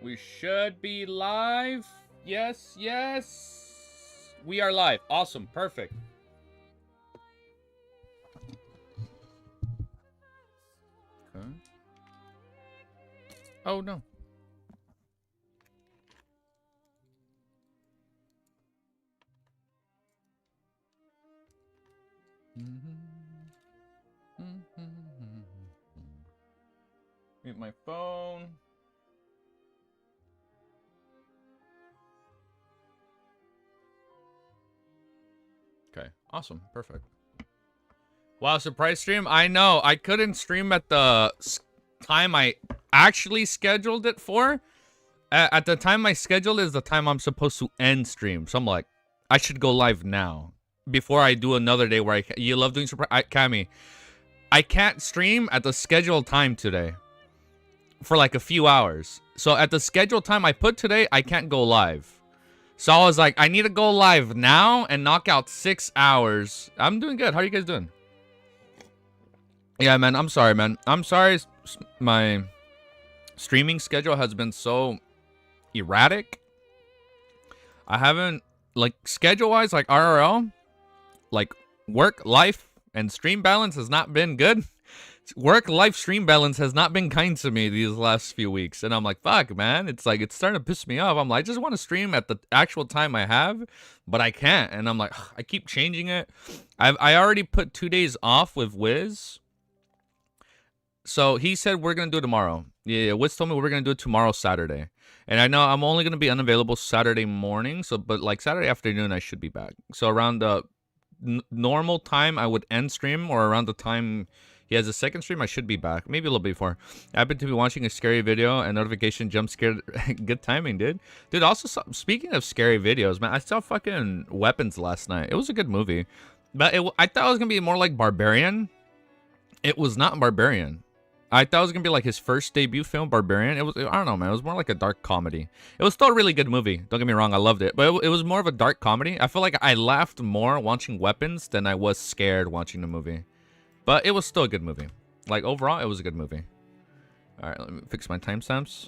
We should be live. Yes, yes. We are live. Awesome. Perfect. Okay. Oh, no. Mute my phone. Okay, awesome, perfect. Wow, surprise stream? I know, I couldn't stream at the time I actually scheduled it for. At the time I scheduled is the time I'm supposed to end stream. So I'm like, I should go live now. Before I do another day where you love doing surprise. Cammy, I can't stream at the scheduled time today. For like a few hours. So at the scheduled time I put today, I can't go live. So I was like, I need to go live now and knock out 6 hours. I'm doing good. How are you guys doing? Yeah, man. I'm sorry, man. I'm sorry. My streaming schedule has been so erratic. I haven't, like, schedule-wise, like RRL, like work, life, and stream balance has not been good. Work life stream balance has not been kind to me these last few weeks, and I'm like, fuck, man. It's like, it's starting to piss me off. I'm like, I just want to stream at the actual time I have, but I can't. And I'm like, ugh, I keep changing it. I already put 2 days off with Wiz, so he said we're gonna do it tomorrow. Yeah, Wiz told me we're gonna do it tomorrow, Saturday, and I know I'm only gonna be unavailable Saturday morning. So, but like Saturday afternoon, I should be back. So around the normal time I would end stream, or around the time he has a second stream, I should be back. Maybe a little before. I happen to be watching a scary video and notification jump scared. Good timing, dude. Dude, also, speaking of scary videos, man, I saw fucking Weapons last night. It was a good movie. But I thought it was going to be more like Barbarian. It was not Barbarian. I thought it was going to be like his first debut film, Barbarian. It was, I don't know, man. It was more like a dark comedy. It was still a really good movie. Don't get me wrong. I loved it. But it was more of a dark comedy. I feel like I laughed more watching Weapons than I was scared watching the movie. But it was still a good movie. Like, overall, it was a good movie. Alright, let me fix my timestamps.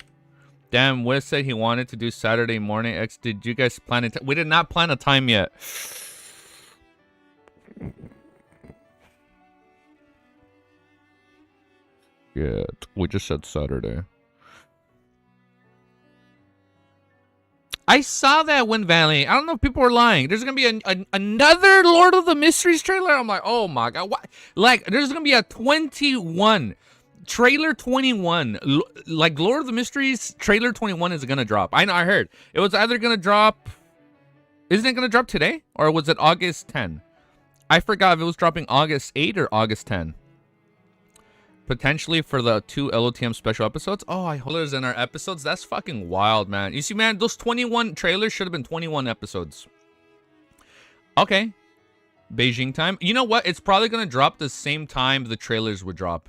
Damn, Wiz said he wanted to do Saturday morning. X, did you guys plan it? We did not plan a time yet. Yeah, we just said Saturday. I saw that Wind Valley. I don't know if people were lying. There's gonna be another Lord of the Mysteries trailer. I'm like, oh my god, what? Like, there's gonna be a 21 trailer 21. Like, Lord of the Mysteries trailer 21 is gonna drop. I know, I heard it was either gonna drop. Isn't it gonna drop today, or was it August 10? I forgot if it was dropping August 8 or August 10. Potentially for the 2 LOTM special episodes. Oh, I hope there's in our episodes. That's fucking wild, man. You see, man, those 21 trailers should have been 21 episodes. Okay. Beijing time. You know what? It's probably going to drop the same time the trailers would drop.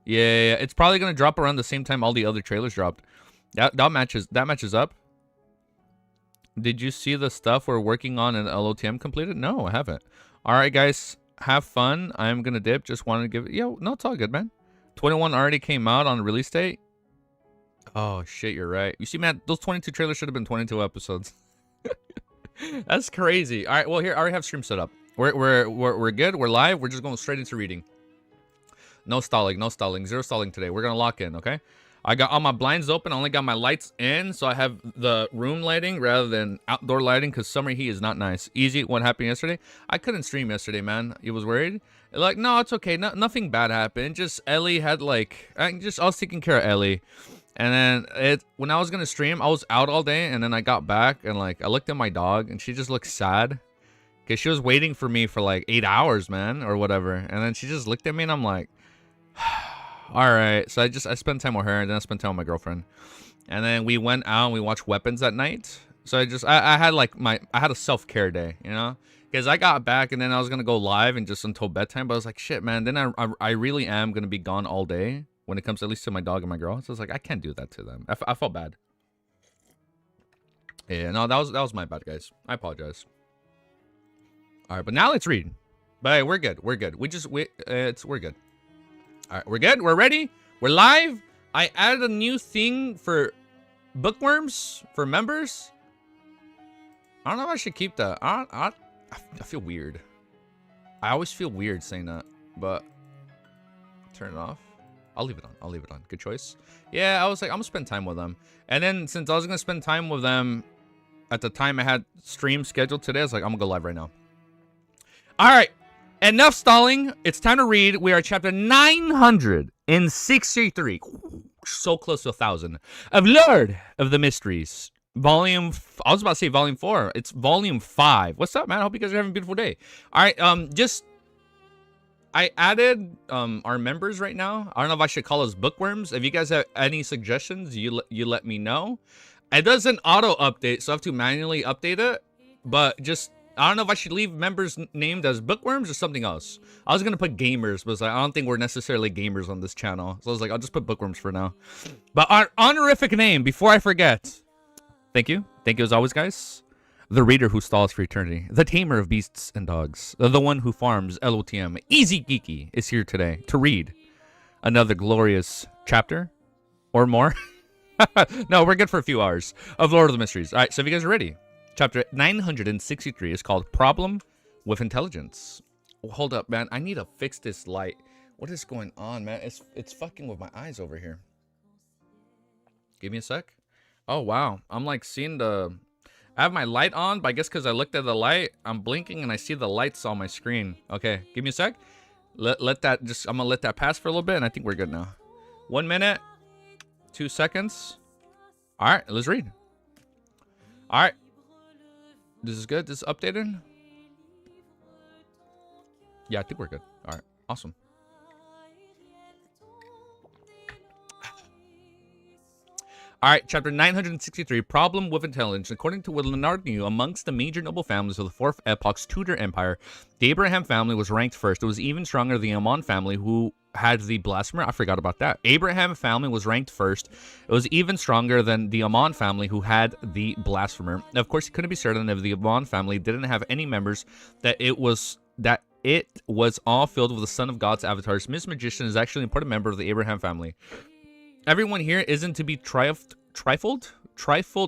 Yeah, it's probably going to drop around the same time all the other trailers dropped. That matches up. Did you see the stuff we're working on in LOTM completed? No, I haven't. All right, guys. Have fun. I'm going to dip. Just wanted to give it... Yo, no, it's all good, man. 21 already came out on release date. Oh shit, you're right. You see, man, those 22 trailers should have been 22 episodes. That's crazy. All right, well, here I already have stream set up. We're good. We're live. We're just going straight into reading. No stalling, no stalling, zero stalling today. We're gonna lock in, okay? I got all my blinds open. I only got my lights in, so I have the room lighting rather than outdoor lighting because summer heat is not nice. Easy, what happened yesterday? I couldn't stream yesterday, man. He was worried. Like, no, it's okay. Nothing bad happened. Just Ellie had like, I was taking care of Ellie. And then when I was gonna stream, I was out all day, and then I got back and like I looked at my dog, and she just looked sad because she was waiting for me for like 8 hours, man, or whatever. And then she just looked at me, and I'm like, all right. So I spent time with her, and then I spent time with my girlfriend, and then we went out and we watched Weapons at night. So I had like I had a self-care day, you know, because I got back and then I was gonna go live and just until bedtime, but I was like, shit, man. Then I really am gonna be gone all day when it comes at least to my dog and my girl. So I was like, I can't do that to them. I felt bad. Yeah, no, that was my bad, guys. I apologize. All right, but now let's read. But hey, we're good. We're good. We're good. All right, we're good. We're ready. We're live. I added a new thing for bookworms for members. I don't know if I should keep that. I feel weird. I always feel weird saying that, but turn it off. I'll leave it on. I'll leave it on. Good choice. Yeah, I was like, I'm gonna spend time with them. And then since I was gonna spend time with them at the time I had stream scheduled today, I was like, I'm gonna go live right now. All right, enough stalling. It's time to read. We are chapter 963. So close to 1,000 of Lord of the Mysteries. Volume, I was about to say volume 4. It's volume 5. What's up, man? I hope you guys are having a beautiful day. All right, I added our members right now. I don't know if I should call us bookworms. If you guys have any suggestions, you let me know. It doesn't auto update, so I have to manually update it. But just, I don't know if I should leave members named as bookworms or something else. I was gonna put gamers, but I don't think we're necessarily gamers on this channel. So I was like, I'll just put bookworms for now. But our honorific name, before I forget. Thank you as always, guys. The reader who stalls for eternity, the tamer of beasts and dogs, the one who farms LOTM, Easy Geeky, is here today to read another glorious chapter or more. No, we're good for a few hours of Lord of the Mysteries. All right, so if you guys are ready, chapter 963 is called Problem with Intelligence. Oh, hold up, man. I need to fix this light. What is going on, man? It's fucking with my eyes over here. Give me a sec. Oh, wow. I'm like seeing the... I have my light on, but I guess because I looked at the light, I'm blinking and I see the lights on my screen. Okay, give me a sec. Let that just... I'm going to let that pass for a little bit and I think we're good now. 1 minute. 2 seconds. All right, let's read. All right. This is good. This is updated. Yeah, I think we're good. All right, awesome. All right, chapter 963, Problem with Intelligence. According to what Leonard knew, amongst the major noble families of the Fourth Epoch's Tudor Empire, the Abraham family was ranked first. It was even stronger than the Amon family, who had the blasphemer. I forgot about that. Abraham family was ranked first. It was even stronger than the Amon family, who had the blasphemer. Now, of course, he couldn't be certain if the Amon family didn't have any members, that it was all filled with the Son of God's avatars. Miss Magician is actually an important member of the Abraham family. Everyone here isn't to be trifled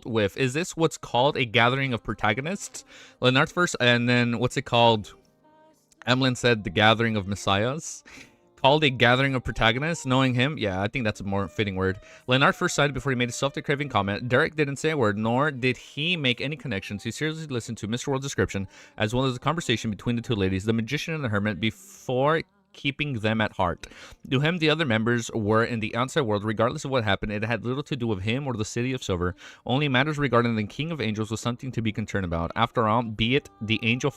with. Is this what's called a gathering of protagonists? Leonard first, and then what's it called? Emlyn said the gathering of messiahs. Called a gathering of protagonists, knowing him. Yeah, I think that's a more fitting word. Leonard first sided before he made a self-decraving comment. Derek didn't say a word, nor did he make any connections. He seriously listened to Mr. World's description, as well as the conversation between the two ladies, the magician and the hermit, before keeping them at heart. To him, the other members were in the outside world. Regardless of what happened, it had little to do with him or the city of Silver. Only matters regarding the King of Angels was something to be concerned about. After all, be it the angel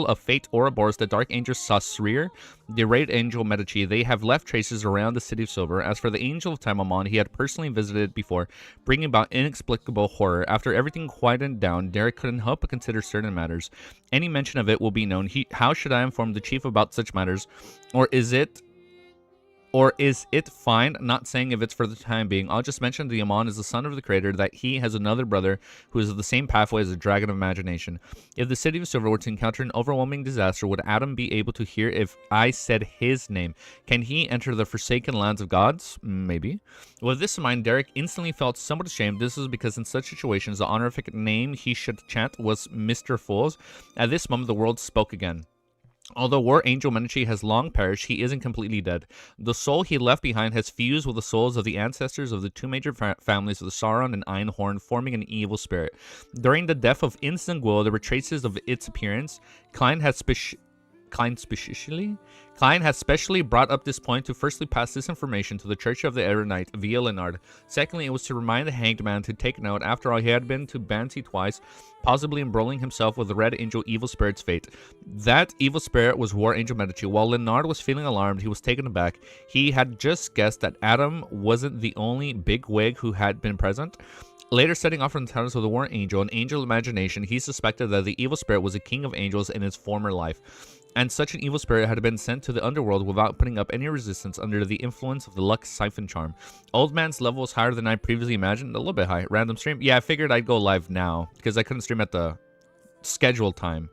of fate Ouroboros, the dark angel Sasrir, the red angel Medici, they have left traces around the city of Silver. As for the angel of time Amon, he had personally visited before, bringing about inexplicable horror. After everything quieted down, Derek couldn't help but consider certain matters. Any mention of it will be known. How should I inform the chief about such matters? Or is it fine not saying if it's for the time being? I'll just mention the Amon is the son of the creator, that he has another brother who is of the same pathway as the dragon of imagination. If the city of Silver were to encounter an overwhelming disaster, would Adam be able to hear if I said his name? Can he enter the forsaken lands of gods? Maybe. With this in mind, Derek instantly felt somewhat ashamed. This is because in such situations, the honorific name he should chant was Mr. Fools. At this moment, the world spoke again. Although War Angel Medici has long perished, he isn't completely dead. The soul he left behind has fused with the souls of the ancestors of the two major families of the Sauron and Einhorn, forming an evil spirit. During the death of Insangul, there were traces of its appearance. Klein has specially brought up this point to firstly pass this information to the Church of the Eremite via Leonard. Secondly, it was to remind the hanged man to take note. After all, he had been to Bansi twice, possibly embroiling himself with the Red Angel evil spirit's fate. That evil spirit was War Angel Medici. While Leonard was feeling alarmed, he was taken aback. He had just guessed that Adam wasn't the only big wig who had been present. Later, setting off from the towers of the War Angel and Angel Imagination, he suspected that the evil spirit was a king of angels in his former life, and such an evil spirit had been sent to the underworld without putting up any resistance under the influence of the Lux Siphon Charm. Old man's level was higher than I previously imagined. A little bit high. Random stream? Yeah, I figured I'd go live now, because I couldn't stream at the scheduled time.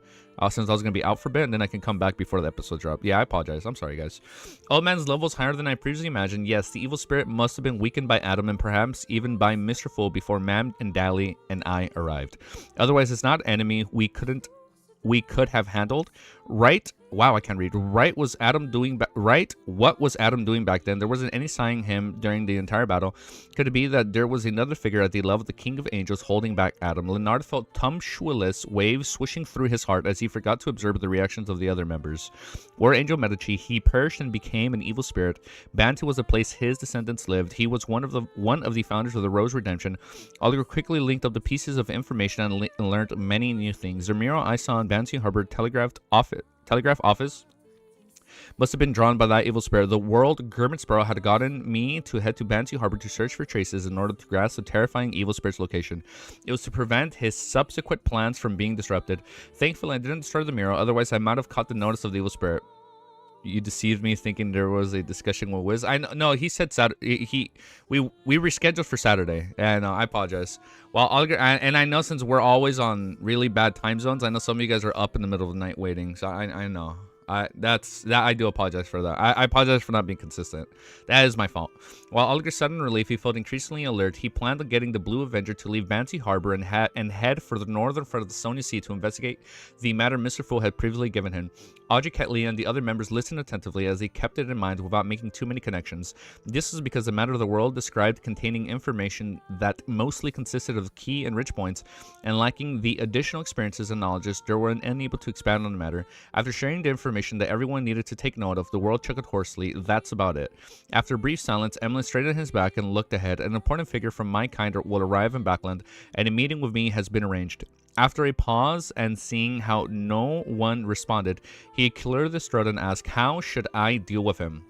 Since I was going to be out for a bit, and then I can come back before the episode drop. Yeah, I apologize. I'm sorry, guys. Old man's level is higher than I previously imagined. Yes, the evil spirit must have been weakened by Adam and perhaps even by Mr. Fool before Mam and Dally and I arrived. Otherwise, it's not enemy we could have handled. Right? Wow, I can't read. Right was Adam doing right? What was Adam doing back then? There wasn't any sign him during the entire battle. Could it be that there was another figure at the level of the King of Angels holding back Adam? Leonard felt tumultuous waves swishing through his heart as he forgot to observe the reactions of the other members. Were Angel Medici, he perished and became an evil spirit. Bantu was a place his descendants lived. He was one of the founders of the Rose Redemption. Oliver quickly linked up the pieces of information and learned many new things. The mural I saw in Bantu Harbor telegraph office must have been drawn by that evil spirit. The world Gurmit Sparrow had gotten me to head to Bantu Harbor to search for traces in order to grasp the terrifying evil spirit's location. It was to prevent his subsequent plans from being disrupted. Thankfully, I didn't destroy the mural, otherwise I might have caught the notice of the evil spirit. You deceived me thinking there was a discussion with Wiz. I know, no, he said Saturday. We rescheduled for Saturday, and I apologize. Well, and I know since we're always on really bad time zones, I know some of you guys are up in the middle of the night waiting. So I know. I do apologize for that. I apologize for not being consistent. That is my fault. While Oliver sudden relief, he felt increasingly alert. He planned on getting the Blue Avenger to leave Bantu Harbor and head for the northern front of the Sonia Sea to investigate the matter Mr. Fool had previously given him. Audrey Ketley and the other members listened attentively as they kept it in mind without making too many connections. This is because the matter of the world described containing information that mostly consisted of key and rich points, and lacking the additional experiences and knowledges, they were unable to expand on the matter. After sharing the information that everyone needed to take note of, the world chuckled hoarsely. That's about it. After a brief silence, Emlyn straightened his back and looked ahead. An important figure from my kind will arrive in Backland, and a meeting with me has been arranged. After a pause and seeing how no one responded, he cleared his throat and asked, how should I deal with him?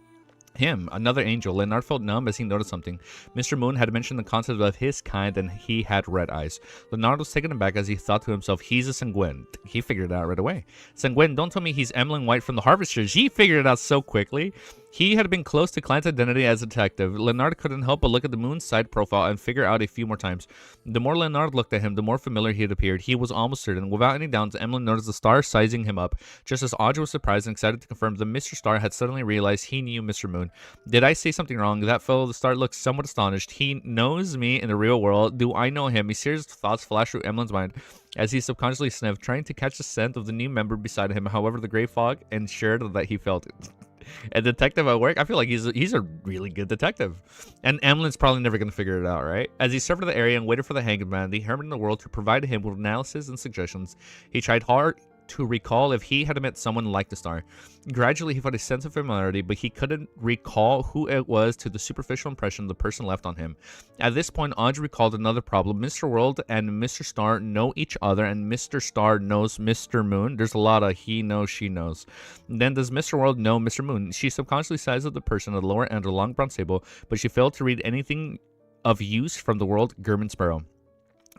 Him, another angel. Leonard felt numb as he noticed something. Mr. Moon had mentioned the concept of his kind, and he had red eyes. Leonard was taken aback as he thought to himself, he's a Sanguine. He figured it out right away. Sanguine, don't tell me he's Emlyn White from the Harvesters. He figured it out so quickly. He had been close to Clint's identity as a detective. Leonard couldn't help but look at the Moon's side profile and figure out a few more times. The more Leonard looked at him, the more familiar he had appeared. He was almost certain. Without any doubts, Emlyn noticed the star sizing him up. Just as Audrey was surprised and excited to confirm that Mr. Star had suddenly realized he knew Mr. Moon. Did I say something wrong? That fellow, the star, looked somewhat astonished. He knows me in the real world. Do I know him? A series of thoughts flashed through Emlyn's mind as he subconsciously sniffed, trying to catch the scent of the new member beside him. However, the gray fog ensured that he felt it. A detective at work? I feel like he's a really good detective. And Emlyn's probably never going to figure it out, right? As he surveyed the area and waited for the hanged man, the hermit in the world, to provide him with analysis and suggestions, he tried hard to recall if he had met someone like the star. Gradually, he felt a sense of familiarity, but he couldn't recall who it was to the superficial impression the person left on him. At this point, Audrey recalled another problem. Mr. World and Mr. Star know each other, and Mr. Star knows Mr. Moon. There's a lot of he knows, she knows. Then does Mr. World know Mr. Moon? She subconsciously sized up the person at the lower end of the long brown table, but she failed to read anything of use from the world Gurmit Sparrow.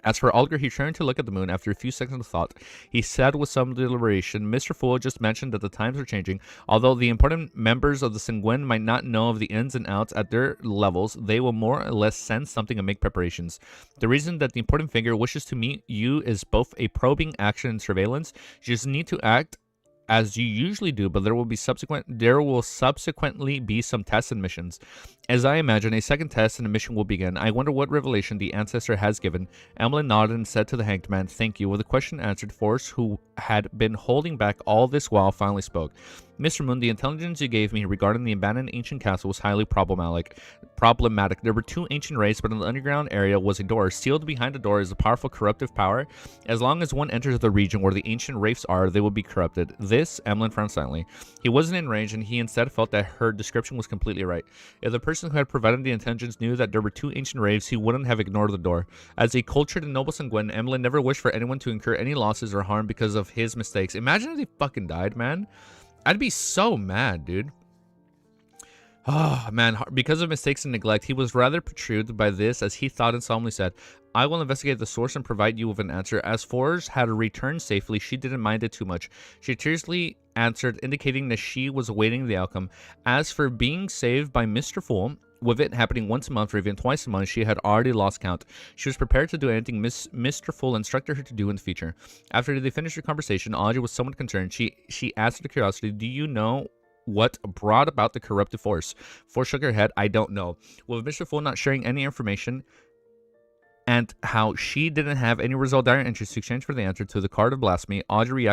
As for Olger, he turned to look at the moon. After a few seconds of thought, he said with some deliberation, Mr. Fool just mentioned that the times are changing. Although the important members of the Sanguine might not know of the ins and outs at their levels, they will more or less sense something and make preparations. The reason that the important figure wishes to meet you is both a probing action and surveillance. You just need to act as you usually do, but there will subsequently be some tests and missions. As I imagine, a second test and a mission will begin. I wonder what revelation the ancestor has given. Emlyn nodded and said to the hanged man, thank you. With the question answered, Forrest, who had been holding back all this while, finally spoke. Mr. Moon, the intelligence you gave me regarding the abandoned ancient castle was highly problematic. There were two ancient raids, but in the underground area was a door. Sealed behind the door is a powerful corruptive power. As long as one enters the region where the ancient wraiths are, they will be corrupted. This, Emlyn frowned silently. He wasn't in range, and he instead felt that her description was completely right. If the person who had provided the intelligence knew that there were two ancient wraiths, he wouldn't have ignored the door. As a cultured and noble Sanguine, Emlyn never wished for anyone to incur any losses or harm because of his mistakes. Imagine if they fucking died, man. I'd be so mad, dude. Oh, man. Because of mistakes and neglect, he was rather perturbed by this as he thought and solemnly said, I will investigate the source and provide you with an answer. As Forrest had returned safely, she didn't mind it too much. She tearfully answered, indicating that she was awaiting the outcome. As for being saved by Mr. Fool, With it happening once a month or even twice a month, she had already lost count. She was prepared to do anything Mr. Full instructed her to do in the future. After they finished their conversation, Audrey was somewhat concerned. She asked her curiosity, do you know what brought about the corruptive force? Force shook her head, I don't know. With Mr. Full not sharing any information, and how she didn't have any resolve dire interest to exchange for the answer to the card of blasphemy, Audrey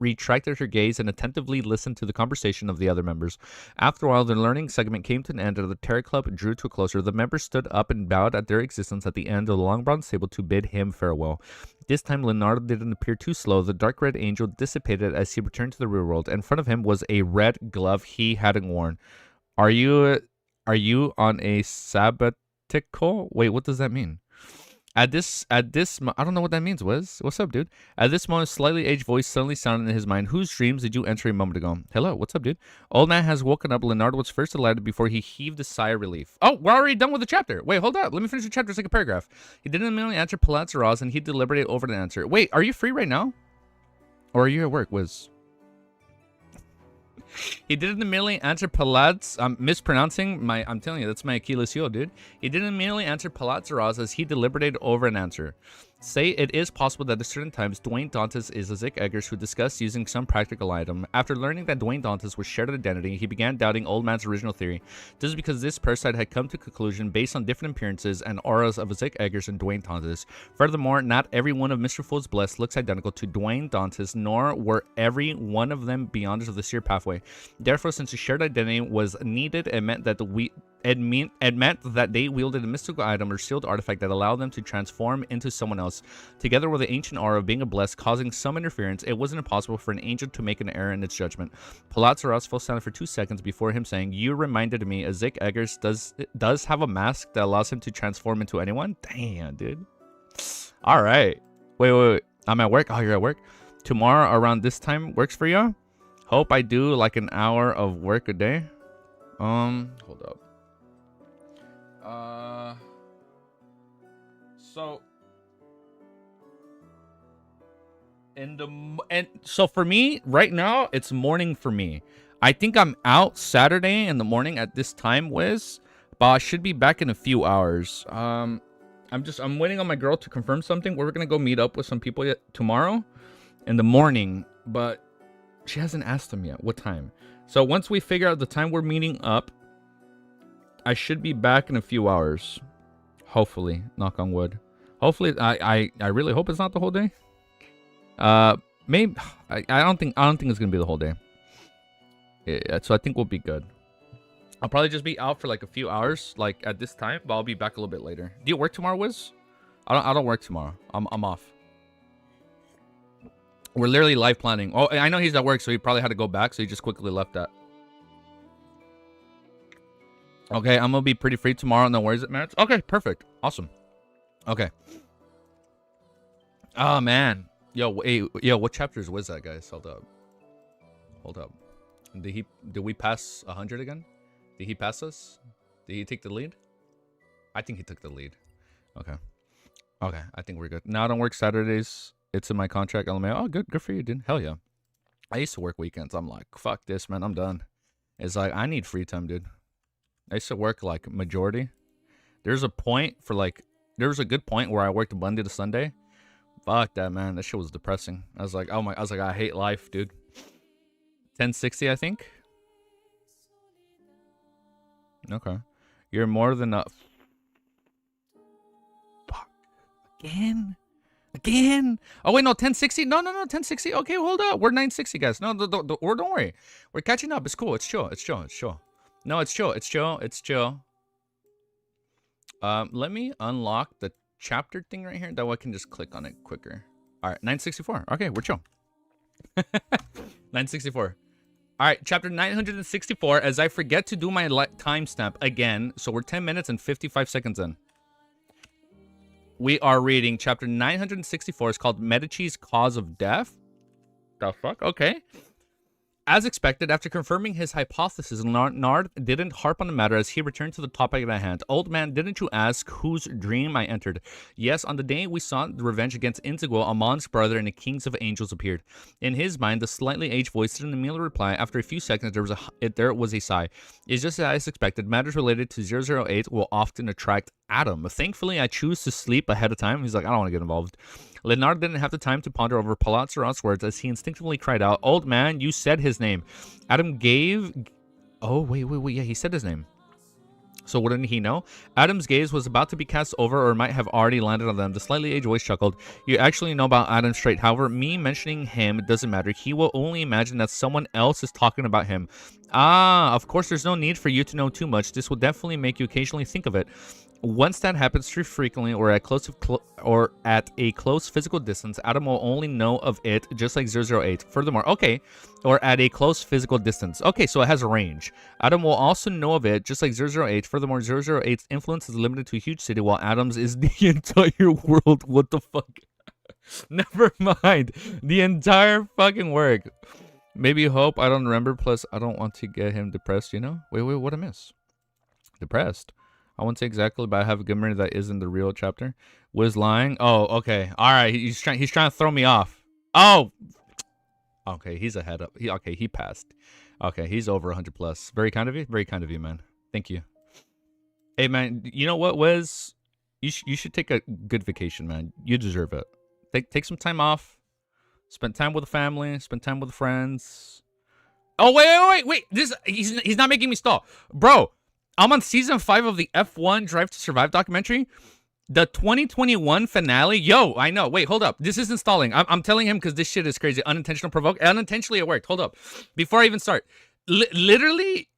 retracted her gaze and attentively listened to the conversation of the other members. After a while, the learning segment came to an end and the Terror Club drew to a closer. The members stood up and bowed at their existence at the end of the long bronze table to bid him farewell. This time, Leonardo didn't appear too slow. The dark red angel dissipated as he returned to the real world. In front of him was a red glove he hadn't worn. Are you on a sabbatical? Wait, what does that mean? At this, I don't know what that means, Wiz. What's up, dude? At this moment, a slightly aged voice suddenly sounded in his mind. Whose dreams did you enter a moment ago? Hello, what's up, dude? Old man has woken up. Leonardo was first delighted before he heaved a sigh of relief. Oh, we're already done with the chapter. Wait, hold up. Let me finish the chapter. Second paragraph. He didn't immediately answer Palazzo Ross, and he deliberated over the answer. Wait, are you free right now? Or are you at work, Wiz? He didn't immediately answer Palazzo. I'm mispronouncing my. I'm telling you, that's my Achilles heel, dude. He didn't immediately answer Palazzo Ross as he deliberated over an answer. Say it is possible that at certain times Dwayne Dantes is a Zick Eggers who discussed using some practical item. After learning that Dwayne Dantes was shared identity, he began doubting Old Man's original theory. This is because this parasite had come to a conclusion based on different appearances and auras of Zick Eggers and Dwayne Dantes. Furthermore, not every one of Mr. Fool's Blessed looks identical to Dwayne Dantes, nor were every one of them beyonders of the seer pathway. Therefore, since a shared identity was needed, it meant that they wielded a mystical item or sealed artifact that allowed them to transform into someone else. Together with the ancient aura of being a blessed causing some interference, it wasn't impossible for an angel to make an error in its judgment. Palazzo Ross fell silent for 2 seconds before him saying, you reminded me, a Zick Eggers does have a mask that allows him to transform into anyone? Damn, dude. Alright. Wait. I'm at work? Oh, you're at work? Tomorrow around this time works for you? Hope I do like an hour of work a day. Hold up. So for me right now, it's morning for me. I think I'm out Saturday in the morning at this time, Wiz, but I should be back in a few hours. I'm waiting on my girl to confirm something. We're gonna go meet up with some people tomorrow in the morning, but she hasn't asked them yet what time. So once we figure out the time we're meeting up, I should be back in a few hours. Hopefully, knock on wood. Hopefully, I really hope it's not the whole day. Maybe I don't think it's gonna be the whole day. Yeah, so I think we'll be good. I'll probably just be out for like a few hours, like at this time, but I'll be back a little bit later. Do you work tomorrow, Wiz? I don't work tomorrow. I'm off. We're literally live planning. Oh, I know he's at work, so he probably had to go back, so he just quickly left that. Okay, I'm gonna be pretty free tomorrow. No worries, man. Okay, perfect. Awesome. Okay. Oh man. Yo, what chapters was that, guys? Hold up. Did we pass 100 again? Did he pass us? Did he take the lead? I think he took the lead. Okay, I think we're good. Now I don't work Saturdays. It's in my contract. LMA. Oh, good for you, dude. Hell yeah. I used to work weekends. I'm like, fuck this, man. I'm done. It's like, I need free time, dude. I used to work like majority. There's a point for like, there was a good point where I worked Monday to Sunday. Fuck that, man. That shit was depressing. I was like, I hate life, dude. 1060, I think. Okay. You're more than a... Fuck. Again? Oh, wait, no, 1060? No, 1060. Okay, hold up. We're 960, guys. No, don't worry. We're catching up. It's cool. It's chill. No, it's chill. Let me unlock the chapter thing right here. That way I can just click on it quicker. All right, 964. Okay, we're chill. 964. All right, chapter 964. As I forget to do my timestamp again, so we're 10 minutes and 55 seconds in. We are reading chapter 964. It's called Medici's Cause of Death. The fuck? Okay. As expected, after confirming his hypothesis, Nard didn't harp on the matter as he returned to the topic at hand. Old man, didn't you ask whose dream I entered? Yes, on the day we sought revenge against Integral, Amon's brother and the Kings of Angels appeared. In his mind, the slightly aged voice didn't immediately reply. After a few seconds, there was a sigh. It's just as expected. Matters related to 008 will often attract Adam. Thankfully, I choose to sleep ahead of time. He's like, I don't want to get involved. Leonard didn't have the time to ponder over Palazzo's words as he instinctively cried out, Old man, you said his name. Adam gave... Oh, wait. Yeah, he said his name. So wouldn't he know? Adam's gaze was about to be cast over or might have already landed on them. The slightly aged voice chuckled. You actually know about Adam straight. However, me mentioning him doesn't matter. He will only imagine that someone else is talking about him. Ah, of course, there's no need for you to know too much. This will definitely make you occasionally think of it. Once that happens too frequently or at a close physical distance, Adam will only know of it just like 008. Furthermore, okay, or at a close physical distance. Okay, so it has a range. Adam will also know of it just like 008. Furthermore, 008's influence is limited to a huge city while Adam's is the entire world. What the fuck? Never mind. The entire fucking work. Maybe hope I don't remember. Plus, I don't want to get him depressed, you know? Wait, what I miss? Depressed? I won't say exactly, but I have a good memory that isn't the real chapter. Was lying? Oh, okay. All right. He's trying to throw me off. Oh. Okay, he's ahead of. He passed. Okay, he's over 100 plus. Very kind of you. Very kind of you, man. Thank you. Hey, man. You know what, Wes? You should take a good vacation, man. You deserve it. Take some time off. Spend time with the family. Spend time with the friends. Oh, wait. He's not making me stall, bro. I'm on season 5 of the F1 Drive to Survive documentary. The 2021 finale. Yo, I know. Wait, hold up. This is installing. I'm telling him because this shit is crazy. Unintentional provoke. Unintentionally it worked. Hold up. Before I even start. Literally,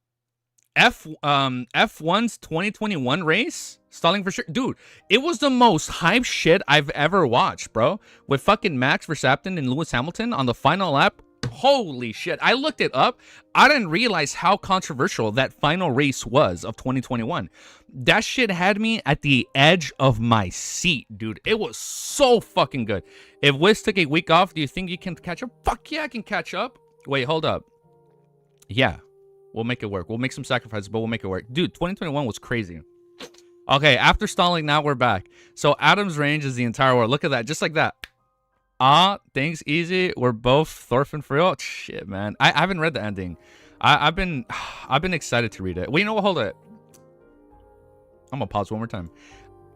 F1's 2021 race. Stalling for sure. Dude, it was the most hype shit I've ever watched, bro. With fucking Max Verstappen and Lewis Hamilton on the final lap. Holy shit. I looked it up. I didn't realize how controversial that final race was of 2021. That shit had me at the edge of my seat, dude. It was so fucking good. If Wiz took a week off, do you think you can catch up? Fuck yeah, I can catch up. Wait, hold up. Yeah, we'll make it work. We'll make some sacrifices, but we'll make it work. Dude, 2021 was crazy. Okay, after stalling, now we're back. So Adam's range is the entire world. Look at that, just like that. Things easy. We're both Thorfinn for real. Shit, man. I haven't read the ending. I've been excited to read it. Well, you know what? Hold it. I'm gonna pause one more time.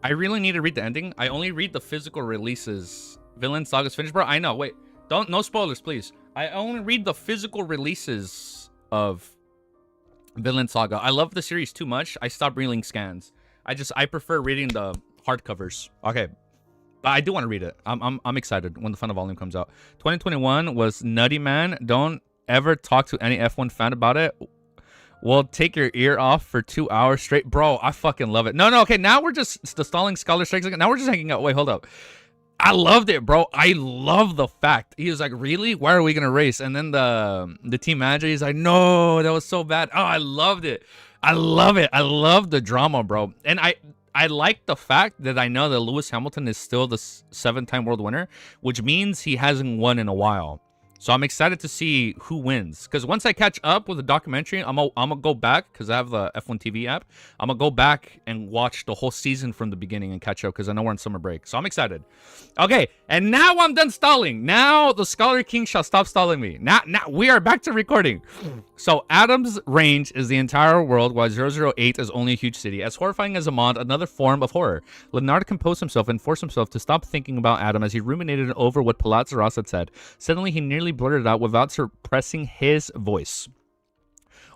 I really need to read the ending. I only read the physical releases. Villain Saga's finished, bro. I know. Wait, no spoilers, please. I only read the physical releases of Villain Saga. I love the series too much. I stopped reading scans. I prefer reading the hardcovers. Okay. But I do want to read it. I'm excited when the final volume comes out. 2021 was nutty, man. Don't ever talk to any F1 fan about it. We'll take your ear off for 2 hours straight. Bro, I fucking love it. No, okay. Now we're just the stalling scholar strikes again. Now we're just hanging out. Wait, hold up. I loved it, bro. I love the fact. He was like, really? Why are we going to race? And then the team manager, he's like, no, that was so bad. Oh, I loved it. I love it. I love the drama, bro. And I like the fact that I know that Lewis Hamilton is still the 7-time world winner, which means he hasn't won in a while. So I'm excited to see who wins. Because once I catch up with the documentary, I'm gonna go back, because I have the F1 TV app. I'm going to go back and watch the whole season from the beginning and catch up, because I know we're on summer break. So I'm excited. Okay, and now I'm done stalling. Now the Scholar King shall stop stalling me. Now we are back to recording. So Adam's range is the entire world, while 008 is only a huge city. As horrifying as Amand, another form of horror. Leonard composed himself and forced himself to stop thinking about Adam as he ruminated over what Palazzo Ross had said. Suddenly, he nearly blurted out without suppressing his voice.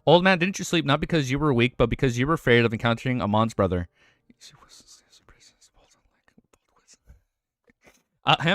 Old man, didn't you sleep not because you were weak, but because you were afraid of encountering Amon's brother?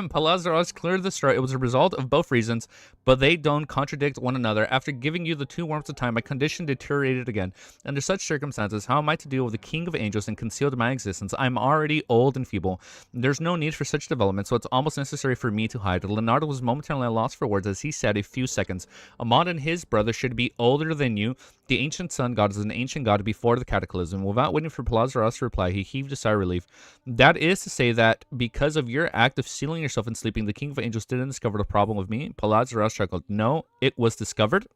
Palazzo Ross cleared the story. It was a result of both reasons, but they don't contradict one another. After giving you the 2 warmths of time, my condition deteriorated again. Under such circumstances, how am I to deal with the King of Angels and concealed my existence? I'm already old and feeble. There's no need for such development, so it's almost necessary for me to hide. Leonardo was momentarily lost for words as he said a few seconds. Amon and his brother should be older than you. The ancient sun god is an ancient god before the cataclysm. Without waiting for Palazzo Ross to reply, he heaved a sigh of relief. That is to say that because of your act of sealing yourself and sleeping, the King of Angels didn't discover the problem with me. Palazzo Ross chuckled. No, it was discovered.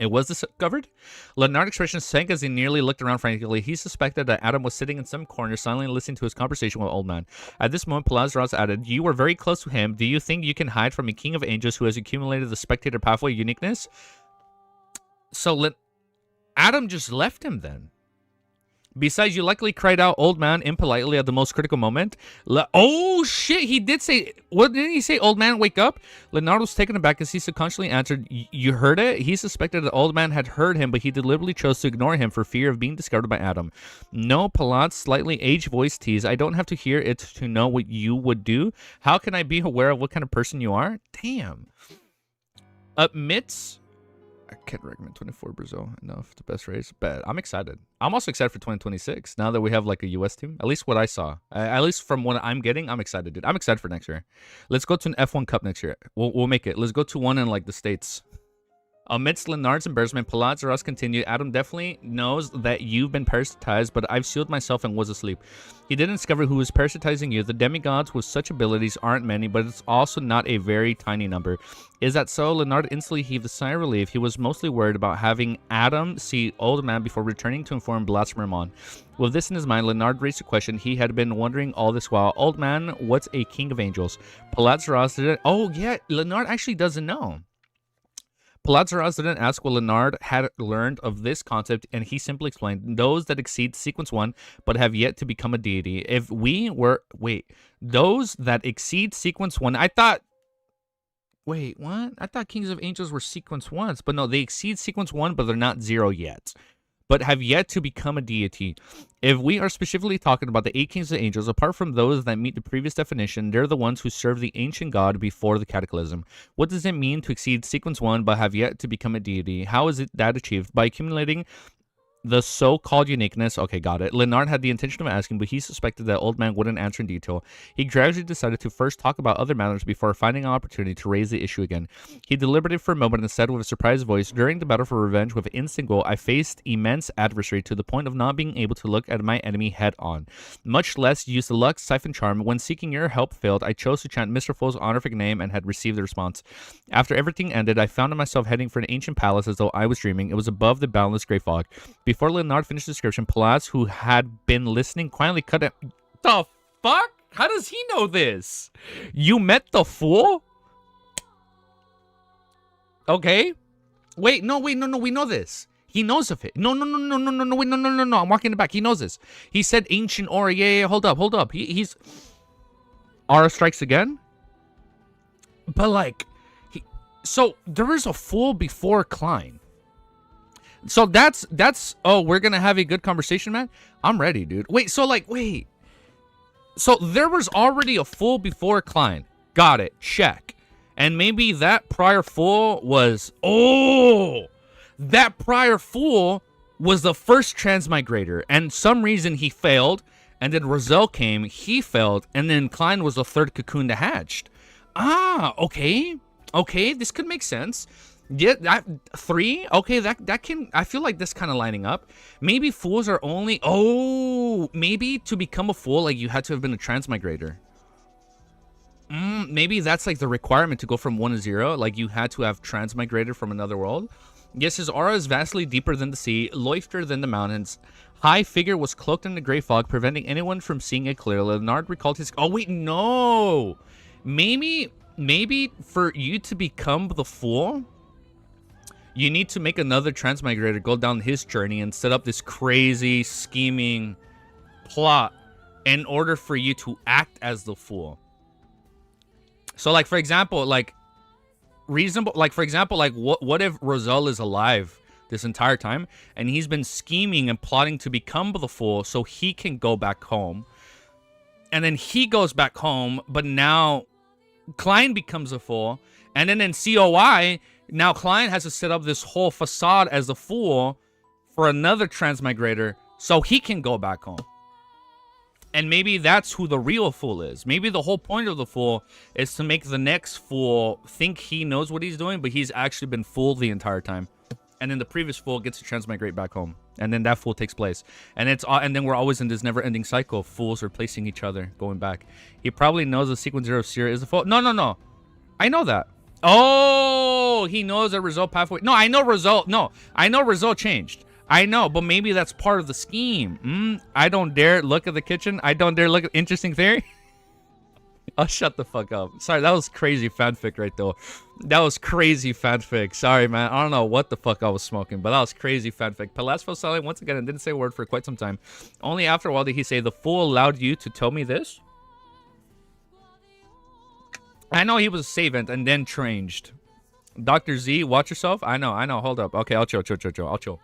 It was discovered. Leonard's expression sank as he nearly looked around frantically. He suspected that Adam was sitting in some corner, silently listening to his conversation with Old Man. At this moment, Palazros added, "You were very close to him. Do you think you can hide from a king of angels who has accumulated the spectator pathway uniqueness?" So Adam just left him then. Besides, you likely cried out, Old Man, impolitely at the most critical moment. Oh, shit, he did say... What did he say? Old Man, wake up? Leonardo was taken aback as he subconsciously answered, "You heard it?" He suspected that Old Man had heard him, but he deliberately chose to ignore him for fear of being discovered by Adam. "No," Palat's slightly aged voice teased. "I don't have to hear it to know what you would do. How can I be aware of what kind of person you are?" Damn. Admits... I can't recommend 24 Brazil enough. The best race. But I'm excited. I'm also excited for 2026. Now that we have like a US team. At least what I saw. At least from what I'm getting, I'm excited, dude. I'm excited for next year. Let's go to an F1 Cup next year. We'll make it. Let's go to one in like the States. Amidst Leonard's embarrassment, Palazros continued, "Adam definitely knows that you've been parasitized, but I've sealed myself and was asleep. He didn't discover who was parasitizing you. The demigods with such abilities aren't many, but it's also not a very tiny number. Is that so?" Leonard instantly heaved a sigh of relief. He was mostly worried about having Adam see Old Man before returning to inform Blasphemon. With this in his mind, Leonard raised a question he had been wondering all this while. "Old Man, what's a king of angels?" Palazros didn't... Oh, yeah, Leonard actually doesn't know. Palazros didn't ask what Leonard had learned of this concept, and he simply explained, "Those that exceed sequence 1 but have yet to become a deity. If we were... Wait. Those that exceed sequence 1... I thought... Wait, what? I thought Kings of Angels were sequence 1s, but no, they exceed sequence 1, but they're not 0 yet. But have yet to become a deity. If we are specifically talking about the 8 Kings of Angels, apart from those that meet the previous definition, they're the ones who served the ancient god before the cataclysm. What does it mean to exceed sequence 1 but have yet to become a deity? How is it that achieved? By accumulating the so-called uniqueness." Okay, got it. Leonard had the intention of asking, but he suspected that Old Man wouldn't answer in detail. He gradually decided to first talk about other matters before finding an opportunity to raise the issue again. He deliberated for a moment and said with a surprised voice, "During the battle for revenge with instant goal, I faced immense adversary to the point of not being able to look at my enemy head on, much less use the luck, siphon charm. When seeking your help failed, I chose to chant Mr. Fool's honorific name and had received the response. After everything ended, I found myself heading for an ancient palace as though I was dreaming. It was above the boundless gray fog." Before Leonard finished the description, Palaz, who had been listening, quietly cut it. The fuck? How does he know this? "You met the fool?" Okay. Wait, no, we know this. He knows of it. No, wait, no. I'm walking it back. He knows this. He said ancient aura. Yeah, hold up. He's... Aura strikes again? But like... So, there is a fool before Klein. So that's oh, we're gonna have a good conversation, man. I'm ready, dude. Wait, so so there was already a fool before Klein. Got it. Check. And maybe that prior fool was... Oh! That prior fool was the first transmigrator. And some reason he failed. And then Roselle came. He failed. And then Klein was the third cocoon that hatched. Ah, okay. Okay, this could make sense. Yeah, 3? Okay, that can... I feel like this kind of lining up. Maybe fools are only... Oh, maybe to become a fool, like, you had to have been a transmigrator. Maybe that's, like, the requirement to go from 1 to 0. Like, you had to have transmigrated from another world. Yes, his aura is vastly deeper than the sea, loftier than the mountains. High figure was cloaked in the gray fog, preventing anyone from seeing it clearly. Leonard recalled his... Oh, wait, no! Maybe for you to become the fool... You need to make another transmigrator go down his journey and set up this crazy scheming plot in order for you to act as the fool. So, like, for example, like, reasonable, like, for example, like, what if Roselle is alive this entire time and he's been scheming and plotting to become the fool so he can go back home, and then he goes back home, but now Klein becomes a fool, and then in COI, now Klein has to set up this whole facade as a fool for another transmigrator so he can go back home. And maybe that's who the real fool is. Maybe the whole point of the fool is to make the next fool think he knows what he's doing, but he's actually been fooled the entire time. And then the previous fool gets to transmigrate back home. And then that fool takes place. And then we're always in this never-ending cycle of fools replacing each other, going back. He probably knows the sequence 0 of Seer is the fool. No. I know that. Oh, he knows that result pathway. No, I know result. No, I know result changed. I know, but maybe that's part of the scheme. I don't dare look at the kitchen. I don't dare look at interesting theory. Oh, shut the fuck up. Sorry, that was crazy fanfic right there. That was crazy fanfic. Sorry, man. I don't know what the fuck I was smoking, but that was crazy fanfic. Palas fell silent once again and didn't say a word for quite some time. Only after a while did he say, "The fool allowed you to tell me this?" I know he was savant and then changed. Dr. Z, watch yourself. I know. Hold up. Okay, I'll chill. I'll chill.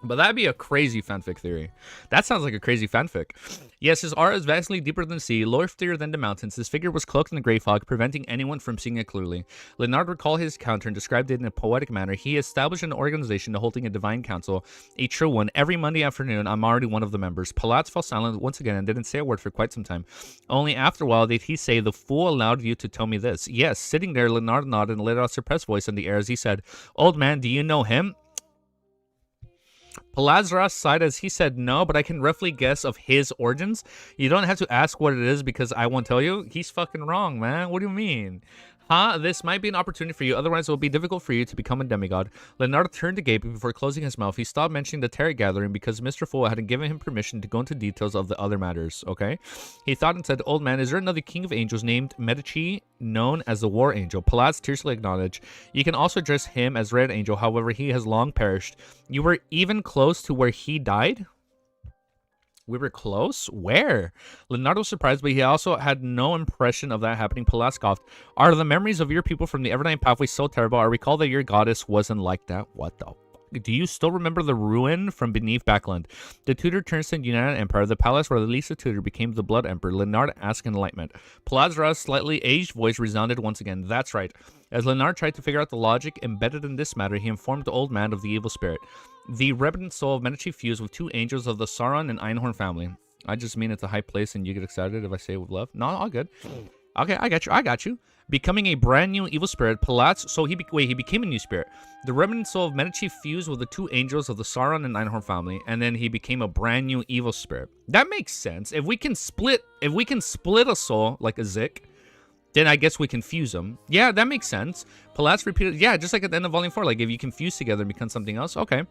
But that'd be a crazy fanfic theory. That sounds like a crazy fanfic. Yes, his aura is vastly deeper than the sea, loftier than the mountains. His figure was cloaked in a gray fog, preventing anyone from seeing it clearly. Leonard recalled his encounter and described it in a poetic manner. He established an organization holding a divine council, a true one. Every Monday afternoon, I'm already one of the members. Palatz fell silent once again and didn't say a word for quite some time. Only after a while did he say, "The fool allowed you to tell me this." Yes, sitting there, Leonard nodded and let out a suppressed voice in the air as he said, "Old man, do you know him?" Palazras sighed as he said no, but I can roughly guess of his origins. You don't have to ask what it is because I won't tell you. He's fucking wrong, man. What do you mean? Huh? This might be an opportunity for you, otherwise it will be difficult for you to become a demigod. Leonardo turned to gape before closing his mouth. He stopped mentioning the Terry gathering because Mr. Fool hadn't given him permission to go into details of the other matters, okay? He thought and said, "Old man, is there another king of angels named Medici, known as the War Angel?" Palaz tearfully acknowledged. "You can also address him as Red Angel, however, he has long perished. You were even close to where he died?" We were close? Where? Leonardo was surprised, but he also had no impression of that happening. Palas scoffed. "Are the memories of your people from the Evernight Pathway so terrible? I recall that your goddess wasn't like that." What the fuck? Do you still remember the ruin from beneath Backland? The Tudor turns to the United Empire, the palace where Lisa Tudor became the Blood Emperor. Leonard asked in enlightenment. Palazra's slightly aged voice resounded once again. That's right. As Leonard tried to figure out the logic embedded in this matter, he informed the old man of the evil spirit. The revenant soul of Medici fused with two angels of the Sauron and Einhorn family. I just mean it's a high place and you get excited if I say it with love. No, all good. Okay, I got you. Becoming a brand new evil spirit, Palaz. So he became a new spirit. The revenant soul of Medici fused with the two angels of the Sauron and Einhorn family, and then he became a brand new evil spirit. That makes sense. If we can split a soul like a Zik, then I guess we can fuse them. Yeah, that makes sense. Palaz repeated, yeah, just like at the end of Volume 4, like if you can fuse together and become something else, okay.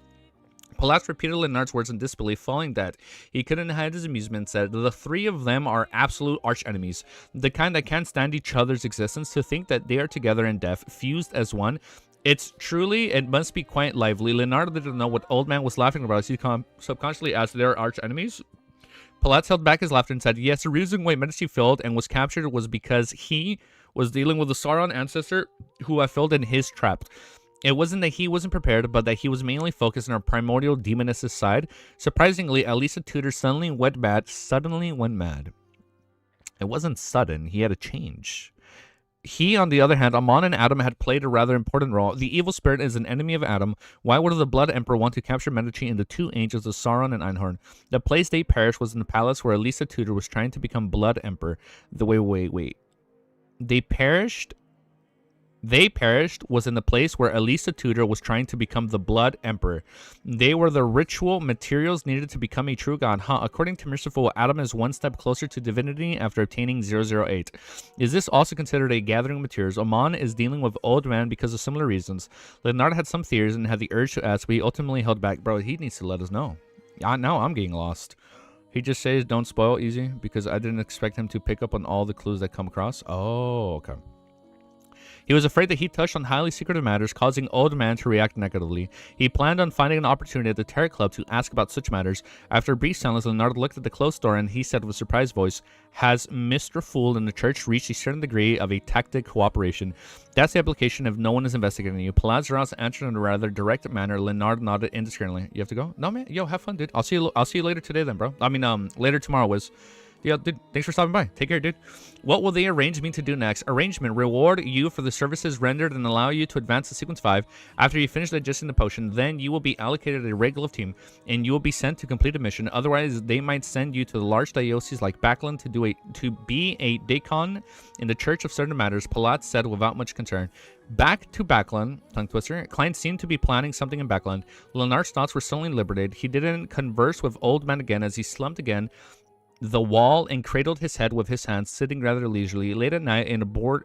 Palaz repeated Leonard's words in disbelief, following that. He couldn't hide his amusement and said, "The three of them are absolute arch-enemies, the kind that can't stand each other's existence. To think that they are together in death, fused as one. It must be quite lively." Leonardo didn't know what old man was laughing about as he subconsciously asked, "They are arch-enemies?" Palaz held back his laughter and said, "Yes, the reason why Medici failed and was captured was because he was dealing with a Sauron ancestor who I filled in his trap. It wasn't that he wasn't prepared, but that he was mainly focused on our primordial demoness side. Surprisingly, Alisa Tudor suddenly went mad. It wasn't sudden. He had a change. He, on the other hand, Amon and Adam had played a rather important role. The evil spirit is an enemy of Adam. Why would the Blood Emperor want to capture Medici and the two angels of Sauron and Einhorn? The place they perished was in the palace where Alisa Tudor was trying to become Blood Emperor. Wait. They perished was in the place where Alisa Tudor was trying to become the Blood Emperor. They were the ritual materials needed to become a true god. According to Merciful, Adam is one step closer to divinity after obtaining 008. Is this also considered a gathering of materials? Amon is dealing with old man because of similar reasons. Leonard had some theories and had the urge to ask, but he ultimately held back. Bro, he needs to let us know. Now I'm getting lost. He just says don't spoil easy because I didn't expect him to pick up on all the clues that come across. Oh, okay. He was afraid that he touched on highly secretive matters, causing Old Man to react negatively. He planned on finding an opportunity at the Terror Club to ask about such matters. After a brief silence, Leonardo looked at the closed door and he said with a surprised voice, "Has Mr. Fool in the church reached a certain degree of a tactic cooperation? That's the application if no one is investigating you." Palazras answered in a rather direct manner. Leonardo nodded indiscriminately. "You have to go?" "No, man. Yo, have fun, dude. I'll see you later today then, bro. Later tomorrow, Wiz." Yeah, dude, thanks for stopping by. Take care, dude. What will they arrange me to do next? Arrangement. Reward you for the services rendered and allow you to advance to Sequence 5. After you finish digesting the potion, then you will be allocated a regular team, and you will be sent to complete a mission. Otherwise, they might send you to the large dioceses like Backland to be a deacon in the Church of Certain Matters, Palat said without much concern. Back to Backland, tongue twister. Klein seemed to be planning something in Backland. Leonard's thoughts were suddenly liberated. He didn't converse with Old Man again as he slumped again the wall and cradled his head with his hands, sitting rather leisurely. Late at night, in the border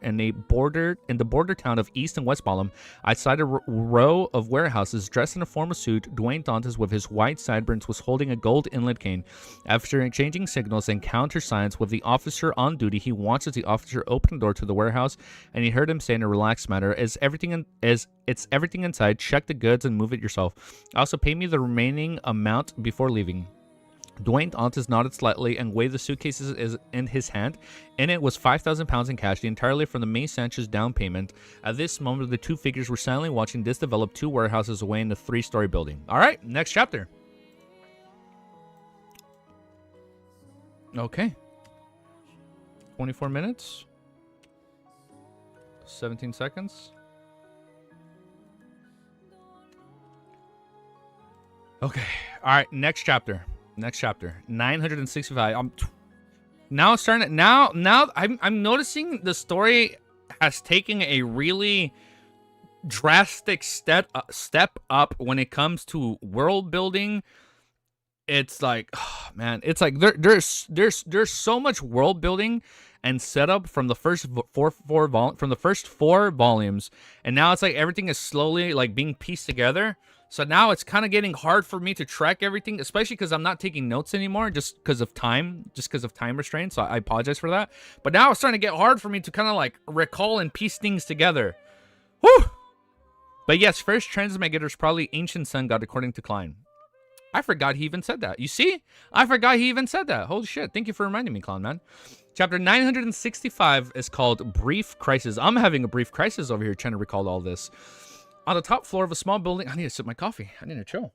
town of East and West Balham, outside a row of warehouses, dressed in a formal suit, Dwayne Dantes, with his white sideburns, was holding a gold inlet cane. After exchanging signals and countersigns with the officer on duty, he watched as the officer opened the door to the warehouse, and he heard him say in a relaxed manner, "It's everything inside. Check the goods and move it yourself. Also, pay me the remaining amount before leaving." Dwayne Dantes nodded slightly and weighed the suitcases in his hand. In it was 5,000 pounds in cash, entirely from the May Sanchez down payment. At this moment, the two figures were silently watching this develop 2 warehouses away in the 3-story building. All right, next chapter. Okay. 24 minutes. 17 seconds. Okay. All right, next chapter. Next chapter, 965. I'm noticing the story has taken a really drastic step up when it comes to world building. It's like, oh, man, it's like there's so much world building and setup from the first four volumes, and now it's like everything is slowly like being pieced together. So now it's kind of getting hard for me to track everything, especially because I'm not taking notes anymore just because of time restraints. So I apologize for that. But now it's starting to get hard for me to kind of like recall and piece things together. Whew! But yes, first transmigrator is probably ancient sun god according to Klein. I forgot he even said that. You see? I forgot he even said that. Holy shit. Thank you for reminding me, Clown Man. Chapter 965 is called Brief Crisis. I'm having a brief crisis over here trying to recall all this. On the top floor of a small building... I need to sip my coffee. I need to chill.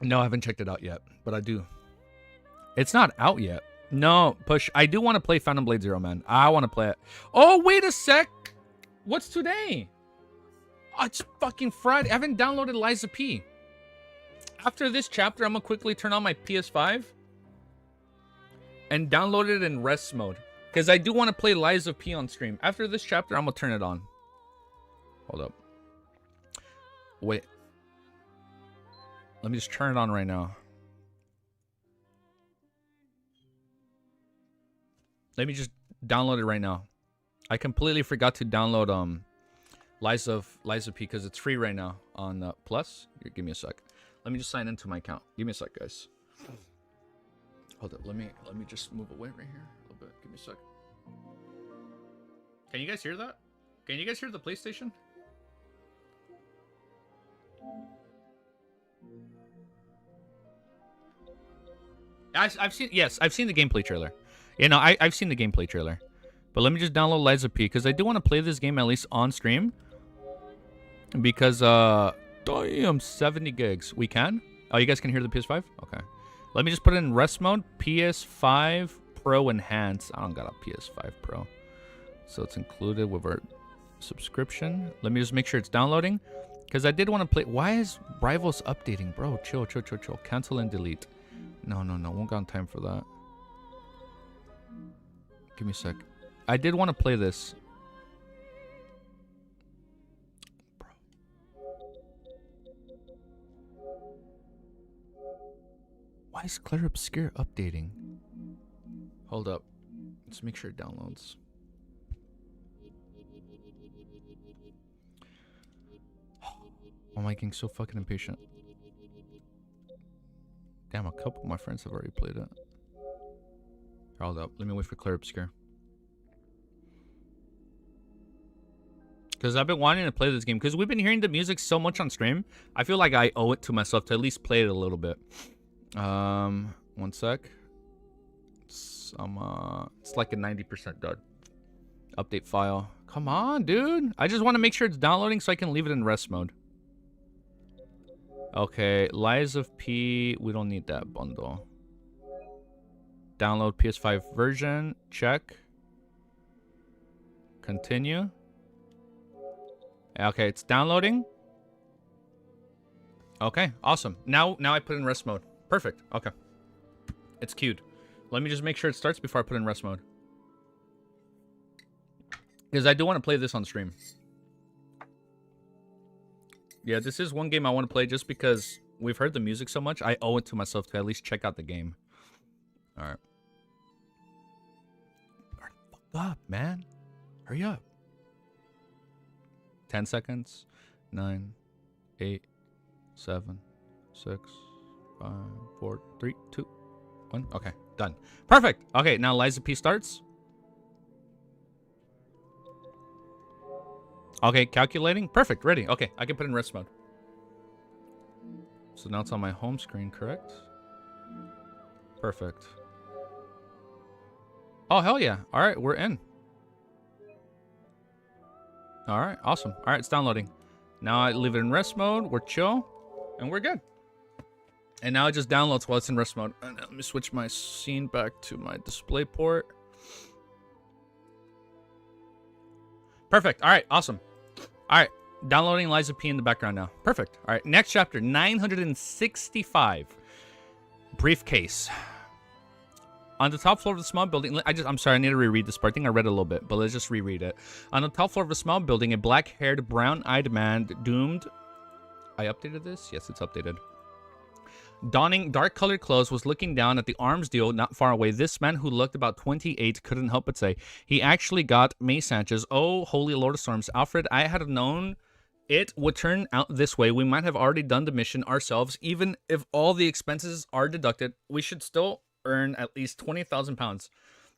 No, I haven't checked it out yet, but I do. It's not out yet. No, Push. I do want to play Phantom Blade Zero, man. I want to play it. Oh, wait a sec. What's today? Oh, it's fucking Friday. I haven't downloaded Liza P. After this chapter, I'm going to quickly turn on my PS5 and download it in rest mode. Because I do want to play Liza P on stream. After this chapter, I'm going to turn it on. Hold up. Wait. Let me just turn it on right now. Let me just download it right now. I completely forgot to download Liza P because it's free right now on Plus. Here, give me a sec. Let me just sign into my account. Give me a sec, guys. Hold up. Let me just move away right here a little bit. Give me a sec. Can you guys hear that? Can you guys hear the PlayStation? I've seen the gameplay trailer. You know, I've seen the gameplay trailer. But let me just download Liza P because I do want to play this game at least on stream. Because damn, 70 gigs. We can? Oh, you guys can hear the PS5? Okay. Let me just put it in rest mode. PS5 Pro Enhanced. I don't got a PS5 Pro. So it's included with our subscription. Let me just make sure it's downloading. Because I did want to play... Why is Rivals updating? Bro, chill. Cancel and delete. No. Won't got time for that. Give me a sec. I did want to play this. Bro. Why is Clear Obscure updating? Hold up. Let's make sure it downloads. Oh, I'm getting so fucking impatient. Damn, a couple of my friends have already played it. Hold up. Let me wait for Clear Obscure. Because I've been wanting to play this game. Because we've been hearing the music so much on stream. I feel like I owe it to myself to at least play it a little bit. 1 sec. It's like a 90% done. Update file. Come on, dude. I just want to make sure it's downloading so I can leave it in rest mode. Okay, Lies of P. We don't need that bundle. Download PS5 version. Check. Continue. Okay, it's downloading. Okay, awesome. Now I put it in rest mode. Perfect. Okay. It's queued. Let me just make sure it starts before I put it in rest mode. Because I do want to play this on stream. Yeah, this is one game I want to play just because we've heard the music so much, I owe it to myself to at least check out the game. All right. Hurry the fuck up, man. Hurry up. 10 seconds. 9, 8, 7, 6, 5, 4, 3, 2, 1. Okay, done. Perfect. Okay, now Liza P starts. Okay, calculating. Perfect, ready. Okay, I can put it in rest mode. So now it's on my home screen, correct? Perfect. Oh, hell yeah. All right, we're in. All right, awesome. All right, it's downloading. Now I leave it in rest mode. We're chill, and we're good. And now it just downloads while it's in rest mode. And let me switch my scene back to my display port. Perfect. All right, awesome. All right, downloading Liza P in the background now. Perfect. All right, next chapter, 965. Briefcase. On the top floor of the small building, I'm sorry, I need to reread this part. I think I read it a little bit, but let's just reread it. On the top floor of a small building, a black-haired, brown-eyed man doomed... I updated this? Yes, it's updated. Donning dark-colored clothes, was looking down at the arms deal not far away. This man, who looked about 28, couldn't help but say, he actually got May Sanchez. Oh, holy Lord of Storms. Alfred, I had known it would turn out this way. We might have already done the mission ourselves. Even if all the expenses are deducted, we should still earn at least 20,000 pounds.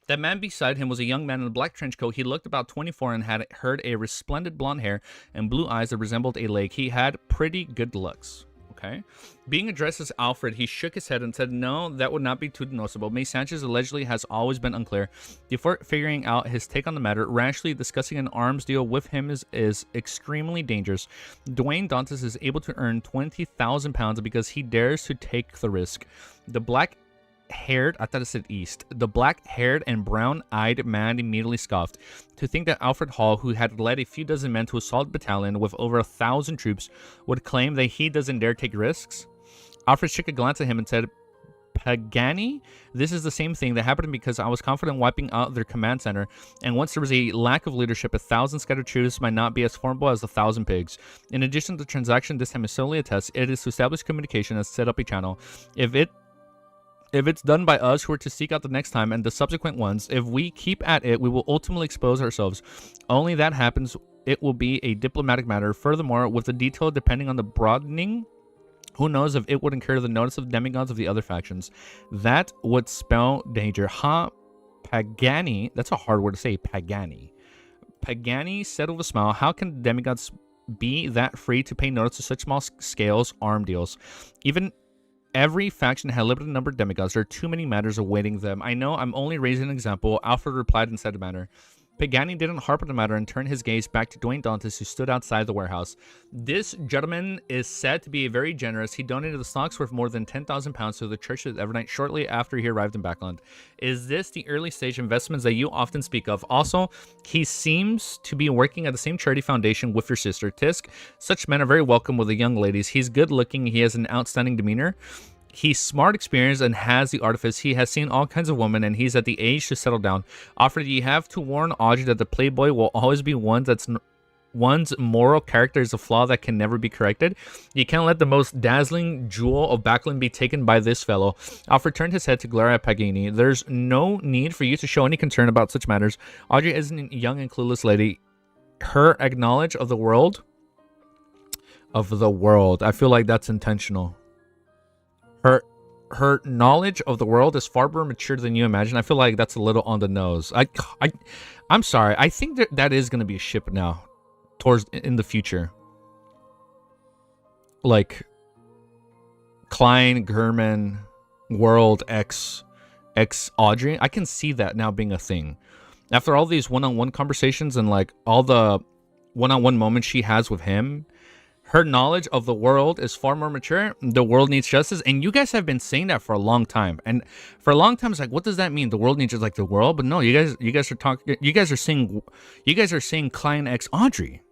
That man beside him was a young man in a black trench coat. He looked about 24 and had a resplendent blonde hair and blue eyes that resembled a lake. He had pretty good looks. Okay. Being addressed as Alfred, he shook his head and said, no, that would not be too noticeable. May Sanchez allegedly has always been unclear. Before figuring out his take on the matter, rashly discussing an arms deal with him is extremely dangerous. Dwayne Dantes is able to earn 20,000 pounds because he dares to take the risk. The black-haired and brown-eyed man immediately scoffed. To think that Alfred Hall, who had led a few dozen men to assault a battalion with over 1,000 troops, would claim that he doesn't dare take risks? Alfred shook a glance at him and said, Pagani? This is the same thing that happened because I was confident wiping out their command center, and once there was a lack of leadership, 1,000 scattered troops might not be as formidable as 1,000 pigs. In addition, the transaction this time is solely a test. It is to establish communication and set up a channel. If it's done by us who are to seek out the next time and the subsequent ones, if we keep at it, we will ultimately expose ourselves. Only that happens, it will be a diplomatic matter. Furthermore, with the detail depending on the broadening, who knows if it would incur the notice of demigods of the other factions. That would spell danger. Pagani, that's a hard word to say, Pagani. Pagani said with a smile, how can demigods be that free to pay notice to such small scales arm deals? Even every faction had a limited number of demigods. There are too many matters awaiting them. I know, I'm only raising an example. Alfred replied in said manner. Pagani didn't harp on the matter and turned his gaze back to Dwayne Dantes, who stood outside the warehouse. This gentleman is said to be very generous. He donated the stocks worth more than 10,000 pounds to the Church of Evernight shortly after he arrived in Backland. Is this the early stage investments that you often speak of? Also, he seems to be working at the same charity foundation with your sister, Tisk. Such men are very welcome with the young ladies. He's good looking. He has an outstanding demeanor. He's smart, experienced, and has the artifice. He has seen all kinds of women, and he's at the age to settle down. Alfred, you have to warn Audrey that the playboy will always be one's moral character is a flaw that can never be corrected. You can't let the most dazzling jewel of Backland be taken by this fellow. Alfred turned his head to glare at Pagani. There's no need for you to show any concern about such matters. Audrey isn't a young and clueless lady. Her acknowledge of the world. I feel like that's intentional. Her knowledge of the world is far more mature than you imagine. I feel like that's a little on the nose. I'm sorry. I think that is going to be a ship now, in the future. Like Klein, German, World, X Audrey. I can see that now being a thing. After all these one-on-one conversations and like all the one-on-one moments she has with him. Her knowledge of the world is far more mature. The world needs justice. And you guys have been saying that for a long time. And for a long time, it's like, what does that mean? The world needs just like the world? But no, you guys are saying Klein X Audrey.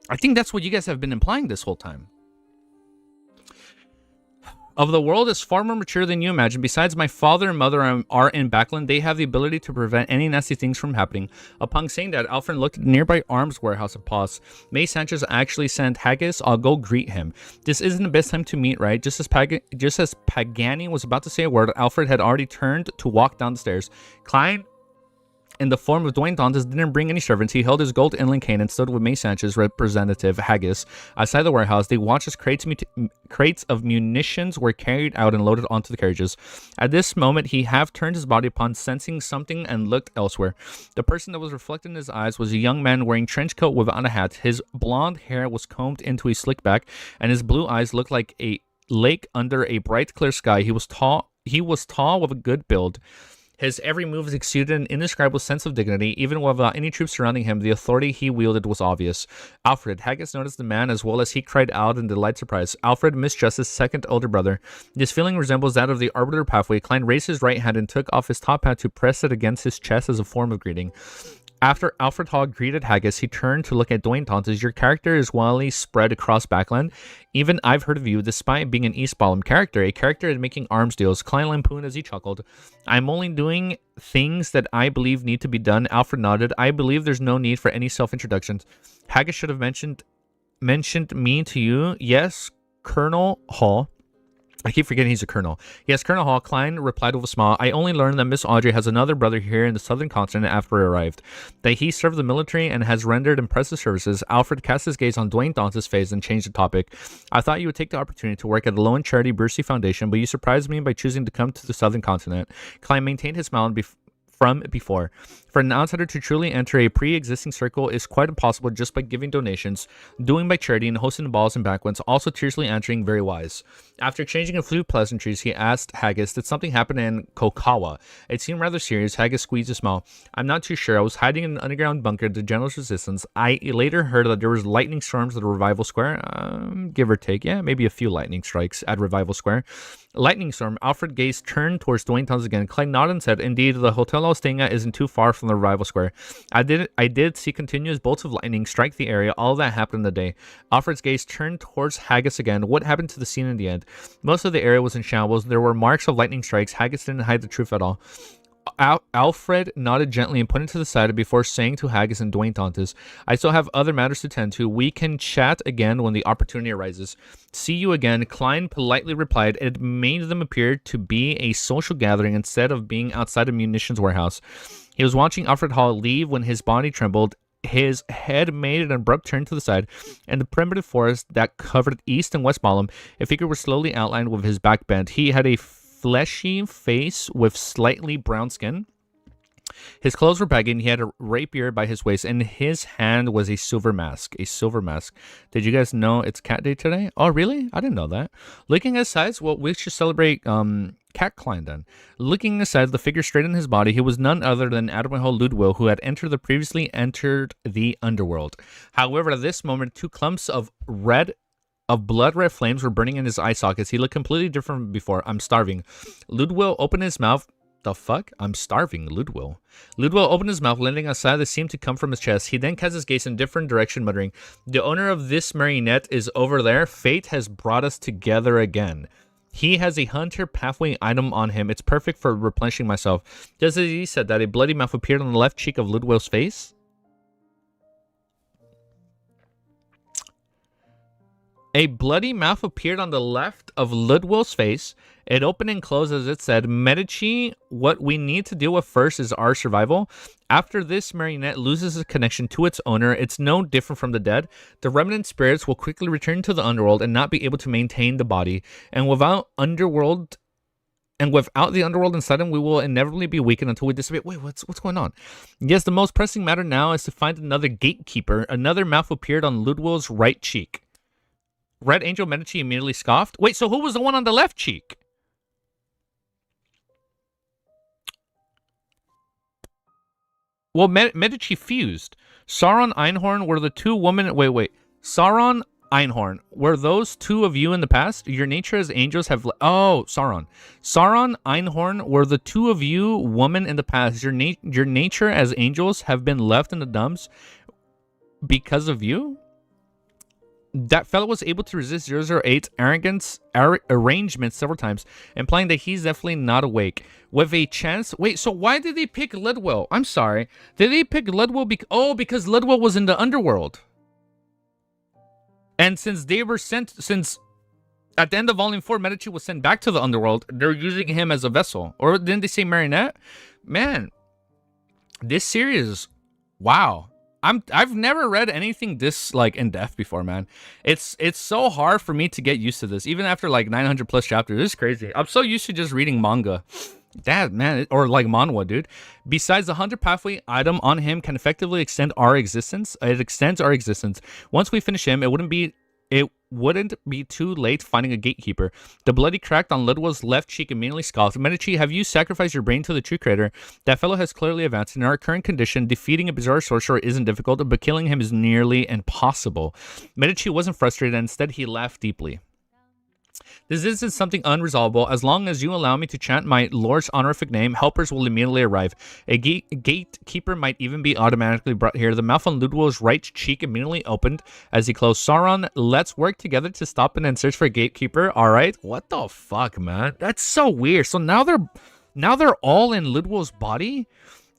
I think that's what you guys have been implying this whole time. of the world is far more mature than you imagine. Besides, my father and mother are in Backland. They have the ability to prevent any nasty things from happening. Upon saying that, Alfred looked at the nearby arms warehouse and paused. May Sanchez actually sent Haggis. I'll go greet him. This isn't the best time to meet, right? Just as Pagani was about to say a word, Alfred had already turned to walk down the stairs. Klein, in the form of Dwayne Dantes, didn't bring any servants. He held his gold inland cane and stood with May Sanchez, representative Haggis, outside the warehouse. They watched as crates of munitions were carried out and loaded onto the carriages. At this moment, he half turned his body upon sensing something and looked elsewhere. The person that was reflected in his eyes was a young man wearing trench coat without a hat. His blonde hair was combed into a slick back, and his blue eyes looked like a lake under a bright, clear sky. He was tall with a good build. His every move exuded an indescribable sense of dignity. Even without any troops surrounding him, the authority he wielded was obvious. Alfred, Haggis noticed the man as well as he cried out in delighted surprise. Alfred, Miss Justice's second older brother. This feeling resembles that of the arbiter pathway. Klein raised his right hand and took off his top hat to press it against his chest as a form of greeting. After Alfred Hall greeted Haggis, he turned to look at Dwayne Dantes. Your character is widely spread across Backland. Even I've heard of you, despite being an East Ballum character, a character is making arms deals. Klein lampooned as he chuckled. I'm only doing things that I believe need to be done. Alfred nodded. I believe there's no need for any self-introductions. Haggis should have mentioned me to you. Yes, Colonel Hall. I keep forgetting he's a colonel. Yes, Colonel Hall. Klein replied with a smile. I only learned that Miss Audrey has another brother here in the southern continent after I arrived. That he served the military and has rendered impressive services. Alfred cast his gaze on Dwayne Dantes' face and changed the topic. I thought you would take the opportunity to work at the loan charity Brucey Foundation, but you surprised me by choosing to come to the southern continent. Klein maintained his smile from before. For an outsider to truly enter a pre-existing circle is quite impossible just by giving donations, doing by charity, and hosting the balls and backlands, also tearfully answering very wise. After exchanging a few pleasantries, he asked Haggis, did something happen in Kokawa? It seemed rather serious. Haggis squeezed a smile. I'm not too sure. I was hiding in an underground bunker to General's resistance. I later heard that there was lightning storms at the Revival Square. Give or take. Yeah, maybe a few lightning strikes at Revival Square. Lightning storm. Alfred gaze turned towards Dwayne Dantes again. Klein nodded and said, indeed, the hotel I was staying at isn't too far from the Revival Square. I did see continuous bolts of lightning strike the area. All that happened in the day. Alfred's gaze turned towards Haggis again. What happened to the scene in the end? Most of the area was in shambles. There were marks of lightning strikes. Haggis didn't hide the truth at all. Alfred nodded gently and pointed to the side before saying to Haggis and Dwayne Dantes, I still have other matters to tend to. We can chat again when the opportunity arises. See you again. Klein politely replied. It made them appear to be a social gathering instead of being outside a munitions warehouse. He was watching Alfred Hall leave when his body trembled. His head made an abrupt turn to the side, and the primitive forest that covered East and West Ballum, a figure was slowly outlined with his back bent. He had a fleshy face with slightly brown skin. His clothes were baggy, and he had a rapier by his waist. In his hand was a silver mask. A silver mask. Did you guys know it's Cat Day today? Oh, really? I didn't know that. Looking at his size, well, we should celebrate Cat Klein then. Looking aside, the figure straightened his body. He was none other than Admiral Ludwig, who had previously entered the underworld. However, at this moment, two clumps of blood red flames were burning in his eye sockets. He looked completely different from before. I'm starving. Ludwig opened his mouth. The fuck? I'm starving, Ludwig. Ludwig opened his mouth, letting a sigh that seemed to come from his chest. He then cast his gaze in a different direction, muttering, the owner of this marionette is over there. Fate has brought us together again. He has a hunter pathway item on him. It's perfect for replenishing myself. Just as he said that, a bloody mouth appeared on the left cheek of Ludwig's face. A bloody mouth appeared on the left of Ludwig's face. It opened and closed as it said, Medici, what we need to deal with first is our survival. After this marionette loses its connection to its owner, it's no different from the dead. The remnant spirits will quickly return to the underworld and not be able to maintain the body. And without the underworld inside them, we will inevitably be weakened until we disappear. Wait, what's going on? Yes, the most pressing matter now is to find another gatekeeper. Another mouth appeared on Ludwig's right cheek. Red Angel Medici immediately scoffed. Wait, so who was the one on the left cheek? Well, Medici fused. Sauron, Einhorn were the two women. Wait. Sauron, Einhorn, were those two of you in the past? Your nature as angels have. Oh, Sauron. Sauron, Einhorn were the two of you women in the past. Your nature as angels have been left in the dumps because of you? That fellow was able to resist 008's arrangements several times, implying that he's definitely not awake. With a chance... Wait, so why did they pick Lidwell? I'm sorry. Did they pick Lidwell because Lidwell was in the underworld? And since they were sent... Since at the end of Volume 4, Medici was sent back to the underworld, they're using him as a vessel. Or didn't they say marionette? Man, this series... Wow. I've never read anything this like in depth before, man. It's so hard for me to get used to this, even after like 900 plus chapters. This is crazy. I'm so used to just reading manga. That man, or like manhwa, dude. Besides, the 100 pathway item on him can effectively extend our existence. It extends our existence. Once we finish him, it wouldn't be too late finding a gatekeeper. The bloody crack on Lidwell's left cheek immediately scoffed. Medici, have you sacrificed your brain to the true creator? That fellow has clearly advanced. In our current condition, defeating a bizarre sorcerer isn't difficult, but killing him is nearly impossible. Medici wasn't frustrated, and instead he laughed deeply. This isn't something unresolvable. As long as you allow me to chant my lord's honorific name, helpers will immediately arrive. A gatekeeper might even be automatically brought here. The mouth on Ludwell's right cheek immediately opened as he closed. Sauron, let's work together to stop and search for a gatekeeper. All right. What the fuck, man? That's so weird. So now they're all in Ludwell's body?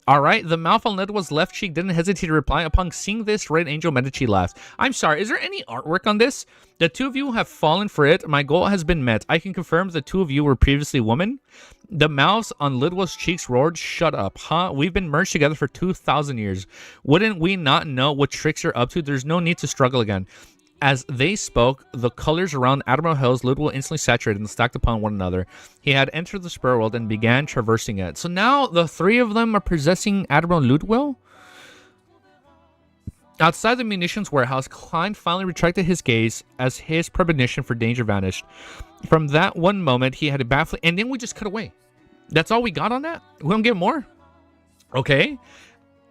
All right, the mouth on Lidwell's left cheek didn't hesitate to reply. Upon seeing this, Red Angel Medici laughed. I'm sorry, is there any artwork on this? The two of you have fallen for it. My goal has been met. I can confirm the two of you were previously women. The mouths on Lidwell's cheeks roared. Shut up, huh? We've been merged together for 2,000 years. Wouldn't we not know what tricks you're up to? There's no need to struggle again. As they spoke, the colors around Admiral Hill's Ludwell instantly saturated and stacked upon one another. He had entered the spirit world and began traversing it. So now the three of them are possessing Admiral Ludwell? Outside the munitions warehouse, Klein finally retracted his gaze as his premonition for danger vanished. From that one moment, he had a baffling... And then we just cut away. That's all we got on that? We don't get more? Okay.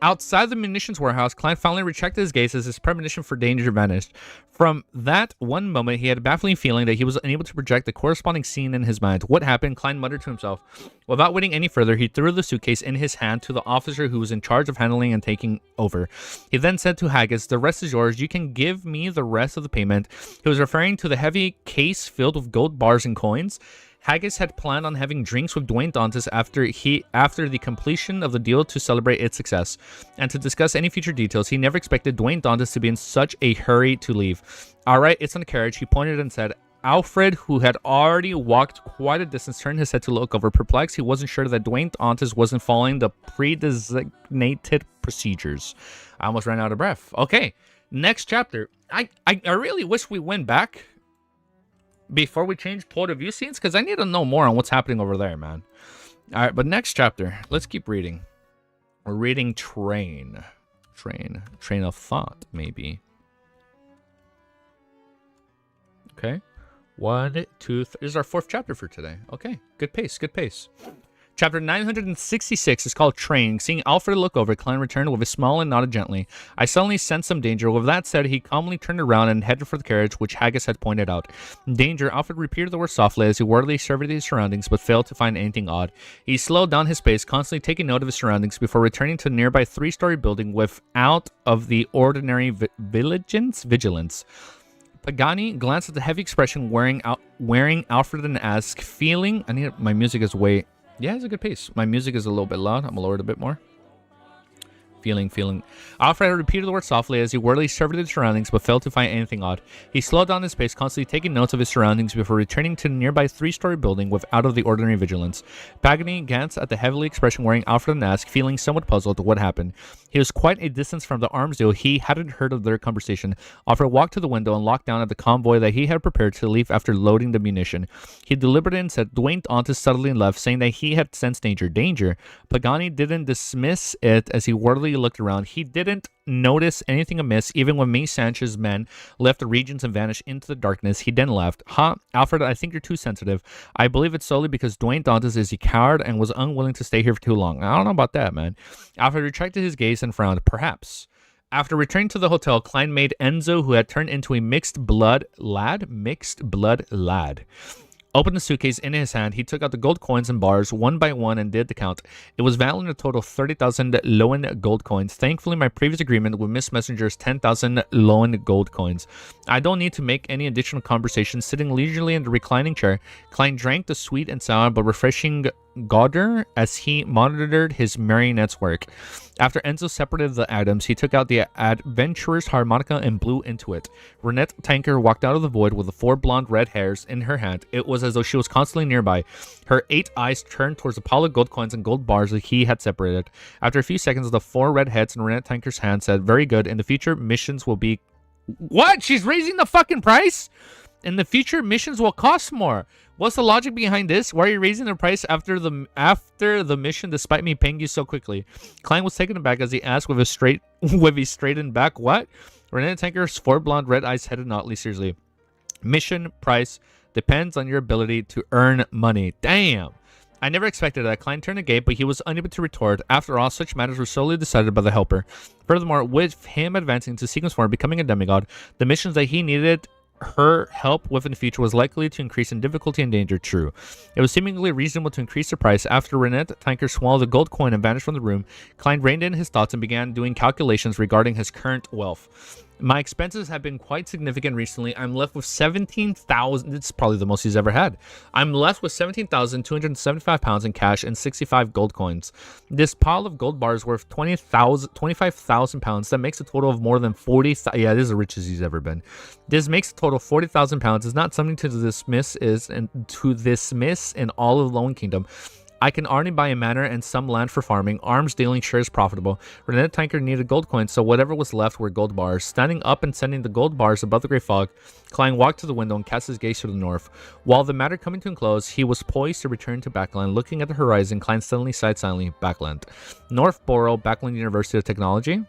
Outside the munitions warehouse, Klein finally retracted his gaze as his premonition for danger vanished. From that one moment, he had a baffling feeling that he was unable to project the corresponding scene in his mind. What happened? Klein muttered to himself. Without waiting any further, he threw the suitcase in his hand to the officer who was in charge of handling and taking over. He then said to Haggis, the rest is yours. You can give me the rest of the payment. He was referring to the heavy case filled with gold bars and coins. Haggis had planned on having drinks with Dwayne Dantes after the completion of the deal to celebrate its success, and to discuss any future details. He never expected Dwayne Dantes to be in such a hurry to leave. All right, it's on the carriage, he pointed and said. Alfred, who had already walked quite a distance, turned his head to look over. Perplexed, he wasn't sure that Dwayne Dantes wasn't following the pre-designated procedures. I almost ran out of breath. Okay, next chapter. I really wish we went back before we change point of view scenes, because I need to know more on what's happening over there, man. All right, but next chapter, let's keep reading. We're reading Train of Thought, maybe. Okay, 1, 2, 3. This is our 4th chapter for today. Okay, good pace, good pace. Chapter 966 is called Train. Seeing Alfred look over, Klein returned with a smile and nodded gently. I suddenly sensed some danger. With that said, he calmly turned around and headed for the carriage, which Haggis had pointed out. Danger. Alfred repeated the word softly as he wordily surveyed his surroundings, but failed to find anything odd. He slowed down his pace, constantly taking note of his surroundings before returning to a nearby 3-story building without of the ordinary vigilance. Pagani glanced at the heavy expression wearing Alfred and asked, feeling... my music is way... Yeah, it's a good pace. My music is a little bit loud. I'm gonna lower it a bit more. Feeling. Alfred repeated the word softly as he wordily surveyed his surroundings, but failed to find anything odd. He slowed down his pace, constantly taking notes of his surroundings before returning to the nearby 3-story building with out of the ordinary vigilance. Pagani glanced at the heavily expression wearing Alfred and asked, feeling somewhat puzzled, what happened. He was quite a distance from the arms deal. He hadn't heard of their conversation. Alfred walked to the window and looked down at the convoy that he had prepared to leave after loading the munition. He deliberated and said, Dwayne Dantes suddenly left, saying that he had sensed danger. Pagani didn't dismiss it as he wordily looked around. He didn't notice anything amiss, even when May Sanchez's men left the regions and vanished into the darkness. He then laughed. Alfred, I think you're too sensitive. I believe it's solely because Dwayne Dantes is a coward and was unwilling to stay here for too long. I don't know about that, man. Alfred retracted his gaze and frowned. Perhaps. After returning to the hotel, Klein made Enzo, who had turned into a mixed blood lad, opened the suitcase in his hand. He took out the gold coins and bars one by one and did the count. It was valued in a total of 30,000 loan gold coins. Thankfully, my previous agreement with Miss Messenger's 10,000 loan gold coins. I don't need to make any additional conversation. Sitting leisurely in the reclining chair, Klein drank the sweet and sour but refreshing Gauder as he monitored his marionette's work. After Enzo separated the atoms, he took out the adventurer's harmonica and blew into it. Renette Tanker walked out of the void with the 4 blonde red hairs in her hand. It was as though she was constantly nearby. Her 8 eyes turned towards the pile of gold coins and gold bars that he had separated. After a few seconds, the 4 red heads in Renette Tanker's hand said, "Very good. In the future, missions will be..." What? She's raising the fucking price? In the future, missions will cost more. What's the logic behind this? Why are you raising the price after the mission despite me paying you so quickly? Klein was taken aback as he asked with a straightened back, "What?" Renette Tanker's 4 blonde red eyes headed naughtily seriously. Mission price depends on your ability to earn money. Damn. I never expected that. Klein turned the gate, but he was unable to retort. After all, such matters were solely decided by the helper. Furthermore, with him advancing to sequence 4 and becoming a demigod, the missions that he needed her help with in the future was likely to increase in difficulty and danger. True. It was seemingly reasonable to increase the price. After Renette Tanker swallowed the gold coin and vanished from the room, Klein reined in his thoughts and began doing calculations regarding his current wealth. My expenses have been quite significant recently. I'm left with 17,000. It's probably the most he's ever had. I'm left with 17,275 pounds in cash and 65 gold coins. This pile of gold bars worth 25,000 pounds. That makes a total of more than 40,000. Yeah, this is the richest he's ever been. This makes a total of 40,000 pounds. Is not something to dismiss. In all of Lone Kingdom. I can already buy a manor and some land for farming. Arms dealing sure is profitable. Renette Tanker needed gold coins, so whatever was left were gold bars. Standing up and sending the gold bars above the grey fog, Klein walked to the window and cast his gaze to the north. While the matter coming to a close, he was poised to return to Backland. Looking at the horizon, Klein suddenly sighed silently. Backland. Northborough, Backland University of Technology.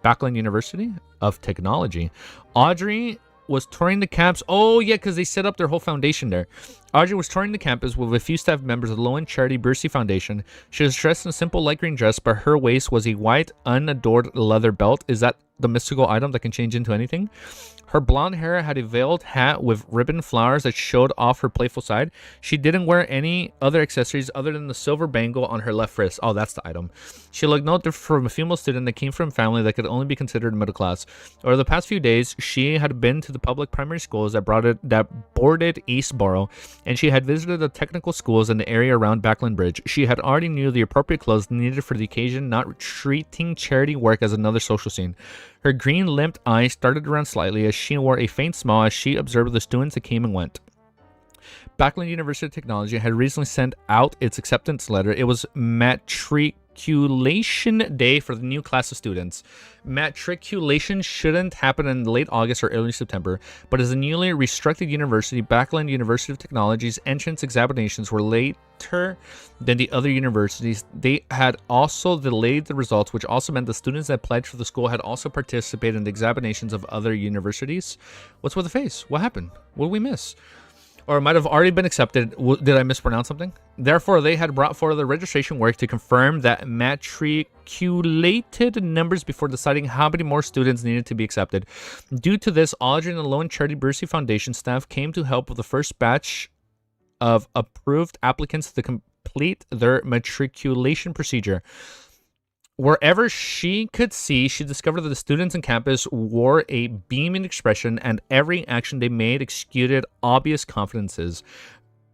Backland University of Technology. Audrey was touring the campus. Oh, yeah, because they set up their whole foundation there. Audrey was touring the campus with a few staff members of the Low-End Charity Bursey Foundation. She was dressed in a simple light green dress, but her waist was a white, unadorned leather belt. Is that the mystical item that can change into anything? Her blonde hair had a veiled hat with ribbon flowers that showed off her playful side. She didn't wear any other accessories other than the silver bangle on her left wrist. Oh, that's the item. She looked no different from a female student that came from a family that could only be considered middle class. Over the past few days, she had been to the public primary schools that bordered Eastborough, and she had visited the technical schools in the area around Backland Bridge. She had already knew the appropriate clothes needed for the occasion, not treating charity work as another social scene. Her green limped eyes darted around slightly as she wore a faint smile as she observed the students that came and went. Backland University of Technology had recently sent out its acceptance letter. It was matriculation day for the new class of students. Matriculation shouldn't happen in late August or early September, but as a newly restricted university, Backland University of Technology's entrance examinations were later than the other universities. They had also delayed the results, which also meant the students that pledged for the school had also participated in the examinations of other universities. What's with the face? What happened? What did we miss? Or it might have already been accepted. Did I mispronounce something? Therefore, they had brought forward the registration work to confirm that matriculated numbers before deciding how many more students needed to be accepted. Due to this, Audrey and the Lone Charity Bursey Foundation staff came to help with the first batch of approved applicants to complete their matriculation procedure. Wherever she could see, she discovered that the students on campus wore a beaming expression, and every action they made exuded obvious confidences.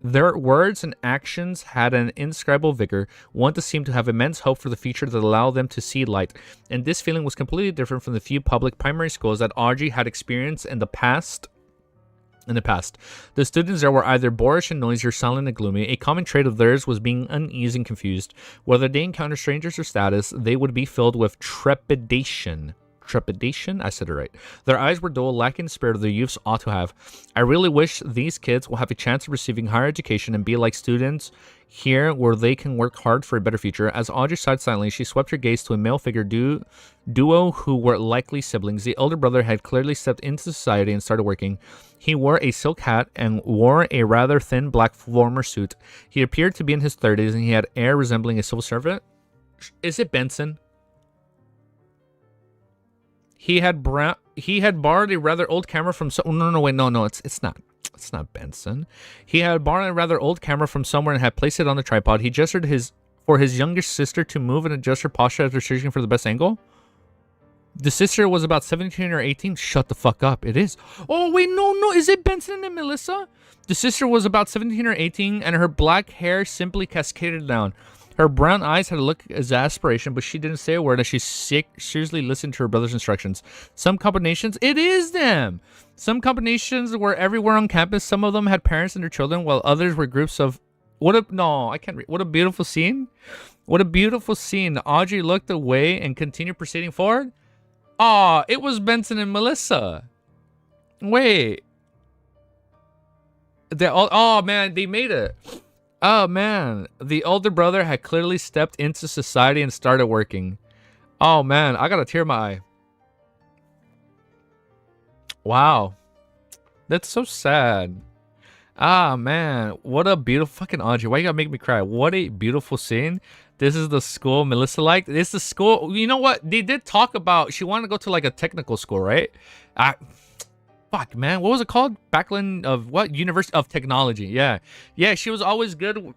Their words and actions had an indescribable vigor, one to seem to have immense hope for the future that allowed them to see light. And this feeling was completely different from the few public primary schools that Audrey had experienced in the past. The students there were either boorish and noisy or silent and gloomy. A common trait of theirs was being uneasy and confused. Whether they encountered strangers or status, they would be filled with trepidation. Trepidation? I said it right. Their eyes were dull, lacking the spirit of their youths ought to have. I really wish these kids will have a chance of receiving higher education and be like students here where they can work hard for a better future. As Audrey sighed silently, she swept her gaze to a male figure duo who were likely siblings. The elder brother had clearly stepped into society and started working. He wore a silk hat and wore a rather thin black formal suit. He appeared to be in his 30s and he had air resembling a civil servant. Is it Benson? He had borrowed a rather old camera from no, it's not. That's not Benson. He had borrowed a rather old camera from somewhere and had placed it on the tripod. He gestured for his younger sister to move and adjust her posture after searching for the best angle. The sister was about 17 or 18. Shut the fuck up. It is. Oh, wait, no. Is it Benson and Melissa? The sister was about 17 or 18, and her black hair simply cascaded down. Her brown eyes had a look of exasperation, but she didn't say a word as she seriously listened to her brother's instructions. Some combinations, it is them! Some combinations were everywhere on campus. Some of them had parents and their children, while others were groups of... What a beautiful scene. What a beautiful scene. Audrey looked away and continued proceeding forward. Aw, it was Benson and Melissa. Wait. Oh, man, they made it. Oh, man. The older brother had clearly stepped into society and started working. Oh, man. I got a tear in my eye. Wow. That's so sad. Ah, man. What a beautiful... Fucking Audrey. Why you gotta make me cry? What a beautiful scene. This is the school Melissa liked. This is the school... You know what? They did talk about... She wanted to go to, like, a technical school, right? Fuck, man. What was it called? Backland of what? University of Technology. Yeah. Yeah, she was always good.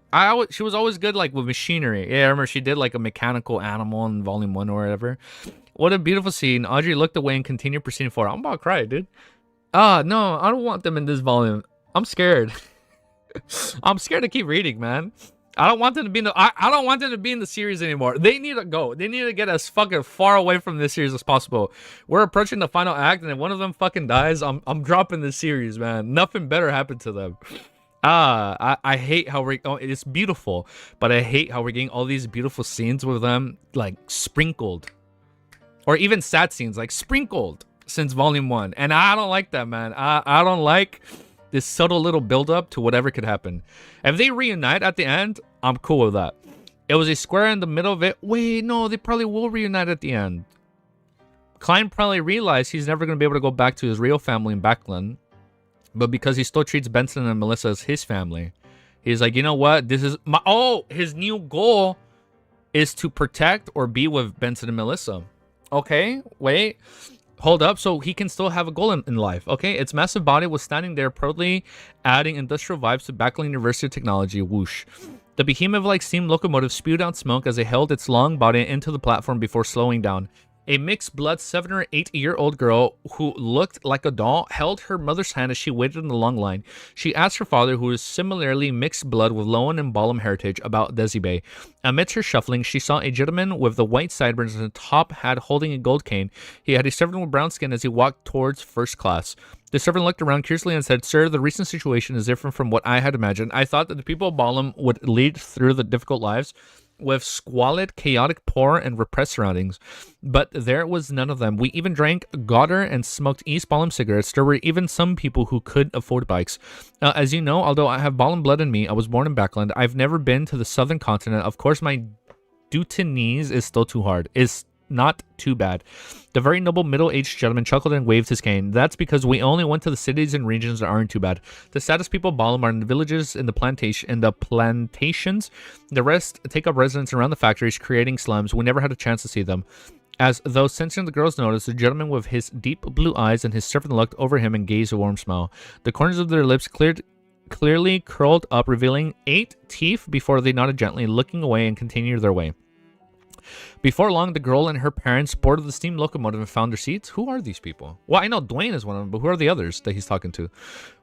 She was always good, like, with machinery. Yeah, I remember she did, like, a mechanical animal in Volume 1 or whatever. What a beautiful scene. Audrey looked away and continued proceeding forward. I'm about to cry, dude. No. I don't want them in this volume. I'm scared. I'm scared to keep reading, man. I don't want them to be in the... I don't want them to be in the series anymore. They need to go. They need to get as fucking far away from this series as possible. We're approaching the final act, and if one of them fucking dies, I'm dropping this series, man. Nothing better happened to them. I hate how we're... Oh, it's beautiful, but I hate how we're getting all these beautiful scenes with them, like, sprinkled. Or even sad scenes, like, sprinkled since Volume 1. And I don't like that, man. I don't like... this subtle little build-up to whatever could happen. If they reunite at the end, I'm cool with that. It was a square in the middle of it. Wait, no, they probably will reunite at the end. Klein probably realized he's never going to be able to go back to his real family in Backland. But because he still treats Benson and Melissa as his family, he's like, you know what? This is my... Oh, his new goal is to protect or be with Benson and Melissa. Okay, wait. Hold up, so he can still have a goal in life, okay? Its massive body was standing there, proudly adding industrial vibes to Backland University of Technology. Whoosh. The behemoth-like steam locomotive spewed out smoke as it held its long body into the platform before slowing down. A mixed-blood 7- or 8-year-old girl who looked like a doll held her mother's hand as she waited in the long line. She asked her father, who was similarly mixed blood with Loan and Balam heritage, about Desi Bay. Amidst her shuffling, she saw a gentleman with the white sideburns and a top hat holding a gold cane. He had a servant with brown skin as he walked towards first class. The servant looked around curiously and said, "Sir, the recent situation is different from what I had imagined. I thought that the people of Balam would lead through the difficult lives with squalid, chaotic, poor, and repressed surroundings. But there was none of them. We even drank Gauder and smoked East Balam cigarettes. There were even some people who could afford bikes. As you know, although I have Balam blood in me, I was born in Backland. I've never been to the southern continent. Of course, my Dutanese is still too hard. Is not too bad." The very noble middle-aged gentleman chuckled and waved his cane. "That's because we only went to the cities and regions that aren't too bad. The saddest people of Balam are in the villages, in the plantations. The rest take up residence around the factories, creating slums. We never had a chance to see them." As though sensing the girl's notice, the gentleman with his deep blue eyes and his servant looked over him and gazed a warm smile. The corners of their lips clearly curled up, revealing 8 teeth before they nodded gently, looking away and continued their way. Before long, the girl and her parents boarded the steam locomotive and found their seats. Who are these people? Well, I know Dwayne is one of them, but who are the others that he's talking to?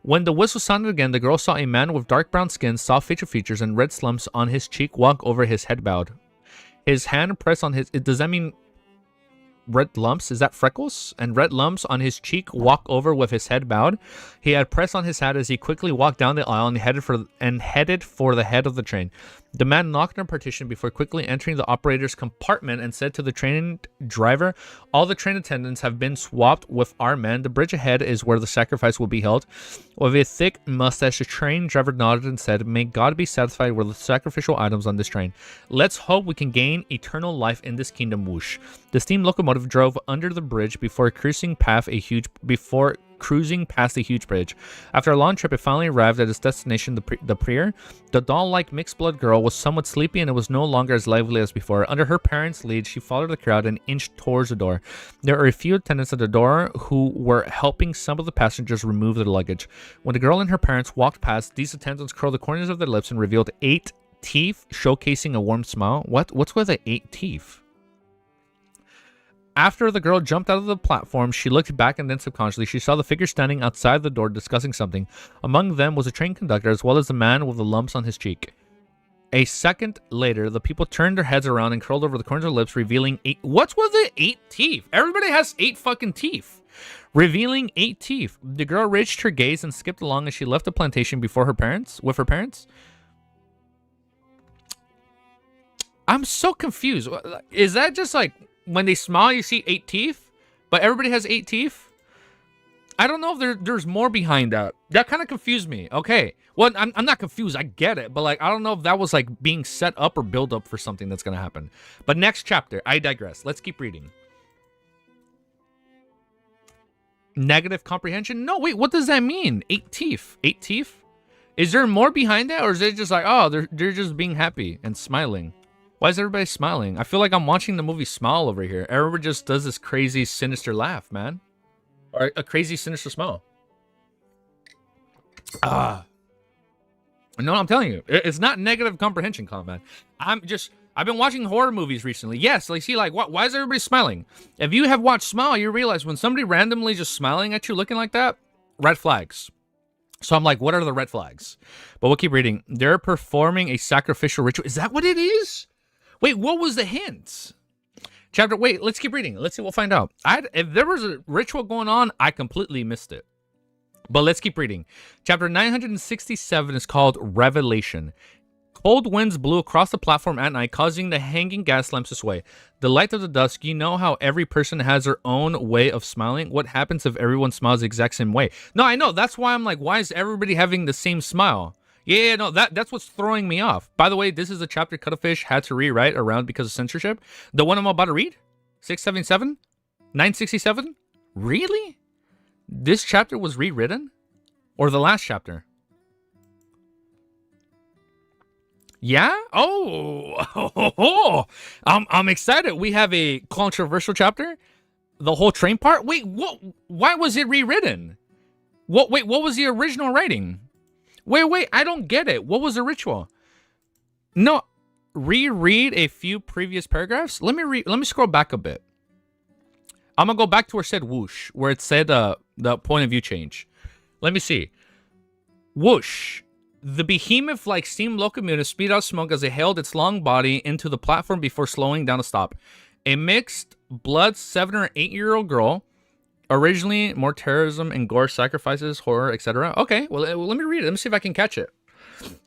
When the whistle sounded again, the girl saw a man with dark brown skin, soft facial features, and red slumps on his cheek walk over, his head bowed. His hand pressed on his... Does that mean red lumps? Is that freckles? And red lumps on his cheek walk over with his head bowed. He had pressed on his hat as he quickly walked down the aisle and headed for the head of the train. The man knocked on a partition before quickly entering the operator's compartment and said to the train driver, "All the train attendants have been swapped with our men. The bridge ahead is where the sacrifice will be held." With a thick mustache, the train driver nodded and said, "May God be satisfied with the sacrificial items on this train. Let's hope we can gain eternal life in this kingdom." Whoosh. The steam locomotive drove under the bridge before crossing cruising past the huge bridge. After a long trip, it finally arrived at its destination, the pier. The doll-like mixed-blood girl was somewhat sleepy, and it was no longer as lively as before. Under her parents' lead, she followed the crowd and inched towards the door. There were a few attendants at the door who were helping some of the passengers remove their luggage. When the girl and her parents walked past, these attendants curled the corners of their lips and revealed 8 teeth, showcasing a warm smile. What's with the 8 teeth? After the girl jumped out of the platform, she looked back, and then subconsciously she saw the figure standing outside the door discussing something. Among them was a train conductor as well as the man with the lumps on his cheek. A second later, the people turned their heads around and curled over the corners of their lips, revealing 8... What's with the 8 teeth? Everybody has 8 fucking teeth. Revealing 8 teeth. The girl raised her gaze and skipped along as she left the plantation with her parents. I'm so confused. Is that just like... when they smile, you see 8 teeth, but everybody has 8 teeth? I don't know if there's more behind that. That kind of confused me. Okay. Well, I'm not confused. I get it. But, like, I don't know if that was, like, being set up or built up for something that's going to happen. But next chapter. I digress. Let's keep reading. Negative comprehension? No, wait. What does that mean? 8 teeth. 8 teeth? Is there more behind that? Or is it just like, oh, they're just being happy and smiling? Why is everybody smiling? I feel like I'm watching the movie Smile over here. Everybody just does this crazy, sinister laugh, man. Or a crazy, sinister smile. No, I'm telling you. It's not negative comprehension, man. I've been watching horror movies recently. Yes, like, see, like, why is everybody smiling? If you have watched Smile, you realize when somebody randomly just smiling at you looking like that, red flags. So I'm like, what are the red flags? But we'll keep reading. They're performing a sacrificial ritual. Is that what it is? Wait, what was the hint? Wait, let's keep reading. Let's see, we'll find out. If there was a ritual going on, I completely missed it. But let's keep reading. Chapter 967 is called Revelation. Cold winds blew across the platform at night, causing the hanging gas lamps to sway. The light of the dusk, you know how every person has their own way of smiling? What happens if everyone smiles the exact same way? No, I know. That's why I'm like, why is everybody having the same smile? Yeah, no, that's what's throwing me off. By the way, this is a chapter Cuttlefish had to rewrite around because of censorship. The one I'm about to read? 677? 967? Really? This chapter was rewritten? Or the last chapter? Yeah? Oh, I'm excited. We have a controversial chapter. The whole train part? Wait, what? Why was it rewritten? What was the original writing? Wait, I don't get it. What was the ritual? No, reread a few previous paragraphs. Let me scroll back a bit. I'm gonna go back to where it said whoosh, where it said the point of view change. Let me see. Whoosh. The behemoth-like steam locomotive speed out smoke as it hailed its long body into the platform before slowing down to stop. A mixed blood 7 or 8-year-old girl. Originally, more terrorism and gore, sacrifices, horror, etc. Okay, well, let me read it. Let me see if I can catch it.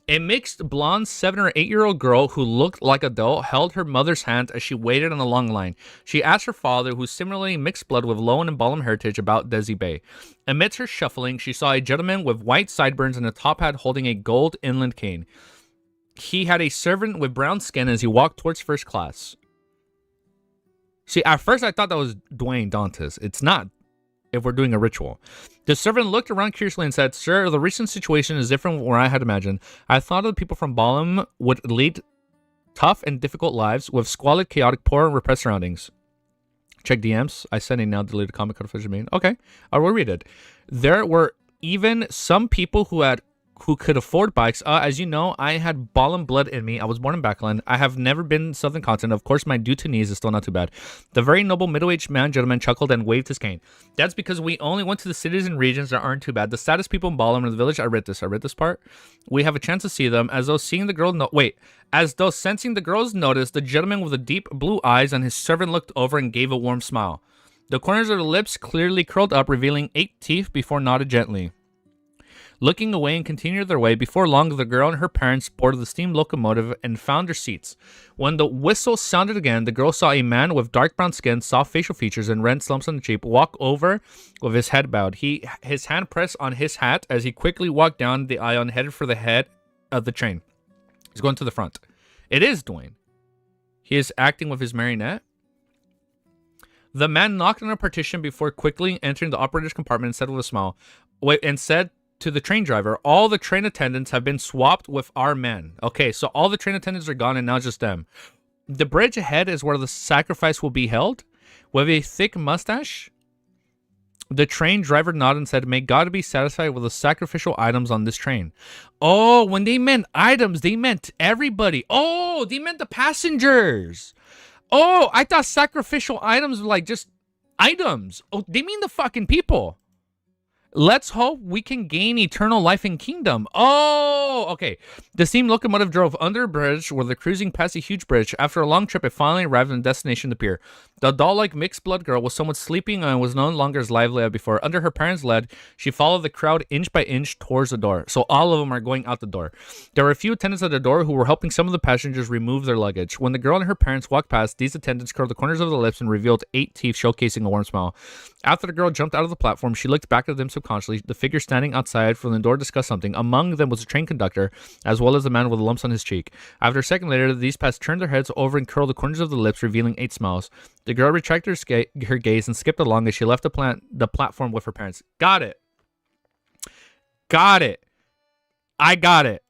A mixed blonde 7 or 8-year-old girl who looked like an adult held her mother's hand as she waited on the long line. She asked her father, who similarly mixed blood with Loan and Ballum heritage, about Desi Bay. Amidst her shuffling, she saw a gentleman with white sideburns and a top hat holding a gold inland cane. He had a servant with brown skin as he walked towards first class. See, at first I thought that was Dwayne Dantes. It's not. If we're doing a ritual. The servant looked around curiously and said, "Sir, the recent situation is different from where I had imagined. I thought the people from Ballum would lead tough and difficult lives with squalid, chaotic, poor, and repressed surroundings." Check DMs. I sent a now deleted comic code for Jermaine. Okay, I will read it. There were even some people who could afford bikes. As you know, I had Ballum blood in me. I was born in Backland. I have never been Southern Continent. Of course, my due to knees is still not too bad. The very noble middle-aged gentleman chuckled and waved his cane. That's because we only went to the cities and regions that aren't too bad. The saddest people in Ballum in the village. I read this part. We have a chance to see them. As though sensing the girl's notice, the gentleman with the deep blue eyes and his servant looked over and gave a warm smile. The corners of the lips clearly curled up, revealing 8 teeth before nodded gently. Looking away and continued their way, before long the girl and her parents boarded the steam locomotive and found their seats. When the whistle sounded again, the girl saw a man with dark brown skin, soft facial features, and red slumps on the cheek walk over with his head bowed. His hand pressed on his hat as he quickly walked down the aisle and headed for the head of the train. He's going to the front. It is Dwayne. He is acting with his marionette. The man knocked on a partition before quickly entering the operator's compartment and said with a smile, and said to the train driver, all the train attendants have been swapped with our men. Okay, so all the train attendants are gone and now just them. The bridge ahead is where the sacrifice will be held. With a thick mustache, the train driver nodded and said, may God be satisfied with the sacrificial items on this train. Oh, when they meant items, they meant everybody. Oh, they meant the passengers. Oh, I thought sacrificial items were like just items. Oh, they mean the fucking people. Let's hope we can gain eternal life in kingdom. Oh, okay. The steam locomotive drove under a bridge where they're cruising past a huge bridge. After a long trip, it finally arrived in the destination, the pier. The doll-like mixed-blood girl was somewhat sleeping and was no longer as lively as before. Under her parents' lead, she followed the crowd inch by inch towards the door. So all of them are going out the door. There were a few attendants at the door who were helping some of the passengers remove their luggage. When the girl and her parents walked past, these attendants curled the corners of their lips and revealed 8 teeth, showcasing a warm smile. After the girl jumped out of the platform, she looked back at them subconsciously. The figure standing outside from the door discussed something. Among them was a train conductor, as well as the man with the lumps on his cheek. After a second later, these past turned their heads over and curled the corners of the lips, revealing 8 smiles. The girl retracted her gaze and skipped along as she left the platform with her parents. Got it. Got it. I got it.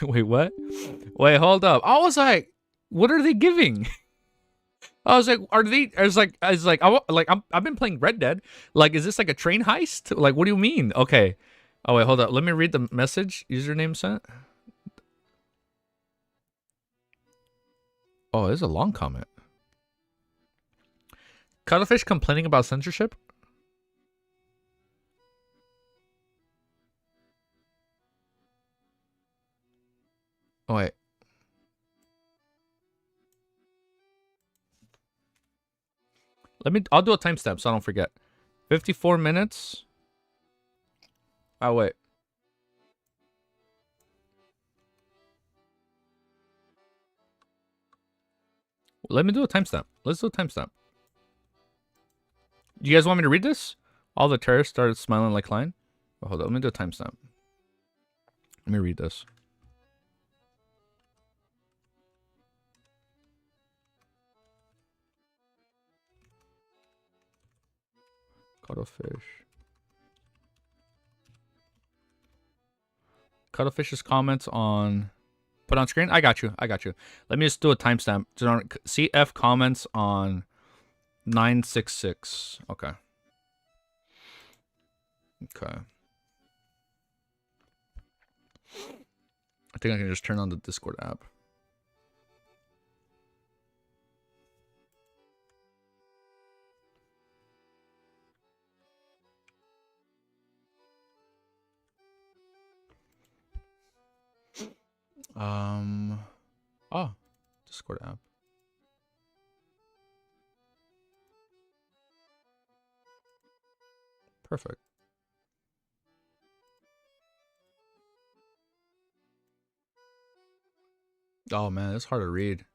Wait, what? Wait, hold up. I was like, what are they giving? I was like, are they? I've been playing Red Dead. Like, is this like a train heist? Like, what do you mean? Okay. Oh wait, hold up. Let me read the message. Username sent. Oh, this is a long comment. Cuttlefish complaining about censorship. Oh wait. I'll do a timestamp so I don't forget. 54 minutes. Oh, wait. Let me do a timestamp. Let's do a timestamp. You guys want me to read this? All the terrorists started smiling like Klein. Oh, hold on. Let me do a timestamp. Let me read this. Cuttlefish. Cuttlefish's comments on... Put on screen? I got you. I got you. Let me just do a timestamp. CF comments on 966. Okay. Okay. I think I can just turn on the Discord app. Oh, Discord app. Perfect. Oh man, it's hard to read.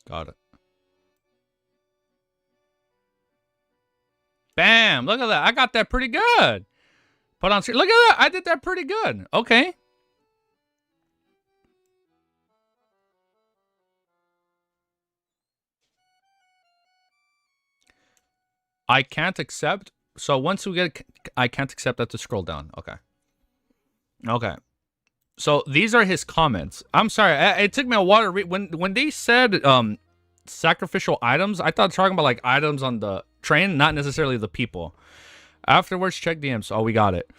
Got it. Bam! Look at that. I got that pretty good. Put on screen. Look at that. I did that pretty good. Okay. I can't accept. So once we get, I can't accept that to scroll down. Okay. Okay. So these are his comments. I'm sorry. It took me a while to read. When they said sacrificial items, I thought talking about like items on the train, not necessarily the people. Afterwards, check DMs. Oh, we got it.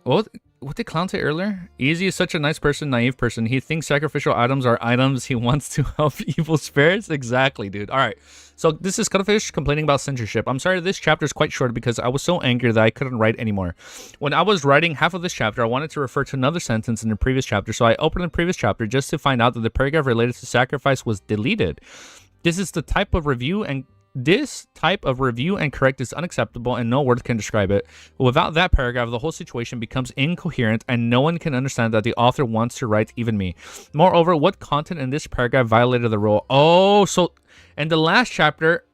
What did Clown say earlier? Easy is such a nice person, naive person. He thinks sacrificial items are items he wants to help evil spirits. Exactly, dude. All right. So this is Cuttlefish complaining about censorship. I'm sorry, this chapter is quite short because I was so angry that I couldn't write anymore. When I was writing half of this chapter, I wanted to refer to another sentence in the previous chapter. So I opened the previous chapter just to find out that the paragraph related to sacrifice was deleted. This is the type of review and This type of review and correct is unacceptable and no words can describe it. Without that paragraph, the whole situation becomes incoherent and no one can understand that the author wants to write, even me. Moreover, what content in this paragraph violated the rule? Oh, so in the last chapter,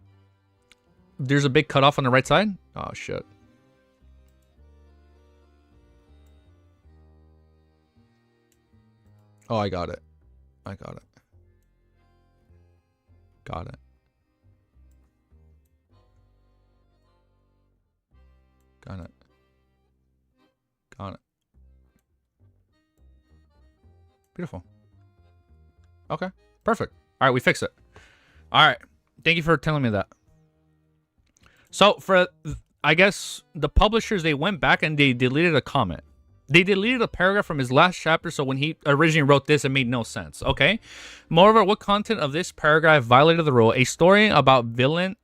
there's a big cutoff on the right side? Oh, shit. Oh, I got it. I got it. Got it. Got it. Got it. Beautiful. Okay. Perfect. All right, we fixed it. All right. Thank you for telling me that. So, for, I guess, the publishers, they went back and they deleted a comment. They deleted a paragraph from his last chapter, so when he originally wrote this, it made no sense, okay? Moreover, what content of this paragraph violated the rule? A story about villains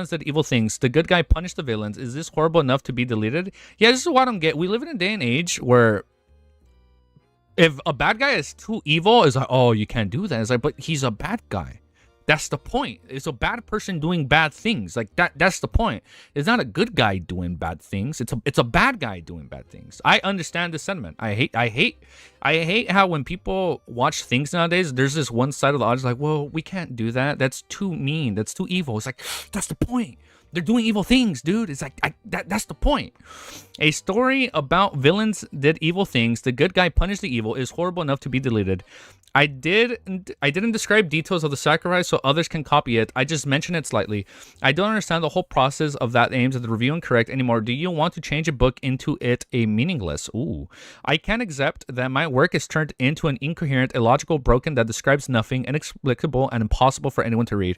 did evil things. The good guy punished the villains. Is this horrible enough to be deleted? Yeah, this is what I don't get. We live in a day and age where if a bad guy is too evil, it's like, oh, you can't do that. It's like, but he's a bad guy. That's the point. It's a bad person doing bad things. Like that's the point. It's not a good guy doing bad things. It's a bad guy doing bad things. I understand the sentiment. I hate how when people watch things nowadays, there's this one side of the audience like, well, we can't do that. That's too mean. That's too evil. It's like, that's the point. They're doing evil things, dude. It's like, that's the point. A story about villains did evil things. The good guy punished the evil is horrible enough to be deleted. I didn't describe details of the sacrifice so others can copy it. I just mentioned it slightly. I don't understand the whole process of that aims at the review incorrect anymore. Do you want to change a book into it a meaningless? Ooh. I can't accept that my work is turned into an incoherent, illogical, broken that describes nothing, inexplicable, and impossible for anyone to read.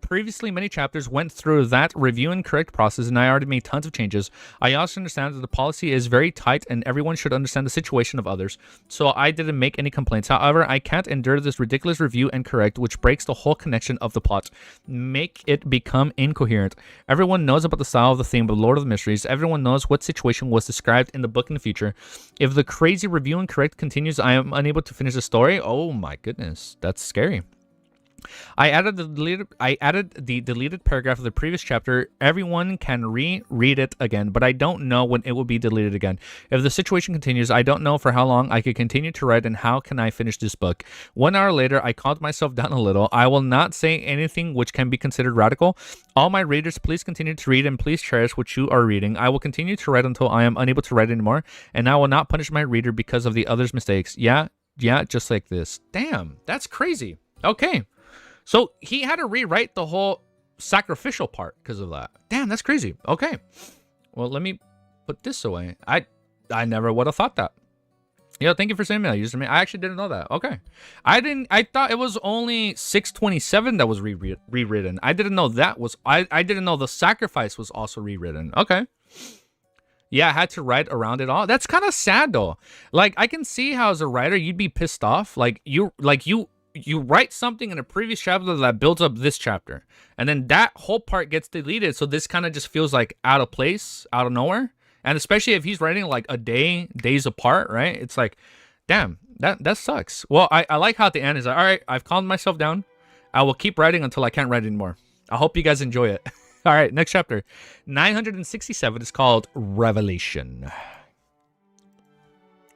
Previously, many chapters went through that review incorrect process, and I already made tons of changes. I also understand that the policy is very tight, and everyone should understand the situation of others, so I didn't make any complaints. However, I can't endure this ridiculous review and correct, which breaks the whole connection of the plot. Make it become incoherent. Everyone knows about the style of the theme of Lord of the Mysteries. Everyone knows what situation was described in the book in the future. If the crazy review and correct continues, I am unable to finish the story. Oh my goodness, that's scary. I added the deleted paragraph of the previous chapter. Everyone can reread it again, but I don't know when it will be deleted again. If the situation continues, I don't know for how long I could continue to write and how can I finish this book. 1 hour later, I calmed myself down a little. I will not say anything which can be considered radical. All my readers, please continue to read and please cherish what you are reading. I will continue to write until I am unable to write anymore, and I will not punish my reader because of the other's mistakes. Yeah, just like this. Damn, that's crazy. Okay. So he had to rewrite the whole sacrificial part because of that. Damn, that's crazy. Okay. Well, let me put this away. I never would have thought that. Yeah, thank you for saying that, username. I actually didn't know that. Okay. I thought it was only 627 that was rewritten. I didn't know that was, I didn't know the sacrifice was also rewritten. Okay. Yeah, I had to write around it all. That's kind of sad though. Like, I can see how as a writer, you'd be pissed off. You write something in a previous chapter that builds up this chapter, and then that whole part gets deleted, so this kind of just feels like out of place, out of nowhere. And especially if he's writing like days apart, right? It's like, damn, that sucks. Well, I like how at the end is like, all right, I've calmed myself down. I will keep writing until I can't write anymore. I hope you guys enjoy it. All right, next chapter. 967 is called Revelation.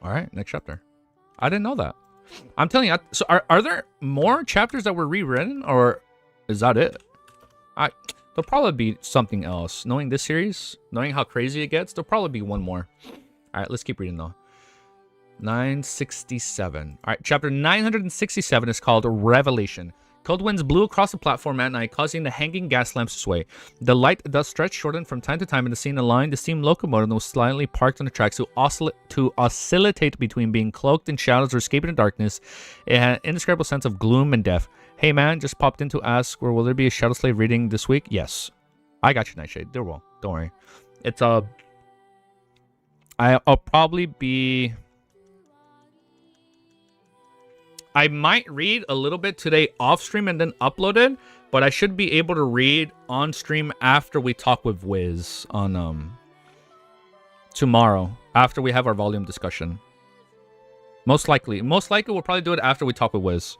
All right, next chapter. I didn't know that. I'm telling you, so are there more chapters that were rewritten, or is that it? There'll probably be something else. Knowing this series, knowing how crazy it gets, there'll probably be one more. All right, let's keep reading though. 967. All right, chapter 967 is called Revelation. Cold winds blew across the platform at night, causing the hanging gas lamps to sway. The light thus stretched shortened from time to time in the scene, allowing the steam locomotive that was slightly parked on the tracks to oscillate between being cloaked in shadows or escaping in darkness. It had an indescribable sense of gloom and death. Hey man, just popped in to ask, or will there be a Shadow Slave reading this week? Yes. I got you, Nightshade. There will. Don't worry. It's I'll probably be... I might read a little bit today off stream and then upload it, but I should be able to read on stream after we talk with Wiz on tomorrow, after we have our volume discussion. Most likely we'll probably do it after we talk with Wiz.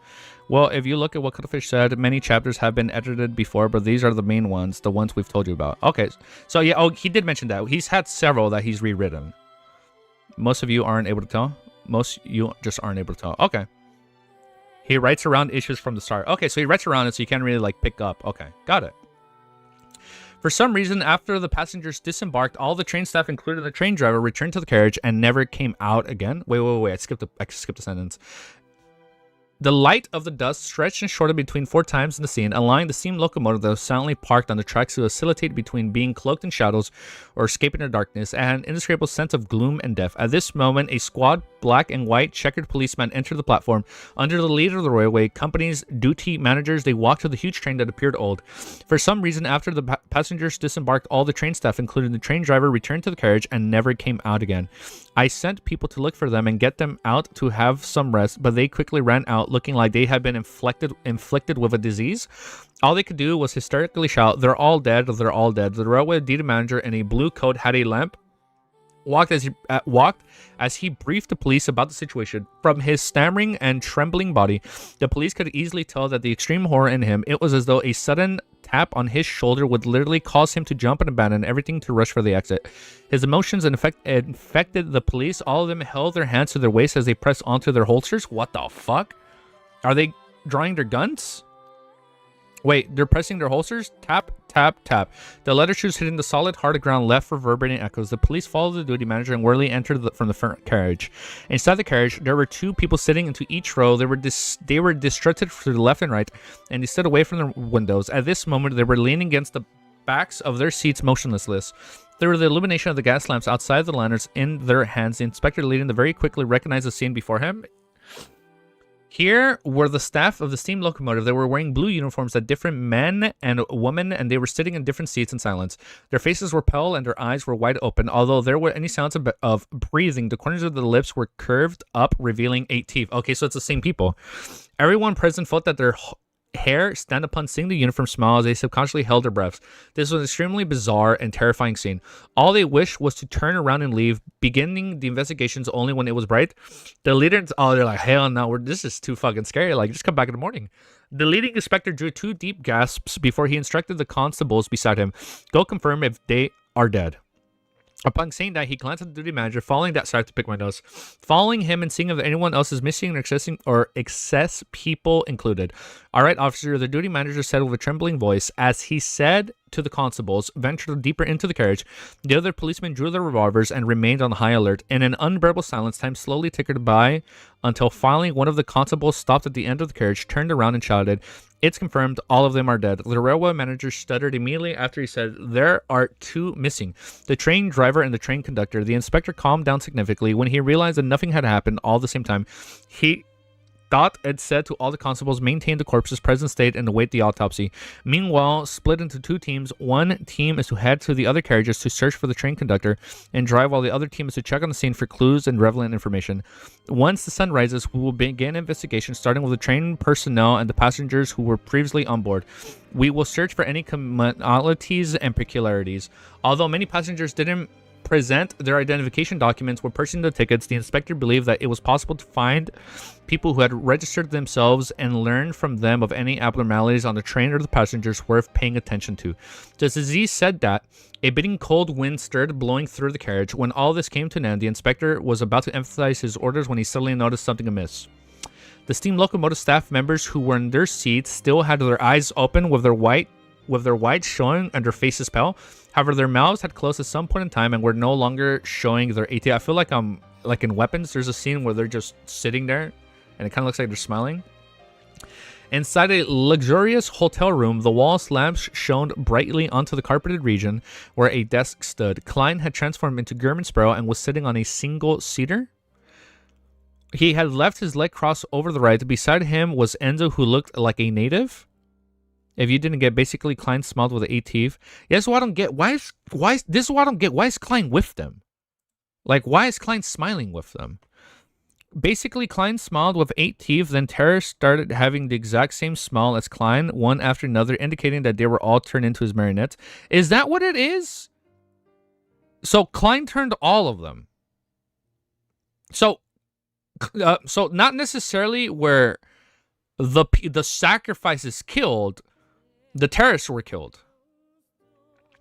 Well, if you look at what Cuttlefish said, many chapters have been edited before, but these are the main ones, the ones we've told you about. Okay, so yeah, oh, he did mention that. He's had several that he's rewritten. Most of you aren't able to tell. Most you just aren't able to tell. Okay. He writes around issues from the start. Okay, so he writes around it so you can't really, like, pick up. Okay, got it. For some reason, after the passengers disembarked, all the train staff, including the train driver, returned to the carriage and never came out again. Wait. I skipped a sentence. The light of the dust stretched and shortened between 4 times in the scene, allowing the steam locomotive that was silently parked on the tracks to oscillate between being cloaked in shadows or escaping the darkness, and an indescribable sense of gloom and death. At this moment, a squad black and white checkered policemen entered the platform. Under the lead of the railway company's duty managers, they walked to the huge train that appeared old. For some reason, after the passengers disembarked, all the train staff, including the train driver, returned to the carriage and never came out again. I sent people to look for them and get them out to have some rest, but they quickly ran out, looking like they had been inflicted with a disease. All they could do was hysterically shout, "They're all dead, they're all dead." The railway duty manager in a blue coat had a lamp, walked as he briefed the police about the situation. From his stammering and trembling body, the police could easily tell that the extreme horror in him. It was as though a sudden tap on his shoulder would literally cause him to jump and abandon everything to rush for the exit. His emotions infected the police. All of them held their hands to their waists as they pressed onto their holsters. What the fuck? Are they drawing their guns? Wait, they're pressing their holsters? Tap, tap, tap. The leather shoes hitting the solid hard ground left reverberating echoes. The police followed the duty manager and Worley entered from the front carriage. Inside the carriage, there were 2 people sitting into each row. They were distracted to the left and right, and they stood away from the windows. At this moment, they were leaning against the backs of their seats, motionless. Through the illumination of the gas lamps outside the lanterns in their hands, the inspector leading them very quickly recognized the scene before him. Here were the staff of the steam locomotive. They were wearing blue uniforms that different men and women, and they were sitting in different seats in silence. Their faces were pale and their eyes were wide open. Although there were any sounds of breathing, the corners of the lips were curved up, revealing 8 teeth. Okay, so it's the same people. Everyone present felt that their hair stand upon seeing the uniform smile as they subconsciously held their breaths. This was an extremely bizarre and terrifying scene. All they wished was to turn around and leave, beginning the investigations only when it was bright. The leaders, they're like, hell no, this is too fucking scary. Like, just come back in the morning. The leading inspector drew 2 deep gasps before he instructed the constables beside him, "Go confirm if they are dead." Upon saying that, he glanced at the duty manager, following that. Sorry, I have to pick my nose. Following him and seeing if anyone else is missing or excess people included. "All right, officer," the duty manager said with a trembling voice. As he said to the constables, ventured deeper into the carriage. The other policemen drew their revolvers and remained on high alert. In an unbearable silence, time slowly tickered by until finally one of the constables stopped at the end of the carriage, turned around and shouted, "It's confirmed, all of them are dead." The railway manager stuttered immediately after he said, "There are 2 missing. The train driver and the train conductor." The inspector calmed down significantly when he realized that nothing had happened all at the same time. He thought and said to all the constables, "Maintain the corpse's present state and await the autopsy." Meanwhile, split into 2 teams. One team is to head to the other carriages to search for the train conductor and drive, while the other team is to check on the scene for clues and relevant information. Once the sun rises, we will begin investigation, starting with the train personnel and the passengers who were previously on board. We will search for any commonalities and peculiarities. Although many passengers didn't present their identification documents when purchasing the tickets, the inspector believed that it was possible to find people who had registered themselves and learn from them of any abnormalities on the train or the passengers worth paying attention to. Just as he said that, a biting cold wind stirred, blowing through the carriage. When all this came to an end, the inspector was about to emphasize his orders when he suddenly noticed something amiss. The steam locomotive staff members who were in their seats still had their eyes open with their white showing and their faces pale. However, their mouths had closed at some point in time and were no longer showing their AT. I feel like like in Weapons, there's a scene where they're just sitting there and it kind of looks like they're smiling. Inside a luxurious hotel room, the wall's lamps shone brightly onto the carpeted region where a desk stood. Klein had transformed into German Sparrow and was sitting on a single seater. He had left his leg crossed over the right. Beside him was Enzo, who looked like a native. If you didn't get, basically Klein smiled with 8 teeth. Yeah, that's what I don't get. Why is Klein with them? Like, why is Klein smiling with them? Basically, Klein smiled with 8 teeth, then Terror started having the exact same smile as Klein, one after another, indicating that they were all turned into his marionettes. Is that what it is? So Klein turned all of them. So So not necessarily where the sacrifice is killed, the terrorists were killed.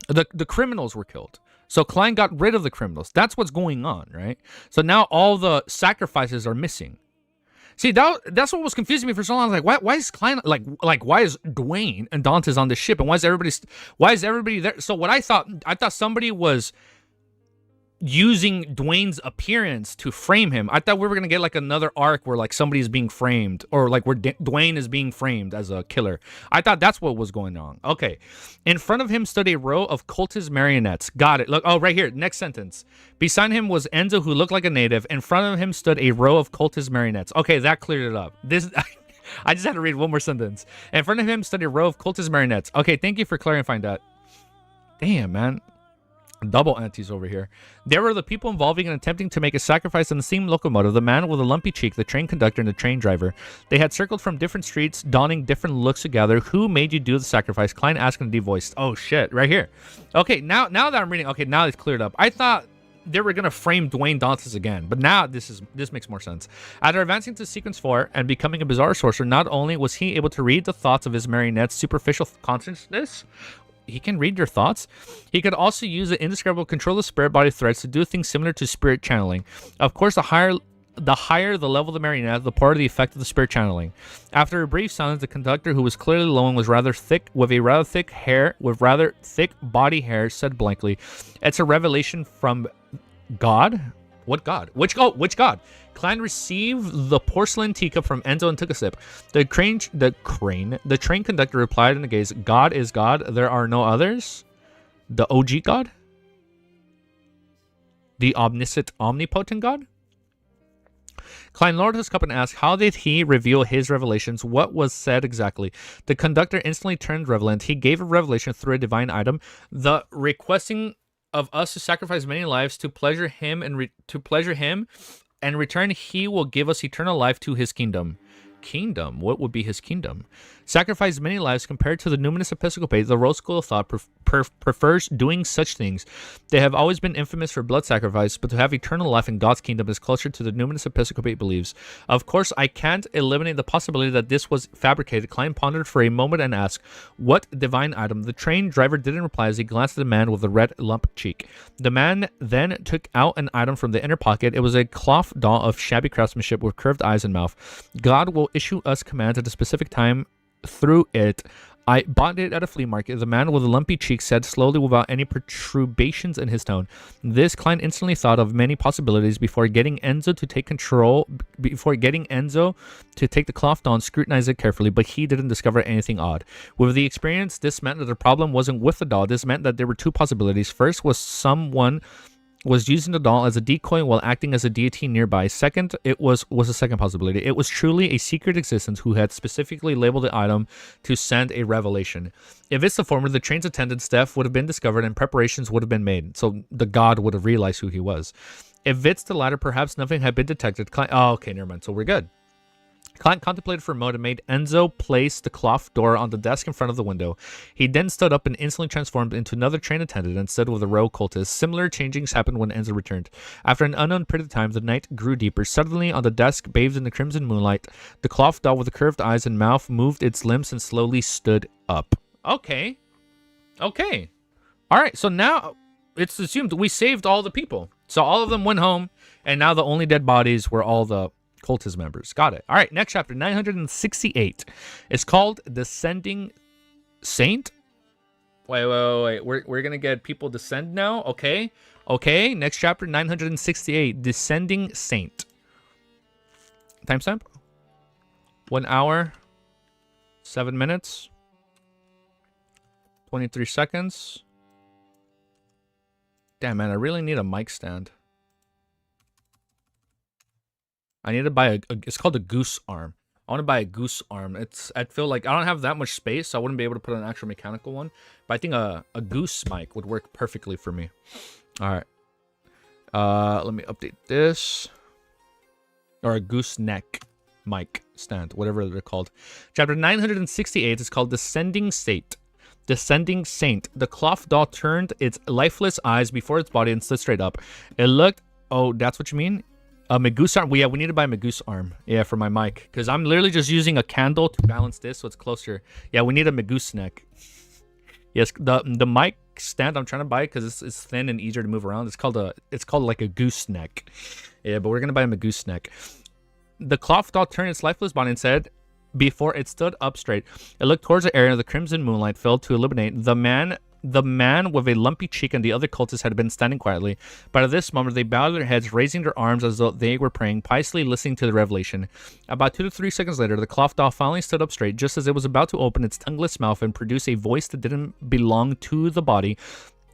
The criminals were killed. So Klein got rid of the criminals. That's what's going on, right? So now all the sacrifices are missing. See, that's what was confusing me for so long. I was like, why is Klein like why is Dwayne and Dante's on the ship, and why is everybody there? So what I thought somebody was using Dwayne's appearance to frame him. I thought we were gonna get like another arc where like somebody's being framed, or like where Dwayne is being framed as a killer. I thought that's what was going on. Okay. In front of him stood a row of cultist marionettes. Got it. Look, oh, right here. Next sentence. Beside him was Enzo, who looked like a native. In front of him stood a row of cultist marionettes. Okay, that cleared it up. This I just had to read one more sentence. In front of him stood a row of cultist marionettes. Okay, thank you for clarifying that. Damn, man. Double antes over here. There were the people involving and attempting to make a sacrifice on the steam locomotive, the man with a lumpy cheek, the train conductor, and the train driver. They had circled from different streets, donning different looks together. Who made you do the sacrifice? Klein asked in a deep voice. Oh shit, right here. Okay, now that I'm reading, okay, now it's cleared up. I thought they were gonna frame Dwayne Dantes again, but now this makes more sense. After advancing to sequence 4 and becoming a bizarre sorcerer, not only was he able to read the thoughts of his marionette's superficial consciousness, he can read your thoughts. He could also use the indescribable control of spirit body threads to do things similar to spirit channeling. Of course, the higher the level of the marionette, the poorer the effect of the spirit channeling. After a brief silence, the conductor, who was clearly low and was rather thick body hair, said blankly, "It's a revelation from God." What God? Which God? Klein received the porcelain teacup from Enzo and took a sip. The train conductor replied in a gaze, "God is God. There are no others." The OG God? The omnipotent God? Klein lowered his cup and asked, how did he reveal his revelations? What was said exactly? The conductor instantly turned relevant. He gave a revelation through a divine item. The requesting of us to sacrifice many lives to pleasure him and return he will give us eternal life to his kingdom. Kingdom? What would be his kingdom? Sacrifice many lives. Compared to the numinous episcopate, the Rose School of Thought prefers doing such things. They have always been infamous for blood sacrifice, but to have eternal life in God's kingdom is closer to the numinous episcopate believes. Of course, I can't eliminate the possibility that this was fabricated. Klein pondered for a moment and asked, what divine item? The train driver didn't reply as he glanced at the man with the red lump cheek. The man then took out an item from the inner pocket. It was a cloth doll of shabby craftsmanship with curved eyes and mouth. God will issue us commands at a specific time through it. I bought it at a flea market. The man with the lumpy cheek said slowly without any perturbations in his tone. This Klein instantly thought of many possibilities before getting Enzo to take the cloth doll and scrutinize it carefully, but he didn't discover anything odd. With the experience, this meant that the problem wasn't with the doll. This meant that there were two possibilities. First was someone was using the doll as a decoy while acting as a deity nearby. Second, it was a second possibility. It was truly a secret existence who had specifically labeled the item to send a revelation. If it's the former, the train's attendant's death would have been discovered and preparations would have been made. So the god would have realized who he was. If it's the latter, perhaps nothing had been detected. Oh, okay, never mind. So we're good. Klein contemplated for a moment and made Enzo place the cloth door on the desk in front of the window. He then stood up and instantly transformed into another train attendant and stood with a row of cultists. Similar changings happened when Enzo returned. After an unknown period of time, the night grew deeper. Suddenly, on the desk, bathed in the crimson moonlight, the cloth doll with the curved eyes and mouth moved its limbs and slowly stood up. Okay. Okay. All right, so now it's assumed we saved all the people. So all of them went home, and now the only dead bodies were all the cultist members. Got it. All right, next chapter, 968. It's called Descending Saint. Wait. We're going to get people descend now? Okay. Okay, next chapter, 968. Descending Saint. Timestamp? 1 hour, 7 minutes, 23 seconds. Damn, man, I really need a mic stand. I need to buy it's called a goose arm. I want to buy a goose arm. I feel like I don't have that much space, so I wouldn't be able to put an actual mechanical one. But I think a goose mic would work perfectly for me. All right. Let me update this. Or a goose neck mic stand, whatever they're called. Chapter 968 is called Descending Saint. Descending Saint. The cloth doll turned its lifeless eyes before its body and stood straight up. It looked... Oh, that's what you mean? A Magoose arm. Yeah, we need to buy a Magoose arm. Yeah, for my mic. Because I'm literally just using a candle to balance this so it's closer. Yeah, we need a Magoose neck. Yes, the mic stand I'm trying to buy because it's thin and easier to move around. It's called like a gooseneck. Yeah, but we're gonna buy a gooseneck. The cloth doll turned its lifeless body and said, before it stood up straight, it looked towards the area the crimson moonlight failed to illuminate. The man with a lumpy cheek and the other cultists had been standing quietly, but at this moment they bowed their heads, raising their arms as though they were praying, piously listening to the revelation. About 2 to 3 seconds later, the cloth doll finally stood up straight, just as it was about to open its tongueless mouth and produce a voice that didn't belong to the body.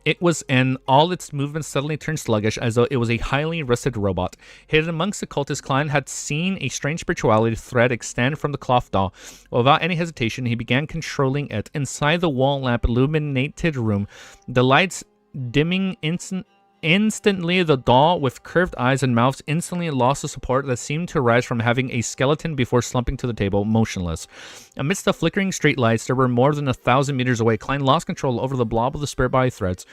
It was in all its movements suddenly turned sluggish, as though it was a highly rusted robot. Hidden amongst the cultists, Klein had seen a strange spirituality thread extend from the cloth doll. Without any hesitation, he began controlling it. Inside the wall lamp illuminated room, the lights dimming instantly, the doll with curved eyes and mouths instantly lost the support that seemed to rise from having a skeleton before slumping to the table, motionless. Amidst the flickering street lights, there were more than 1,000 meters away. Klein lost control over the blob of the spirit body threads.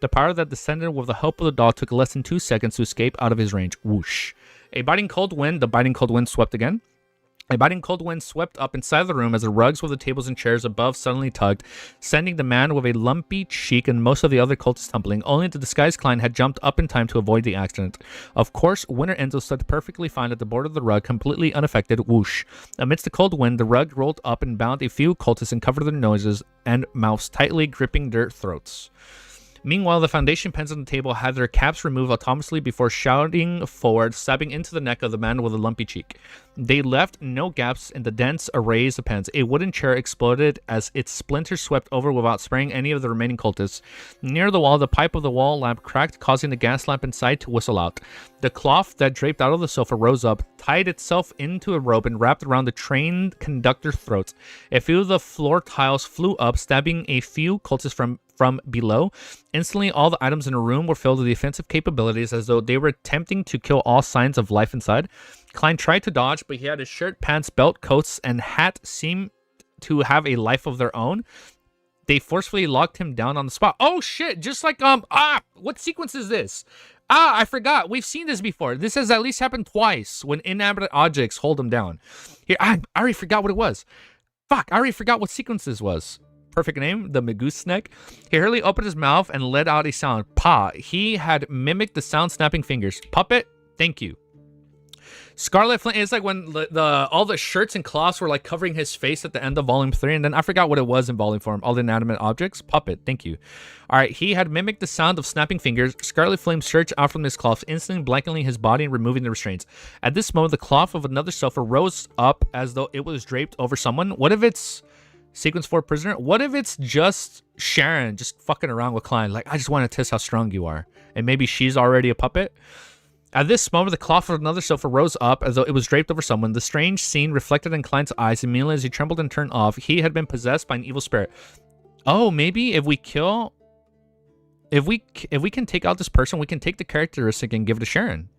The power that descended with the help of the doll took less than 2 seconds to escape out of his range. Whoosh. A biting cold wind. The biting cold wind swept again. A biting cold wind swept up inside the room as the rugs with the tables and chairs above suddenly tugged, sending the man with a lumpy cheek and most of the other cultists tumbling. Only the disguised Klein had jumped up in time to avoid the accident. Of course, Winter Enzo stood perfectly fine at the board of the rug, completely unaffected. Whoosh. Amidst the cold wind, the rug rolled up and bound a few cultists and covered their noses and mouths, tightly gripping their throats. Meanwhile, the foundation pens on the table had their caps removed autonomously before shouting forward, stabbing into the neck of the man with a lumpy cheek. They left no gaps in the dense arrays of pens. A wooden chair exploded as its splinters swept over without spraying any of the remaining cultists. Near the wall, the pipe of the wall lamp cracked, causing the gas lamp inside to whistle out. The cloth that draped out of the sofa rose up, tied itself into a rope, and wrapped around the trained conductor's throats. A few of the floor tiles flew up, stabbing a few cultists from below. Instantly, all the items in the room were filled with defensive capabilities as though they were attempting to kill all signs of life inside. Klein tried to dodge, but he had his shirt, pants, belt, coats, and hat seem to have a life of their own. They forcefully locked him down on the spot. Oh shit, just like, what sequence is this? I forgot. We've seen this before. This has at least happened twice when inanimate objects hold him down. Here, I already forgot what it was. Fuck, I already forgot what sequence this was. Perfect name, the Magooseneck. He hurriedly opened his mouth and let out a sound. Pa. He had mimicked the sound, snapping fingers. Puppet, thank you. Scarlet Flame. It's like when all the shirts and cloths were like covering his face at the end of Volume 3, and then I forgot what it was in Volume 4. All the inanimate objects. Puppet, thank you. All right, he had mimicked the sound of snapping fingers. Scarlet Flame surged out from his cloth, instantly blanketing his body and removing the restraints. At this moment, the cloth of another sofa rose up as though it was draped over someone. What if it's Sequence 4 prisoner? What if it's just Sharon just fucking around with Klein? Like, I just want to test how strong you are. And maybe she's already a puppet? At this moment, the cloth of another sofa rose up as though it was draped over someone. The strange scene reflected in Klein's eyes immediately as he trembled and turned off. He had been possessed by an evil spirit. Oh, maybe if we kill... If we can take out this person, we can take the characteristic and give it to Sharon.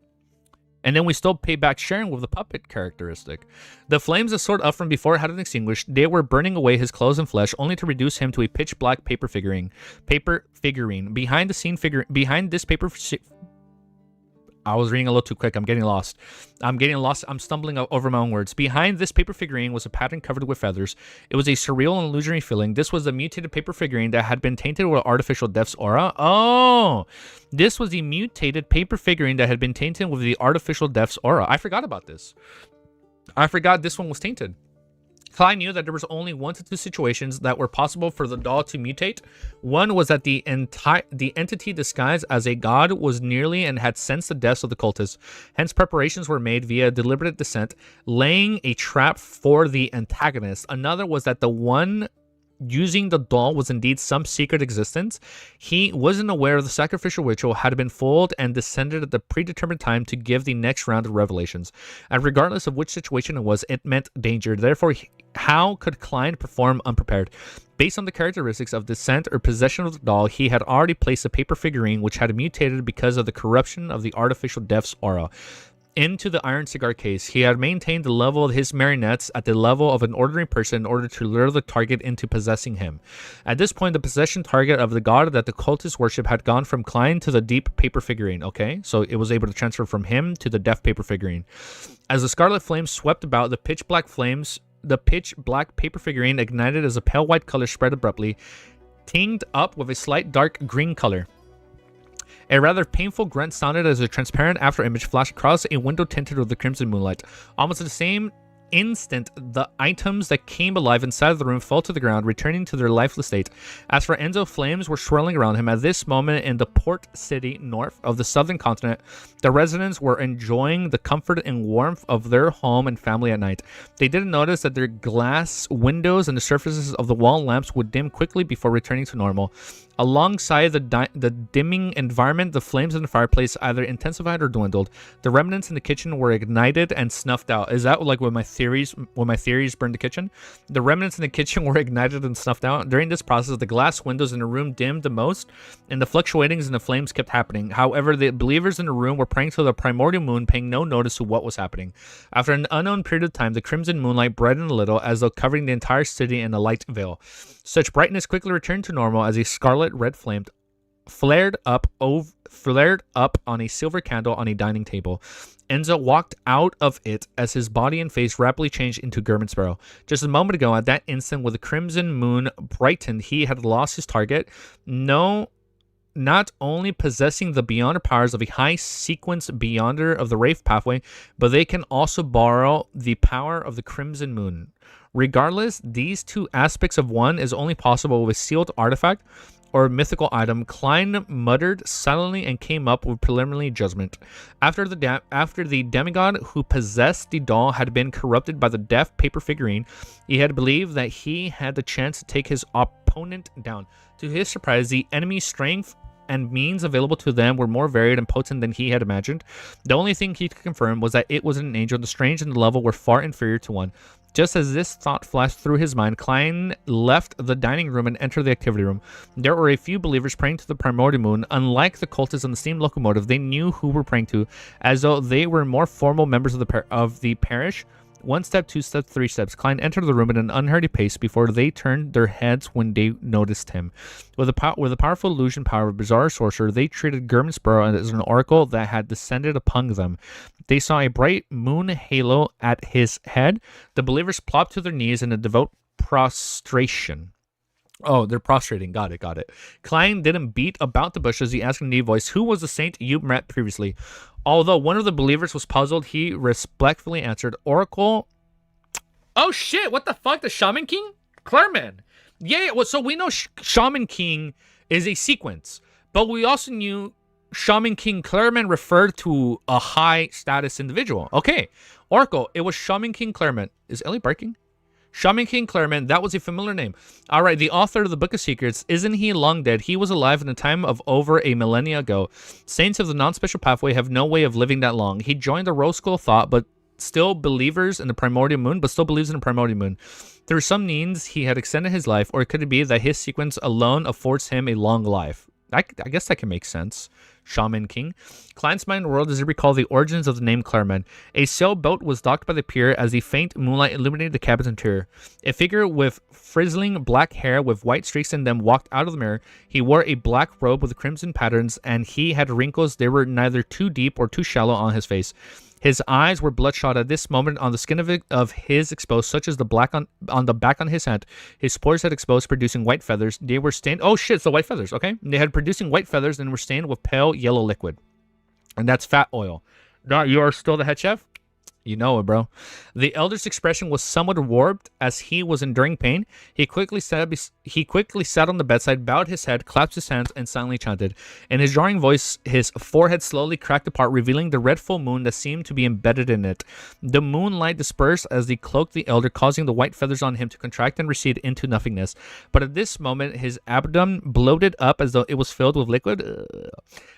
And then we still pay back Sharon with the puppet characteristic. The flames that soared up from before hadn't extinguished. They were burning away his clothes and flesh, only to reduce him to a pitch black paper figurine. Behind this paper... I was reading a little too quick. I'm getting lost. I'm stumbling over my own words. Behind this paper figurine was a pattern covered with feathers. It was a surreal and illusory feeling. This was the mutated paper figurine that had been tainted with artificial death's aura. Oh, this was the mutated paper figurine that had been tainted with the artificial death's aura. I forgot about this. I forgot this one was tainted. Klein knew that there was only 1 to 2 situations that were possible for the doll to mutate. One was that the entity disguised as a god was nearly and had sensed the deaths of the cultists. Hence, preparations were made via deliberate descent, laying a trap for the antagonist. Another was that the one using the doll was indeed some secret existence. He wasn't aware of the sacrificial ritual had been fooled and descended at the predetermined time to give the next round of revelations. And regardless of which situation it was, it meant danger. Therefore, how could Klein perform unprepared? Based on the characteristics of descent or possession of the doll, he had already placed a paper figurine which had mutated because of the corruption of the artificial death's aura. into the iron cigar case. He had maintained the level of his marionettes at the level of an ordinary person in order to lure the target into possessing him. At this point, the possession target of the god that the cultists worship had gone from Klein to the deep paper figurine. Okay, so it was able to transfer from him to the deaf paper figurine. As the scarlet flames swept about, the pitch black paper figurine ignited as a pale white color spread abruptly, tinged up with a slight dark green color. A rather painful grunt sounded as a transparent afterimage flashed across a window tinted with the crimson moonlight. Almost at the same instant, the items that came alive inside of the room fell to the ground, returning to their lifeless state. As for Enzo, flames were swirling around him. At this moment in the port city north of the southern continent, the residents were enjoying the comfort and warmth of their home and family at night. They didn't notice that their glass windows and the surfaces of the wall lamps would dim quickly before returning to normal. Alongside the dimming environment, the flames in the fireplace either intensified or dwindled. The remnants in the kitchen were ignited and snuffed out. Is that like when my theories burned the kitchen? The remnants in the kitchen were ignited and snuffed out. During this process, the glass windows in the room dimmed the most, and the fluctuatings in the flames kept happening. However, the believers in the room were praying to the primordial moon, paying no notice to what was happening. After an unknown period of time, the crimson moonlight brightened a little, as though covering the entire city in a light veil. Such brightness quickly returned to normal as a scarlet red flame flared up on a silver candle on a dining table. Enzo walked out of it as his body and face rapidly changed into German Sparrow. Just a moment ago, at that instant, when the crimson moon brightened, he had lost his target. No, not only possessing the Beyonder powers of a high sequence Beyonder of the Wraith pathway, but they can also borrow the power of the crimson moon. Regardless, these two aspects of one is only possible with a sealed artifact or mythical item. Klein muttered silently and came up with preliminary judgment. After the demigod who possessed the doll had been corrupted by the deaf paper figurine, he had believed that he had the chance to take his opponent down. To his surprise, the enemy's strength and means available to them were more varied and potent than he had imagined. The only thing he could confirm was that it was an angel. The strange and the level were far inferior to one. Just as this thought flashed through his mind, Klein left the dining room and entered the activity room. There were a few believers praying to the primordial moon. Unlike the cultists on the steam locomotive, they knew who were praying to, as though they were more formal members of the parish. 1 step, 2 steps, 3 steps. Klein entered the room at an unhurried pace before they turned their heads when they noticed him. With the powerful illusion power of a bizarre sorcerer, they treated German Sparrow as an oracle that had descended upon them. They saw a bright moon halo at his head. The believers plopped to their knees in a devout prostration. Oh, they're prostrating. Got it. Klein didn't beat about the bush as he asked in a deep voice, "Who was the saint you met previously?" Although one of the believers was puzzled, he respectfully answered, "Oracle." Oh shit! What the fuck? The Shaman King? Clerman. Yeah. Well, so we know Shaman King is a sequence, but we also knew Shaman King Clerman referred to a high status individual. Okay, Oracle. It was Shaman King Clerman. Is Ellie barking? Shaman King Clerman, that was a familiar name. All right, the author of the Book of Secrets, isn't he long dead? He was alive in the time of over a millennia ago. Saints of the non-special pathway have no way of living that long. He joined the Rose School of Thought, but still believers in the primordial moon, believes in the primordial moon. Through some means, he had extended his life, or could it be that his sequence alone affords him a long life? I guess that can make sense. Shaman King. Klein's mind whirled as he recalled the origins of the name Clerman. A sailboat was docked by the pier as the faint moonlight illuminated the cabin's interior. A figure with frizzling black hair with white streaks in them walked out of the mirror. He wore a black robe with crimson patterns, and he had wrinkles. They were neither too deep or too shallow on his face. His eyes were bloodshot at this moment on the skin of his exposed, such as the black on the back on his head. His spores had exposed, producing white feathers. They were stained. Oh shit, it's the white feathers. Okay, they had producing white feathers and were stained with pale yellow liquid, and that's fat oil. Now you are still the head chef. You know it, bro. The elder's expression was somewhat warped as he was enduring pain. He quickly sat on the bedside, bowed his head, clasped his hands, and silently chanted. In his jarring voice, his forehead slowly cracked apart, revealing the red full moon that seemed to be embedded in it. The moonlight dispersed as he cloaked the elder, causing the white feathers on him to contract and recede into nothingness. But at this moment, his abdomen bloated up as though it was filled with liquid.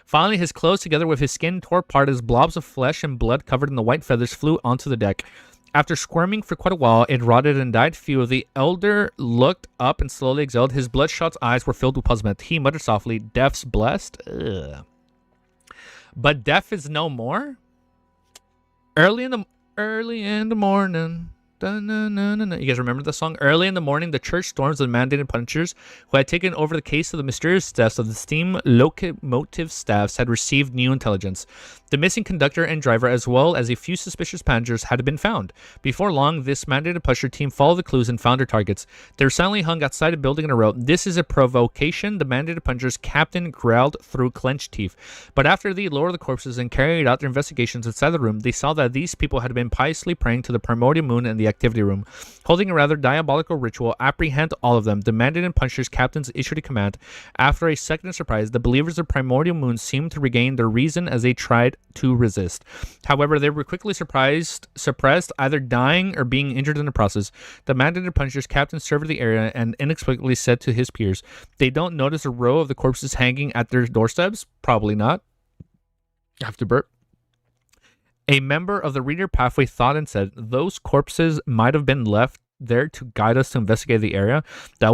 Finally, his clothes, together with his skin, tore apart as blobs of flesh and blood covered in the white feathers flew onto the deck. After squirming for quite a while, it rotted and died. Few. The elder looked up and slowly exhaled. His bloodshot eyes were filled with puzzlement. He muttered softly, "Death's blessed." Ugh. But death is no more? Early in the morning. Dun-na-na-na-na. You guys remember the song? Early in the morning, the church storms the mandated punishers who had taken over the case of the mysterious deaths of the steam locomotive staffs had received new intelligence. The missing conductor and driver, as well as a few suspicious passengers, had been found. Before long, this mandated pusher team followed the clues and found their targets. They were silently hung outside a building in a row. This is a provocation, the mandated puncher's captain growled through clenched teeth. But after they lowered the corpses and carried out their investigations inside the room, they saw that these people had been piously praying to the primordial moon in the activity room. Holding a rather diabolical ritual, apprehend all of them. The mandated puncher's captains issued a command. After a second of surprise, the believers of primordial moon seemed to regain their reason as they tried to resist. However, they were quickly suppressed, either dying or being injured in the process. The mandated puncher's captain surveyed the area and inexplicably said to his peers, "They don't notice a row of the corpses hanging at their doorsteps? Probably not." I have to burp. A member of the reader pathway thought and said, "Those corpses might have been left there to guide us to investigate the area." The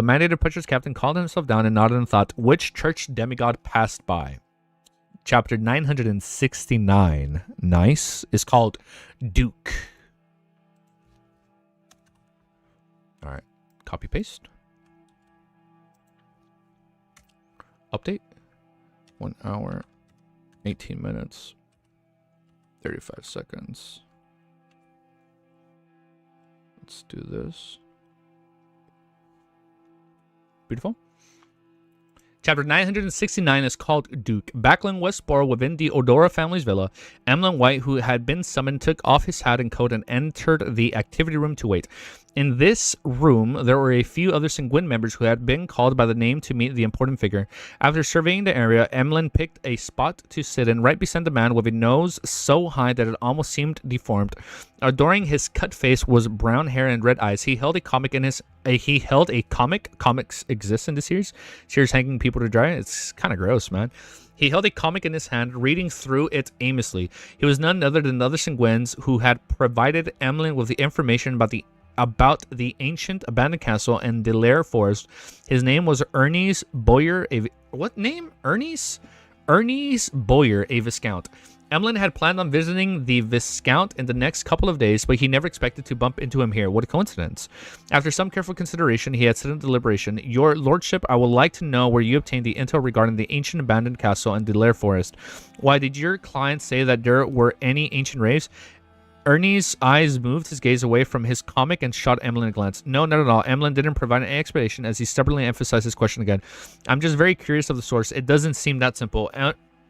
mandated puncher's captain called himself down and nodded and thought, which church demigod passed by? Chapter 969. Nice. Is called Duke. All right. Copy paste. Update. 1 hour, 18 minutes, 35 seconds. Let's do this. Beautiful. Chapter 969 is called Duke. Backland Westboro, within the Odora family's villa, Emlyn White, who had been summoned, took off his hat and coat and entered the activity room to wait. In this room, there were a few other Sanguine members who had been called by the name to meet the important figure. After surveying the area, Emlyn picked a spot to sit in right beside the man with a nose so high that it almost seemed deformed. Adoring his cut face was brown hair and red eyes. He held a comic in his... Comics exist in this series. Series hanging people to dry. It's kind of gross, man. He held a comic in his hand, reading through it aimlessly. He was none other than the other Sanguines who had provided Emlyn with the information about the ancient abandoned castle and the Lair Forest. His name was Ernest Boyer. What name? Ernest Boyer, a Viscount. Emlyn had planned on visiting the Viscount in the next couple of days, but he never expected to bump into him here. What a coincidence. After some careful consideration, he had said in deliberation, "Your Lordship, I would like to know where you obtained the intel regarding the ancient abandoned castle and the Lair Forest. Why did your client say that there were any ancient raves?" Ernie's eyes moved his gaze away from his comic and shot Emlyn a glance. No, not at all. Emlyn didn't provide any explanation as he stubbornly emphasized his question again. "I'm just very curious of the source. It doesn't seem that simple."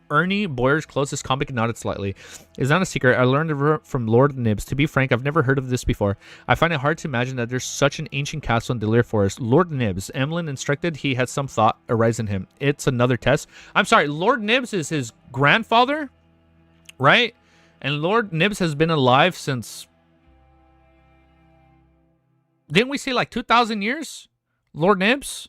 Ernie Boyer's closed his comic and nodded slightly. "It's not a secret. I learned it from Lord Nibs. To be frank, I've never heard of this before. I find it hard to imagine that there's such an ancient castle in Delair Forest." Lord Nibs. Emlyn instructed he had some thought arise in him. "It's another test." I'm sorry, Lord Nibs is his grandfather? Right? And Lord Nibs has been alive since... Didn't we say like 2,000 years? Lord Nibs?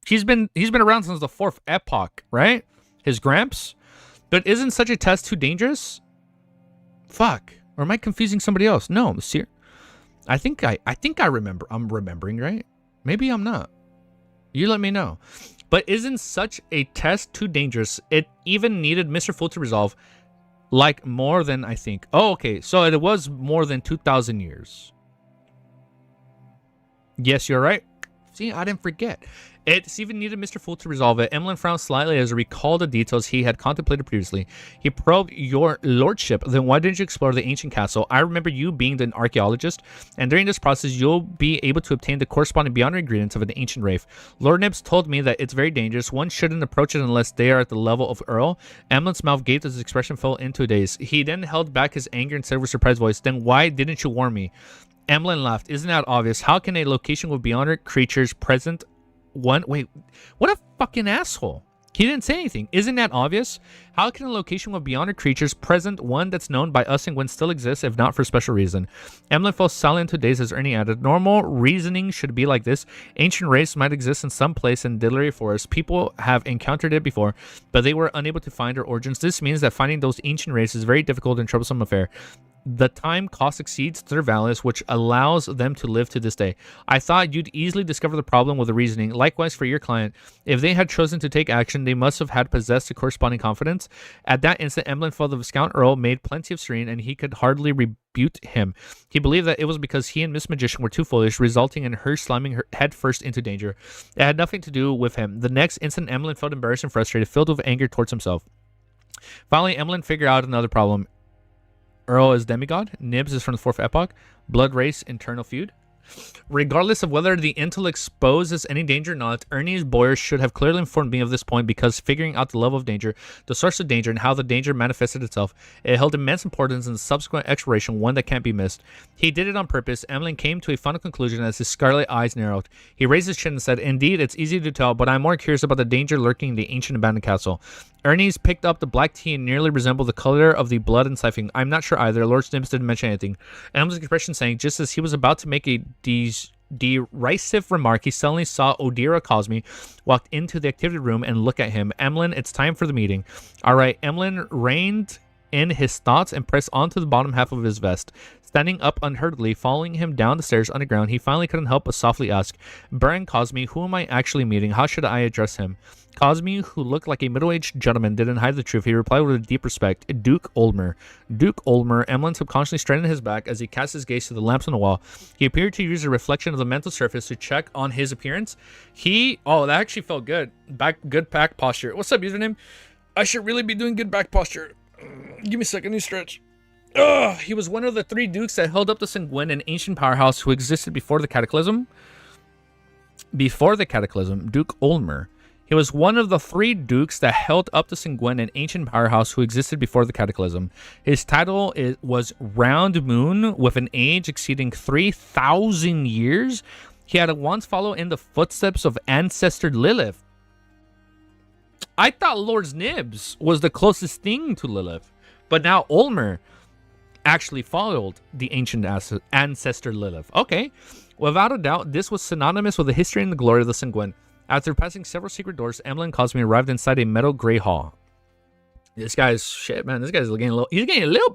He's been around since the 4th epoch, right? His gramps? But isn't such a test too dangerous? Fuck. Or am I confusing somebody else? No, Monsieur. I think I remember. I'm remembering, right? Maybe I'm not. You let me know. But isn't such a test too dangerous? It even needed Mr. Fool to resolve. Like more than I think. Oh, okay. So it was more than 2,000 years. Yes, you're right. See, I didn't forget. It's even needed Mr. Fool to resolve it. Emlyn frowned slightly as he recalled the details he had contemplated previously. He probed, "Your Lordship, then why didn't you explore the ancient castle? I remember you being an archaeologist, and during this process, you'll be able to obtain the corresponding beyond ingredients of an ancient wraith. Lord Nibs told me that it's very dangerous. One shouldn't approach it unless they are at the level of Earl." Emlyn's mouth gaped as his expression fell into a daze. He then held back his anger and said with a surprised voice, "Then why didn't you warn me?" Emlyn laughed. "Isn't that obvious? How can a location with beyond creatures present wait, what a fucking asshole. He didn't say anything. Isn't that obvious? How can a location with beyond creatures present, one that's known by us and when still exists, if not for special reason?" Emlyn fell silent to days as Ernie added, "Normal reasoning should be like this. Ancient race might exist in some place in Dillery Forest. People have encountered it before, but they were unable to find their origins. This means that finding those ancient races is a very difficult and troublesome affair. The time cost exceeds their values, which allows them to live to this day. I thought you'd easily discover the problem with the reasoning. Likewise for your client. If they had chosen to take action, they must have had possessed the corresponding confidence. At that instant, Emlyn felt the Viscount Earl made plenty of serene, and he could hardly rebuke him. He believed that it was because he and Miss Magician were too foolish, resulting in her slamming her head first into danger. It had nothing to do with him. The next instant, Emlyn felt embarrassed and frustrated, filled with anger towards himself. Finally, Emlyn figured out another problem. Earl is demigod. Nibs is from the fourth epoch. Blood race, internal feud. Regardless of whether the intel exposes any danger or not, Ernest Boyer should have clearly informed me of this point, because figuring out the level of danger, the source of danger, and how the danger manifested itself, it held immense importance in the subsequent exploration, one that can't be missed. He did it on purpose. Emlyn came to a final conclusion as his scarlet eyes narrowed. He raised his chin and said, "Indeed, it's easy to tell, but I'm more curious about the danger lurking in the ancient abandoned castle." Ernest picked up the black tea and nearly resembled the color of the blood and siphon. I'm not sure either. Lord Snips didn't mention anything. Emlyn's expression sank just as he was about to make a derisive remark. He suddenly saw Odira Cosme walk into the activity room and look at him. "Emlyn, it's time for the meeting." All right. Emlyn reined in his thoughts and pressed onto the bottom half of his vest. Standing up unhurriedly, following him down the stairs underground, he finally couldn't help but softly ask, "Baron Cosme, who am I actually meeting? How should I address him?" Cosme, who looked like a middle-aged gentleman, didn't hide the truth. He replied with a deep respect, "Duke Oldmer." Duke Oldmer. Emlyn subconsciously straightened his back as he cast his gaze to the lamps on the wall. He appeared to use a reflection of the mental surface to check on his appearance. Oh, that actually felt good. Good back posture. What's up, username? I should really be doing good back posture. Give me a second, new stretch. He was one of the 3 dukes that held up the Sanguine, an ancient powerhouse who existed before the Cataclysm. Duke Oldmer. He was one of the 3 dukes that held up the Sanguine, an ancient powerhouse who existed before the Cataclysm. His title was Round Moon, with an age exceeding 3,000 years. He had once followed in the footsteps of ancestor Lilith. I thought Lord Nibs was the closest thing to Lilith, but now Oldmer actually followed the ancient ancestor Lilith. Okay. Without a doubt, this was synonymous with the history and the glory of the Sanguine. After passing several secret doors, Emlyn and Cosme arrived inside a metal gray hall. This guy's shit, man. This guy's getting a little,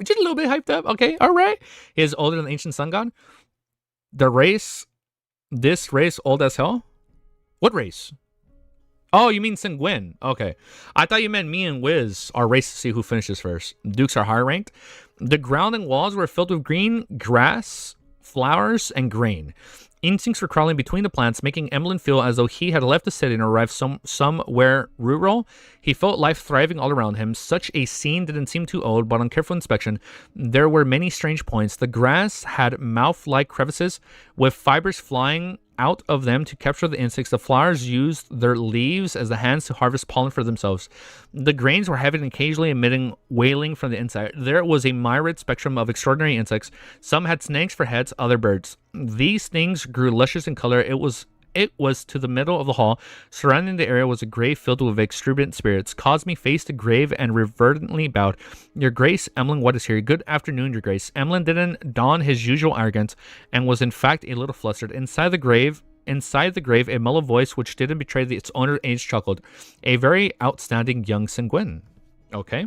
just a little bit hyped up. Okay, all right. He is older than the ancient sun god. This race old as hell? What race? Oh, you mean Sanguine. Okay. I thought you meant me and Wiz are raced to see who finishes first. Dukes are higher ranked. The ground and walls were filled with green grass, flowers, and grain. Instincts were crawling between the plants, making Emlyn feel as though he had left the city and arrived somewhere rural. He felt life thriving all around him. Such a scene didn't seem too old, but on careful inspection, there were many strange points. The grass had mouth-like crevices with fibers flying out of them to capture the insects. The flowers used their leaves as the hands to harvest pollen for themselves. The grains were heavy and occasionally emitting wailing from the inside. There was a myriad spectrum of extraordinary insects. Some had snakes for heads, other birds. These things grew luscious in color. It was to the middle of the hall. Surrounding the area was a grave filled with exuberant spirits. Cosme faced the grave and reverently bowed. "Your Grace, Emlyn, what is here?" "Good afternoon, Your Grace." Emlyn didn't don his usual arrogance and was in fact a little flustered. Inside the grave, a mellow voice which didn't betray its owner's age chuckled. "A very outstanding young Sanguine." Okay.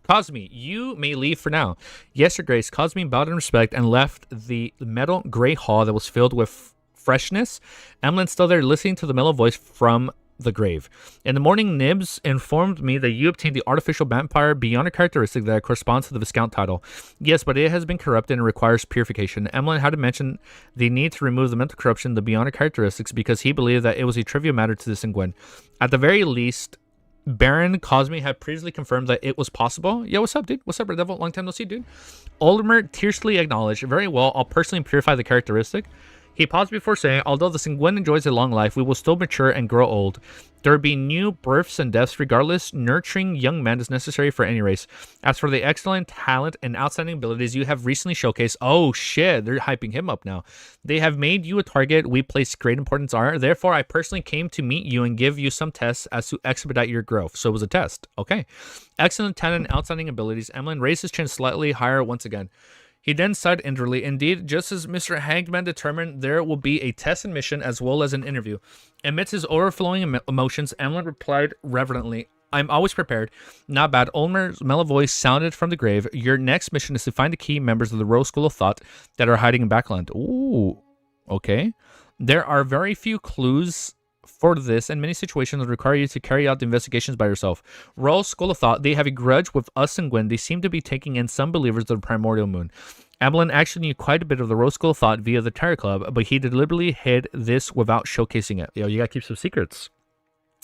"Cosme, you may leave for now." "Yes, Your Grace." Cosme bowed in respect and left the metal gray hall that was filled with freshness. Emlyn still there, listening to the mellow voice from the grave. "In the morning, Nibs informed me that you obtained the artificial vampire beyond a characteristic that corresponds to the Viscount title." "Yes, but it has been corrupted and requires purification." Emlyn had to mention the need to remove the mental corruption, the beyond characteristics, because he believed that it was a trivial matter to the Sanguine. At the very least, Baron Cosme had previously confirmed that it was possible. "Yeah, what's up, dude? What's up, Red Devil? Long time no see, dude." Oldmer tersely acknowledged, "Very well, I'll personally purify the characteristic." He paused before saying, "Although the Sanguine enjoys a long life, we will still mature and grow old. There will be new births and deaths. Regardless, nurturing young men is necessary for any race. As for the excellent talent and outstanding abilities you have recently showcased," oh shit, they're hyping him up now, "they have made you a target we place great importance on. Therefore, I personally came to meet you and give you some tests as to expedite your growth." So it was a test. Okay. "Excellent talent and outstanding abilities." Emlyn raised his chin slightly higher once again. He then sighed inwardly. "Indeed, just as Mr. Hangman determined, there will be a test and mission as well as an interview." Amidst his overflowing emotions, Emlyn replied reverently, I'm always prepared. Not bad. Ulmer's mellow voice sounded from the grave. Your next mission is to find the key members of the Royal School of Thought that are hiding in Backland. Ooh, okay. There are very few clues for this, and many situations that require you to carry out the investigations by yourself. Royal School of Thought, they have a grudge with us and Gwen. They seem to be taking in some believers of the Primordial Moon. Amelin actually knew quite a bit of the Royal School of Thought via the Terror Club, but he deliberately hid this without showcasing it. Yo, you gotta keep some secrets.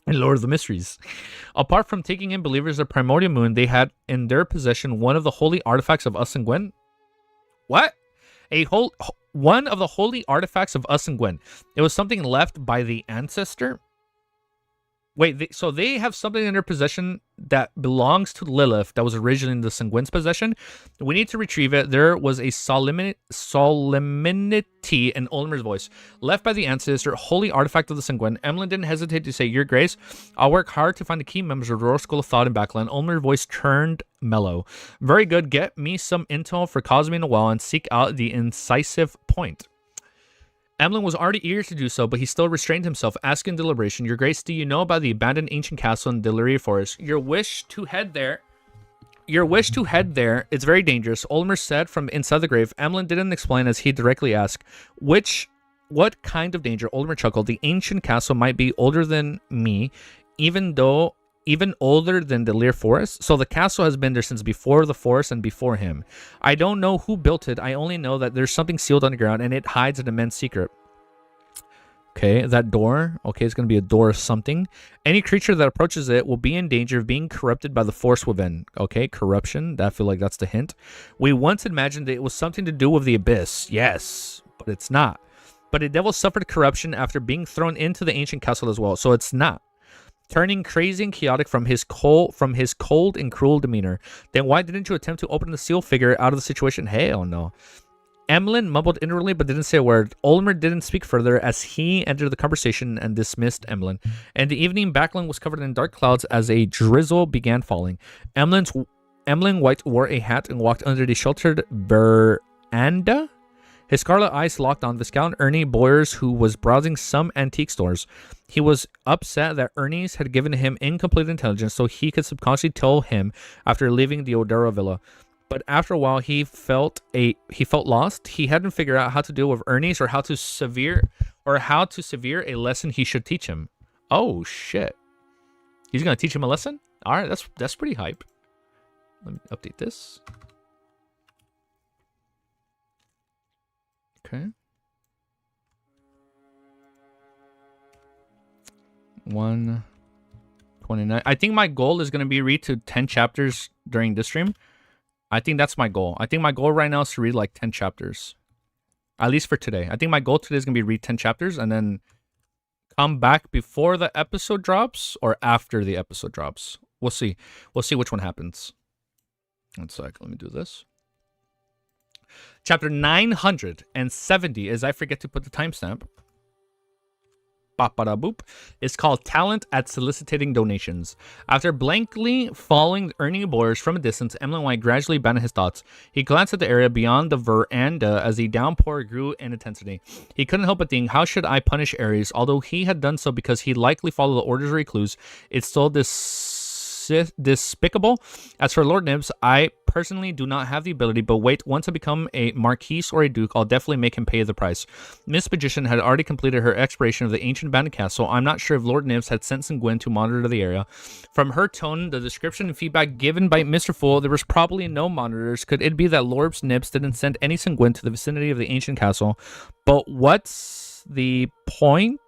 And Lord of the Mysteries. Apart from taking in believers of Primordial Moon, they had in their possession one of the holy artifacts of us and Gwen. What? One of the holy artifacts of us and Gwen. It was something left by the ancestor. Wait, so they have something in their possession that belongs to Lilith that was originally in the Sanguine's possession. We need to retrieve it. There was a solemnity in Ulmer's voice. Left by the ancestor, holy artifact of the Sanguine. Emlyn didn't hesitate to say, Your Grace, I'll work hard to find the key members of the Royal School of Thought in Backland. Ulmer's voice turned mellow. Very good. Get me some intel for Cosme and Noel and seek out the incisive point. Emlyn was already eager to do so, but he still restrained himself, asking deliberation, Your Grace, do you know about the abandoned ancient castle in Deliria Forest? Your wish to head there, it's very dangerous, Ulmer said from inside the grave. Emlyn didn't explain as he directly asked, what kind of danger? Ulmer chuckled. The ancient castle might be older than me, even older than the Lear Forest. So the castle has been there since before the forest and before him. I don't know who built it. I only know that there's something sealed underground and it hides an immense secret. Okay, that door. Okay, it's going to be a door of something. Any creature that approaches it will be in danger of being corrupted by the force within. Okay, corruption. I feel like that's the hint. We once imagined that it was something to do with the abyss. Yes, but it's not. But a devil suffered corruption after being thrown into the ancient castle as well. So it's not. Turning crazy and chaotic from his cold and cruel demeanor. Then why didn't you attempt to open the seal figure out of the situation? Hell no. Emlyn mumbled inwardly but didn't say a word. Ulmer didn't speak further as he entered the conversation and dismissed Emlyn. And the evening Backland was covered in dark clouds as a drizzle began falling. Emlyn White wore a hat and walked under the sheltered veranda. His scarlet eyes locked on Viscount Ernie Boyers, who was browsing some antique stores. He was upset that Ernie's had given him incomplete intelligence so he could subconsciously tell him after leaving the Odero Villa. But after a while, he felt lost. He hadn't figured out how to deal with Ernie's or how to severe a lesson he should teach him. Oh shit! He's gonna teach him a lesson. All right, that's pretty hype. Let me update this. Okay. 129. I think my goal is going to be read to 10 chapters during this stream. I think that's my goal. I think my goal right now is to read like 10 chapters. At least for today. I think my goal today is going to be read 10 chapters and then come back before the episode drops or after the episode drops. We'll see. We'll see which one happens. One sec. Let me do this. Chapter 970, as I forget to put the timestamp, is called Talent at Soliciting Donations. After blankly following Ernie Boyers from a distance, Emlyn White gradually abandoned his thoughts. He glanced at the area beyond the veranda as the downpour grew in intensity. He couldn't help but think, how should I punish Ares? Although he had done so because he likely followed the orders or recluse, it's still despicable. As for Lord Nibs, I personally do not have the ability, but wait, once I become a marquis or a duke, I'll definitely make him pay the price. Miss Magician had already completed her exploration of the ancient abandoned castle. I'm not sure if Lord Nibs had sent some Gwen to monitor the area. From her tone, the description and feedback given by Mr. Fool, there was probably no monitors. Could it be that Lord Nibs didn't send any Gwen to the vicinity of the ancient castle? But what's the point?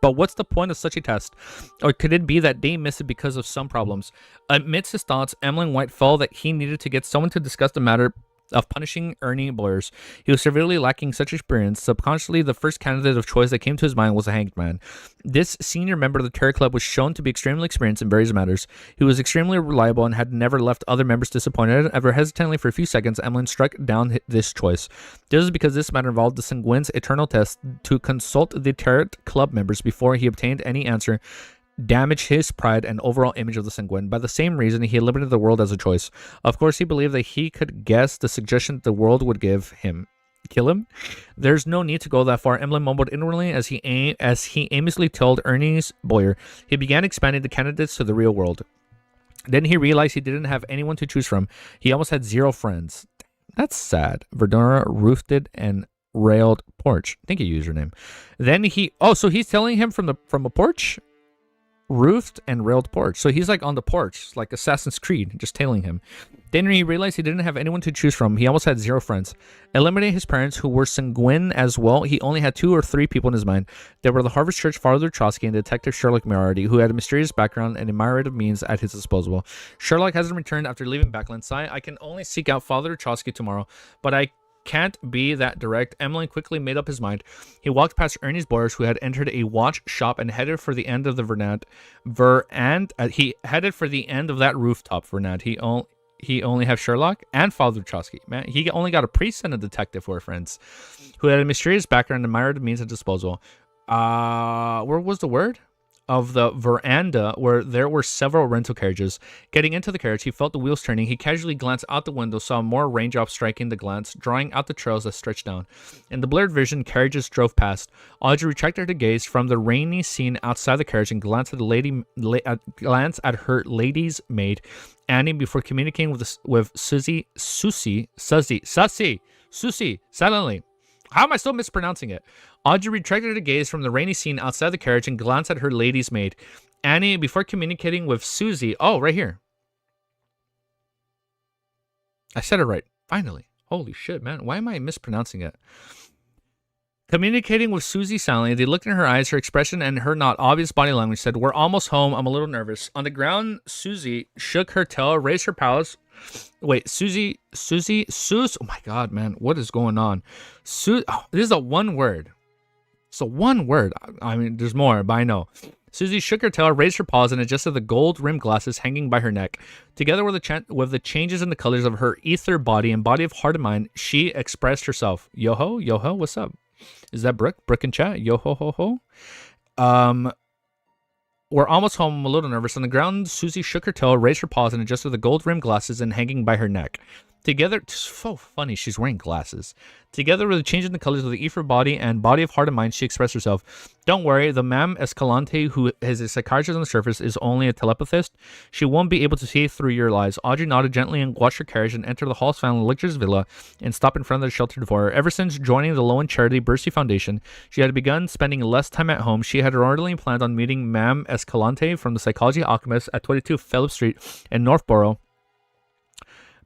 But what's the point of such a test? Or could it be that they missed it because of some problems? Amidst his thoughts, Emlyn White felt that he needed to get someone to discuss the matter of punishing Ernie Boyers. He was severely lacking such experience. Subconsciously, the first candidate of choice that came to his mind was a hanged man. This senior member of the Terror Club was shown to be extremely experienced in various matters. He was extremely reliable and had never left other members disappointed. Ever hesitantly for a few seconds, Emlyn struck down this choice. This is because this matter involved the Sanguine's eternal test to consult the Terror Club members before he obtained any answer damage his pride and overall image of the Sanguine. By the same reason, he eliminated the world as a choice. Of course, he believed that he could guess the suggestion that the world would give him. kill him. There's no need to go that far, Emily mumbled inwardly as he aimlessly told Ernie's Boyer. He began expanding the candidates to the real world. Then he realized he didn't have anyone to choose from. He almost had 0 friends. That's sad. Verdura roofed and railed porch. Thank you, username. Then so he's telling him from a porch? Roofed and railed porch. So he's like on the porch, like Assassin's Creed, just tailing him. Then he realized he didn't have anyone to choose from. He almost had 0 friends. Eliminating his parents, who were sanguine as well, he only had 2 or 3 people in his mind. They were the Harvard Church Father Trotsky and Detective Sherlock Moriarty, who had a mysterious background and a myriad of means at his disposal. Sherlock hasn't returned after leaving Backland. I can only seek out Father Trotsky tomorrow, but I can't be that direct. Emily quickly made up his mind. He walked past Ernie's Boyers, who had entered a watch shop, and headed for the end of the he headed for the end of that rooftop. He only have Sherlock and Father Trotsky. Man, he only got a priest and a detective for friends, who had a mysterious background and myriad means at disposal. Where was the word? Of the veranda, where there were several rental carriages. Getting into the carriage, he felt the wheels turning. He casually glanced out the window, saw more raindrops striking the glance, drawing out the trails that stretched down. In the blurred vision, carriages drove past. Audrey retracted her gaze from the rainy scene outside the carriage and glanced at her lady's maid, Annie, before communicating with Susie silently. How am I still mispronouncing it? Audrey retracted her gaze from the rainy scene outside the carriage and glanced at her lady's maid, Annie, before communicating with Susie. Oh, right here. I said it right. Finally. Holy shit, man. Why am I mispronouncing it? Communicating with Susie silently, they looked in her eyes, her expression, and her not obvious body language said, "We're almost home. I'm a little nervous." On the ground, Susie shook her tail, raised her paws. Wait, Susie. Oh my God, man. What is going on? This is a one word. It's a one word. I mean, there's more, but I know. Susie shook her tail, raised her paws, and adjusted the gold-rimmed glasses hanging by her neck. Together with the changes in the colors of her ether body and body of heart and mind, she expressed herself. Yo-ho, what's up? Is that Brooke? Brooke in chat? Yo-ho-ho-ho? We're almost home. I'm a little nervous. On the ground, Susie shook her tail, raised her paws, and adjusted the gold-rimmed glasses and hanging by her neck. Together, so funny, she's wearing glasses. Together with the change in the colors of the ether body and body of heart and mind, she expressed herself. Don't worry, the Ma'am Escalante, who is a psychiatrist on the surface, is only a telepathist. She won't be able to see through your lies. Audrey nodded gently and watched her carriage and enter the Hall's family luxurious villa and stop in front of the sheltered for her. Ever since joining the Lowen Charity Bursey Foundation, she had begun spending less time at home. She had originally planned on meeting Ma'am Escalante from the Psychology Alchemist at 22 Phillip Street in Northborough.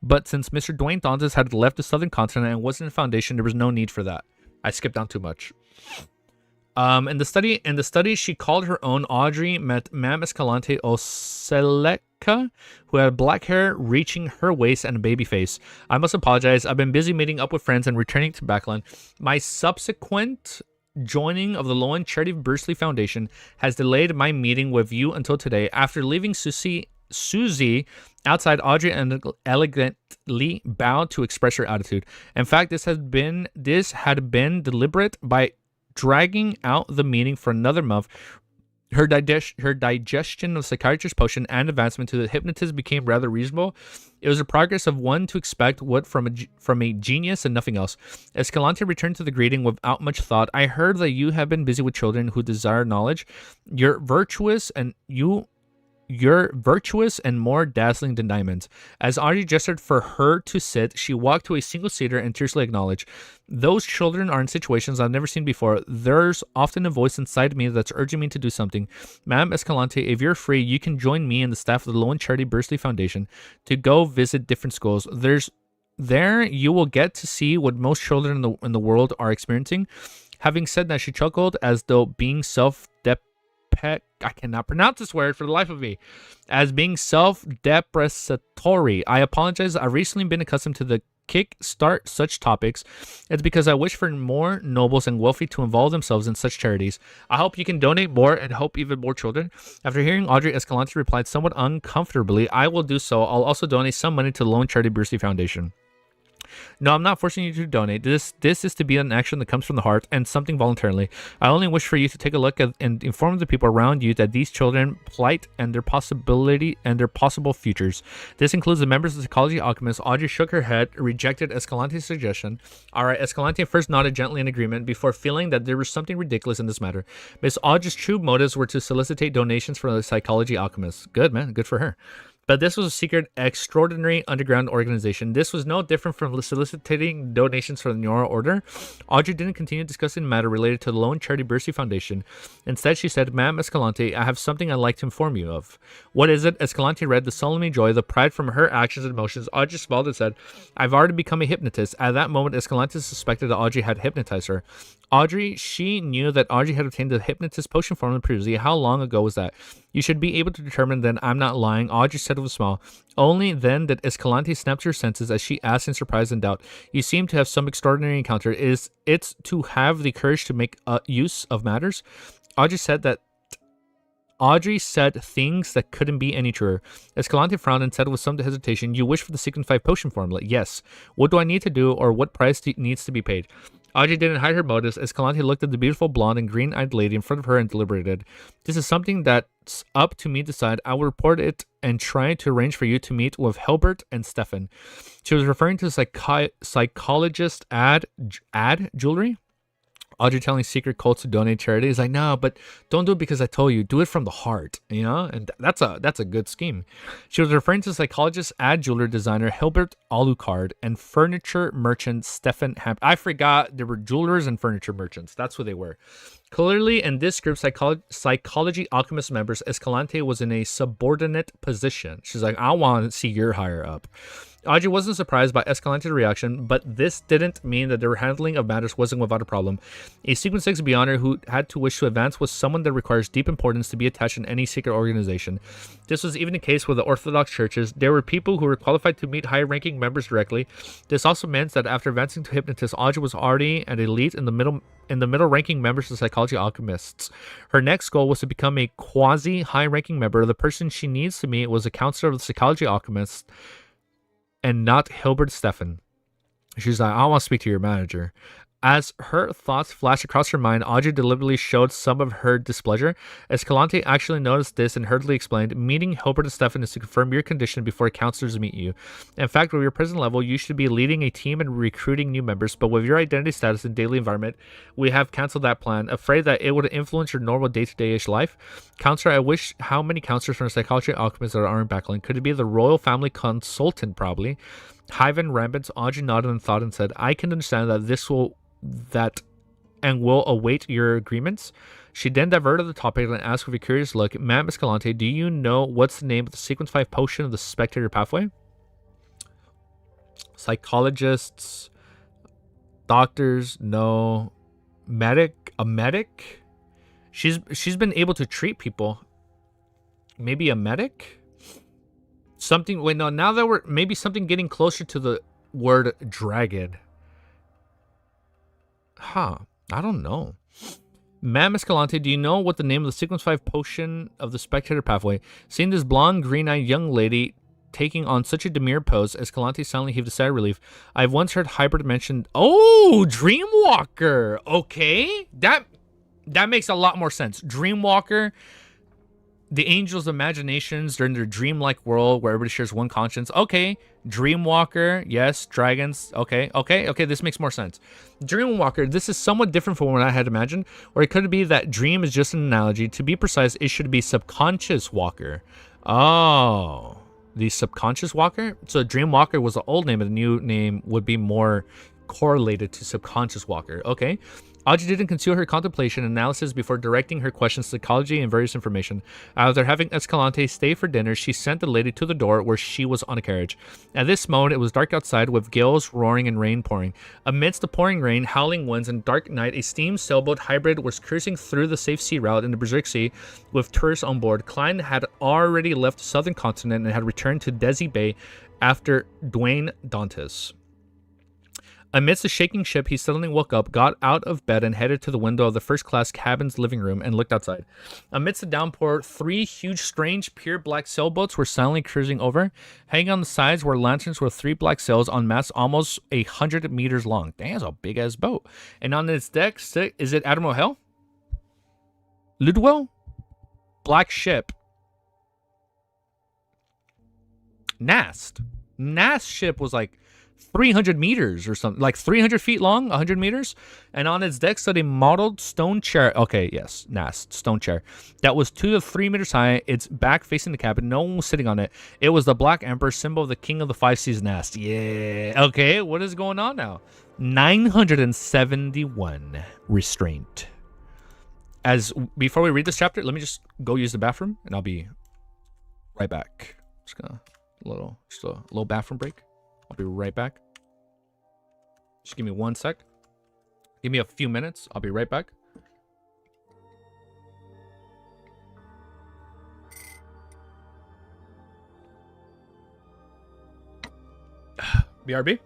But since Mr. Dwayne Dantes had left the southern continent and wasn't in Foundation, there was no need for that. I skipped down too much. In the study she called her own, Audrey met Ma'am Escalante Oseleka, who had black hair reaching her waist and a baby face. I must apologize. I've been busy meeting up with friends and returning to Backland. My subsequent joining of the Lowen Charity Bursey Foundation has delayed my meeting with you until today. After leaving Susie outside, Audrey elegantly bowed to express her attitude. In fact, this had been deliberate. By dragging out the meeting for another month, her digestion of psychiatrist potion and advancement to the hypnotist became rather reasonable. It was the progress of one to expect what from a genius and nothing else. Escalante returned to the greeting without much thought. I heard that you have been busy with children who desire knowledge. You're virtuous and more dazzling than diamonds. As Audrey gestured for her to sit, she walked to a single-seater and tearfully acknowledged, "Those children are in situations I've never seen before. There's often a voice inside me that's urging me to do something. Ma'am Escalante, if you're free, you can join me and the staff of the Lowen Charity Bursey Foundation to go visit different schools. There you will get to see what most children in the world are experiencing." Having said that, she chuckled as though being I cannot pronounce this word for the life of me. As being self-depreciatory. I apologize. I've recently been accustomed to the kick-start such topics. It's because I wish for more nobles and wealthy to involve themselves in such charities. I hope you can donate more and help even more children. After hearing Audrey, Escalante replied somewhat uncomfortably, "I will do so. I'll also donate some money to the Lowen Charity Bursey Foundation." No, I'm not forcing you to donate. This is to be an action that comes from the heart and something voluntarily. I only wish for you to take a look at and inform the people around you that these children plight and their possibility and their possible futures. This includes the members of the Psychology Alchemist. Audrey shook her head, rejected Escalante's suggestion. All right, Escalante first nodded gently in agreement before feeling that there was something ridiculous in this matter. Miss Audrey's true motives were to solicitate donations from the Psychology Alchemist. Good, man. Good for her. But this was a secret, extraordinary underground organization. This was no different from soliciting donations for the New World Order. Audrey didn't continue discussing the matter related to the lone charity Bercy Foundation. Instead, she said, Ma'am Escalante, I have something I'd like to inform you of. What is it? Escalante read the solemn joy, the pride from her actions and emotions. Audrey smiled and said, I've already become a hypnotist. At that moment, Escalante suspected that Audrey had hypnotized her. She knew that Audrey had obtained the hypnotist potion formula previously. How long ago was that? You should be able to determine then I'm not lying, Audrey said with a smile. Only then did Escalante snap to her senses as she asked in surprise and doubt, You seem to have some extraordinary encounter. Is it to have the courage to make use of matters? Audrey said things that couldn't be any truer. Escalante frowned and said with some hesitation, You wish for the Sigma 5 potion formula? Yes. What do I need to do, or what price needs to be paid? Audrey didn't hide her motives. Escalante looked at the beautiful blonde and green-eyed lady in front of her and deliberated. This is something that's up to me to decide. I will report it and try to arrange for you to meet with Hilbert and Stefan. She was referring to psychologist ad jewelry. Audrey telling secret cults to donate charity is like, no, but don't do it because I told you. Do it from the heart, and that's a good scheme. She was referring to psychologist ad jewelry designer Hilbert Alucard and furniture merchant Stefan Hamp. I forgot there were jewelers and furniture merchants. That's who they were. Clearly, in this group, Psychology Alchemist members, Escalante was in a subordinate position. She's like, I want to see you're higher up. Audrey wasn't surprised by Escalante's reaction, but this didn't mean that their handling of matters wasn't without a problem. A Sequence 6 Beyonder who had to wish to advance was someone that requires deep importance to be attached in any secret organization. This was even the case with the Orthodox churches. There were people who were qualified to meet high-ranking members directly. This also meant that after advancing to hypnotist, Audrey was already an elite in the middle-ranking members of the Psychology Alchemists. Her next goal was to become a quasi-high-ranking member. The person she needs to meet was a counselor of the Psychology Alchemists, and not Hilbert Stefan. She's like, I want to speak to your manager. As her thoughts flashed across her mind, Audrey deliberately showed some of her displeasure. Escalante actually noticed this and hurriedly explained, Meeting Hilbert and Stefan is to confirm your condition before counselors meet you. In fact, with your present level, you should be leading a team and recruiting new members, but with your identity status and daily environment, we have canceled that plan, afraid that it would influence your normal day-to-day-ish life. Counselor, I wish how many counselors from the Psychology Alchemists are in backline. Could it be the royal family consultant, probably? Hyven Rambent, Audrey nodded in thought and said, I can understand and will await your agreements. She then diverted the topic and asked with a curious look, Ma'am Escalante, do you know what's the name of the Sequence 5 potion of the Spectator Pathway? Psychologists, doctors, no. A medic? She's been able to treat people. Maybe a medic? Something, wait, no, now that maybe something getting closer to the word dragon. I don't know. Ma'am Escalante, do you know what the name of the Sequence 5 potion of the Spectator Pathway? Seeing this blonde, green-eyed young lady taking on such a demure pose, Escalante silently heaved a sigh of relief. I've once heard Hybrid mentioned, Dreamwalker. Okay, that makes a lot more sense. Dreamwalker, the angels' imaginations, they're in their dreamlike world where everybody shares one conscience. Okay, Dreamwalker, yes, dragons. Okay, this makes more sense. Dreamwalker, this is somewhat different from what I had imagined, or it could be that dream is just an analogy. To be precise, it should be subconscious walker. Oh, the subconscious walker? So Dreamwalker was the old name, and the new name would be more correlated to subconscious walker. Okay. Audrey didn't conceal her contemplation and analysis before directing her questions to psychology and various information. After having Escalante stay for dinner, she sent the lady to the door where she was on a carriage. At this moment, it was dark outside with gales roaring and rain pouring. Amidst the pouring rain, howling winds, and dark night, a steam sailboat hybrid was cruising through the safe sea route in the Berserk Sea with tourists on board. Klein had already left the southern continent and had returned to Desi Bay after Dwayne Dantes. Amidst the shaking ship, he suddenly woke up, got out of bed, and headed to the window of the first-class cabin's living room and looked outside. Amidst the downpour, 3 huge, strange, pure black sailboats were silently cruising over. Hanging on the sides were lanterns with 3 black sails on masts almost 100 meters long. Damn, that's a big-ass boat. And on its deck, is it Admiral Hell? Ludwell? Black ship. Nast. Nast ship was like 300 meters or something, like 300 feet long, 100 meters. And on its deck stood a modeled stone chair. Okay, yes, Nast, stone chair. That was 2 to 3 meters high, its back facing the cabin. No one was sitting on it. It was the Black Emperor, symbol of the King of the Five Seas Nast. Yeah. Okay, what is going on now? 971 restraint. Before we read this chapter, let me just go use the bathroom, and I'll be right back. Just a little bathroom break. I'll be right back. Just give me 1 sec. Give me a few minutes. I'll be right back. BRB?